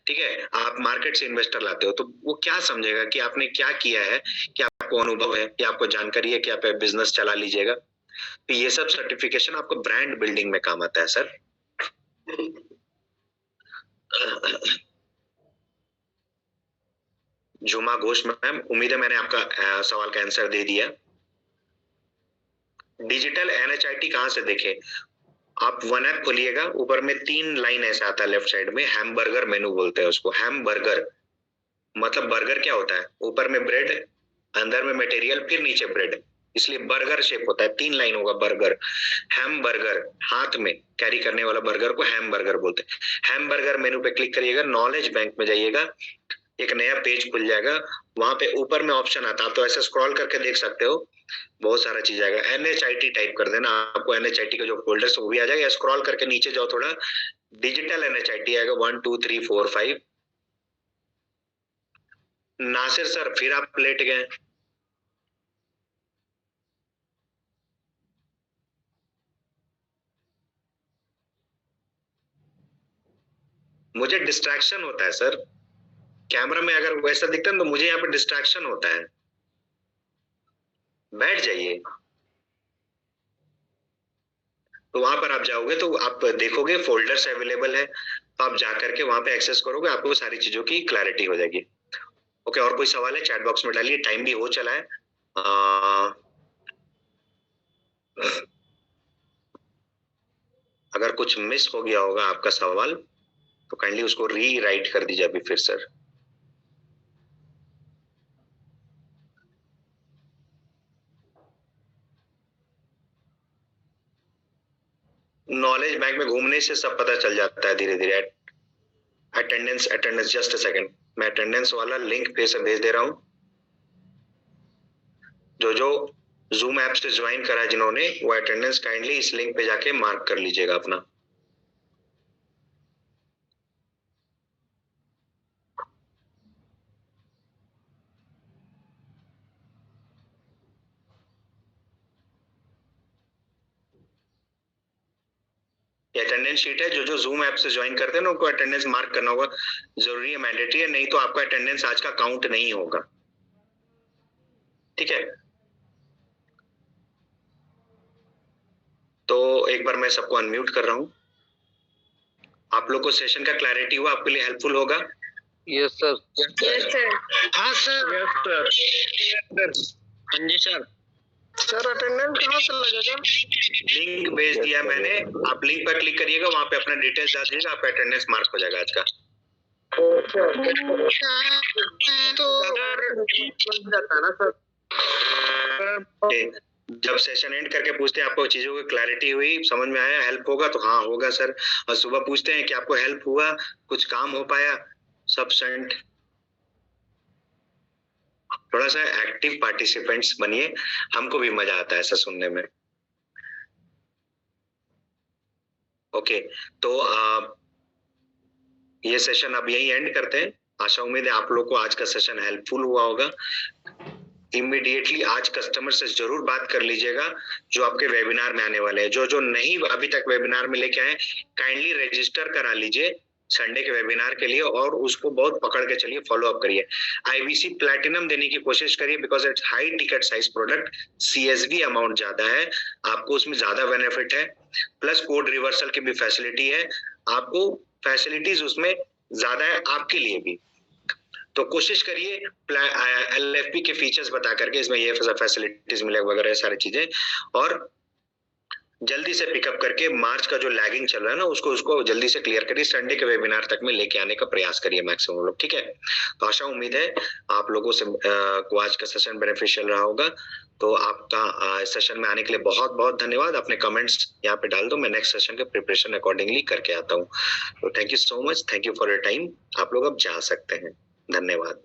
ठीक है, आप मार्केट से इन्वेस्टर लाते हो, तो वो क्या समझेगा कि आपने क्या किया है, कि आपको अनुभव है, कि आपको जानकारी है कि आप बिजनेस चला लीजिएगा। तो ये सब सर्टिफिकेशन आपको ब्रांड बिल्डिंग में काम आता है सर। जुमा घोष मैम, उम्मीद है मैंने आपका सवाल का आंसर दे दिया। डिजिटल एनएचआईटी कहां से देखें? आप वन ऐप खोलिएगा, ऊपर में 3 लाइन ऐसा आता है लेफ्ट साइड में, हैमबर्गर मेनू बोलते हैं उसको। हैमबर्गर मतलब बर्गर क्या होता है? ऊपर में ब्रेड, अंदर में मटेरियल, फिर नीचे ब्रेड, इसलिए बर्गर शेप होता है। 3 लाइन होगा बर्गर, हैमबर्गर, हाथ में कैरी करने वाला बर्गर को हैमबर्गर बोलते हैं। हैमबर्गर मेनू पे क्लिक करिएगा, नॉलेज बैंक में जाइएगा, एक नया पेज खुल जाएगा, वहां पे ऊपर में ऑप्शन आता है, आप तो ऐसे स्क्रॉल करके देख सकते हो, बहुत सारा चीज आएगा। एनएचआईटी टाइप कर देना, आपको एनएचआईटी का जो फोल्डर वो भी आ जाएगा। स्क्रॉल करके नीचे जाओ थोड़ा, डिजिटल एनएचआईटी आएगा 1 2 3 4 5। नासिर सर फिर आप लेट गए। मुझे डिस्ट्रैक्शन होता है सर, कैमरा में अगर वैसा दिखता है तो मुझे यहाँ पे डिस्ट्रैक्शन होता है। बैठ जाइए, तो वहां पर आप जाओगे तो आप देखोगे फोल्डर्स अवेलेबल है, तो आप जाकर के वहां पे एक्सेस करोगे, आपको सारी चीजों की क्लैरिटी हो जाएगी। ओके, और कोई सवाल है चैट बॉक्स में डालिए, टाइम भी हो चला है। अगर कुछ मिस हो गया होगा आपका सवाल तो काइंडली उसको रीराइट कर दीजिए अभी फिर सर। नॉलेज बैंक में घूमने से सब पता चल जाता है धीरे धीरे। Attendance attendance just a second, मैं अटेंडेंस वाला लिंक फिर से भेज दे रहा हूँ। जो जो जूम ऐप से ज्वाइन करा है जिन्होंने, वो अटेंडेंस काइंडली इस लिंक पे जाके मार्क कर लीजिएगा अपना। ये अटेंडेंस शीट है, जो जो जूम ऐप से ज्वाइन करते हैं ना उनको अटेंडेंस मार्क करना होगा, जरूरी है, मैंडेटरी है, नहीं तो आपका अटेंडेंस आज का काउंट नहीं होगा। ठीक है, तो एक बार मैं सबको अनम्यूट कर रहा हूँ। आप लोग को सेशन का क्लैरिटी हुआ, आपके लिए हेल्पफुल होगा? Yes sir. Yes sir. हाँ सर। हाँ जी सर। सर अटेंडेंस कहाँ से लगेगा? लिंक भेज दिया मैंने, आप लिंक पर क्लिक करिएगा, वहां पे अपना डिटेल्स डाल दीजिएगा, आपका अटेंडेंस मार्क हो जाएगा आज का। जब सेशन एंड करके पूछते हैं आपको चीजों की क्लैरिटी हुई, समझ में आया, हेल्प होगा, तो हाँ होगा सर। और सुबह पूछते हैं कि आपको हेल्प हुआ, कुछ काम हो पाया, सब सेंट। थोड़ा सा एक्टिव पार्टिसिपेंट्स बनिए, हमको भी मजा आता है ऐसा सुनने में। ओके, तो ये सेशन अब यही एंड करते हैं। आशा उम्मीद है आप लोग को आज का सेशन हेल्पफुल हुआ होगा। इमीडिएटली आज कस्टमर से जरूर बात कर लीजिएगा जो आपके वेबिनार में आने वाले हैं। जो जो नहीं अभी तक वेबिनार में लेके आए, काइंडली रजिस्टर करा लीजिए संडे के वेबिनार के लिए, और उसको बहुत पकड़ के चलिए, फॉलो अप करिए। आईवीसी प्लैटिनम देने की कोशिश करिए, because it's high ticket size product, CSV amount ज्यादा है, आपको उसमें ज्यादा बेनिफिट है, प्लस कोड रिवर्सल की भी फैसिलिटी है, आपको फैसिलिटीज उसमें ज्यादा है आपके लिए भी। तो कोशिश करिए एलएफपी के फीचर्स बता करके, इसमें ये फैसिलिटीज मिले वगैरह सारी चीजें, और जल्दी से पिकअप करके मार्च का जो लैगिंग चल रहा है ना उसको जल्दी से क्लियर करिए, संडे के वेबिनार तक में लेके आने का प्रयास करिए मैक्सिमम लोग। ठीक है, तो आशा उम्मीद है आप लोगों से को आज का सेशन बेनिफिशियल रहा होगा। तो आपका सेशन में आने के लिए बहुत बहुत धन्यवाद। अपने कमेंट्स यहाँ पे डाल दो, मैं नेक्स्ट सेशन के प्रिपरेशन अकॉर्डिंगली करके आता हूँ। तो thank you so much, thank you for your time. आप लोग अब जा सकते हैं, धन्यवाद।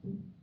है।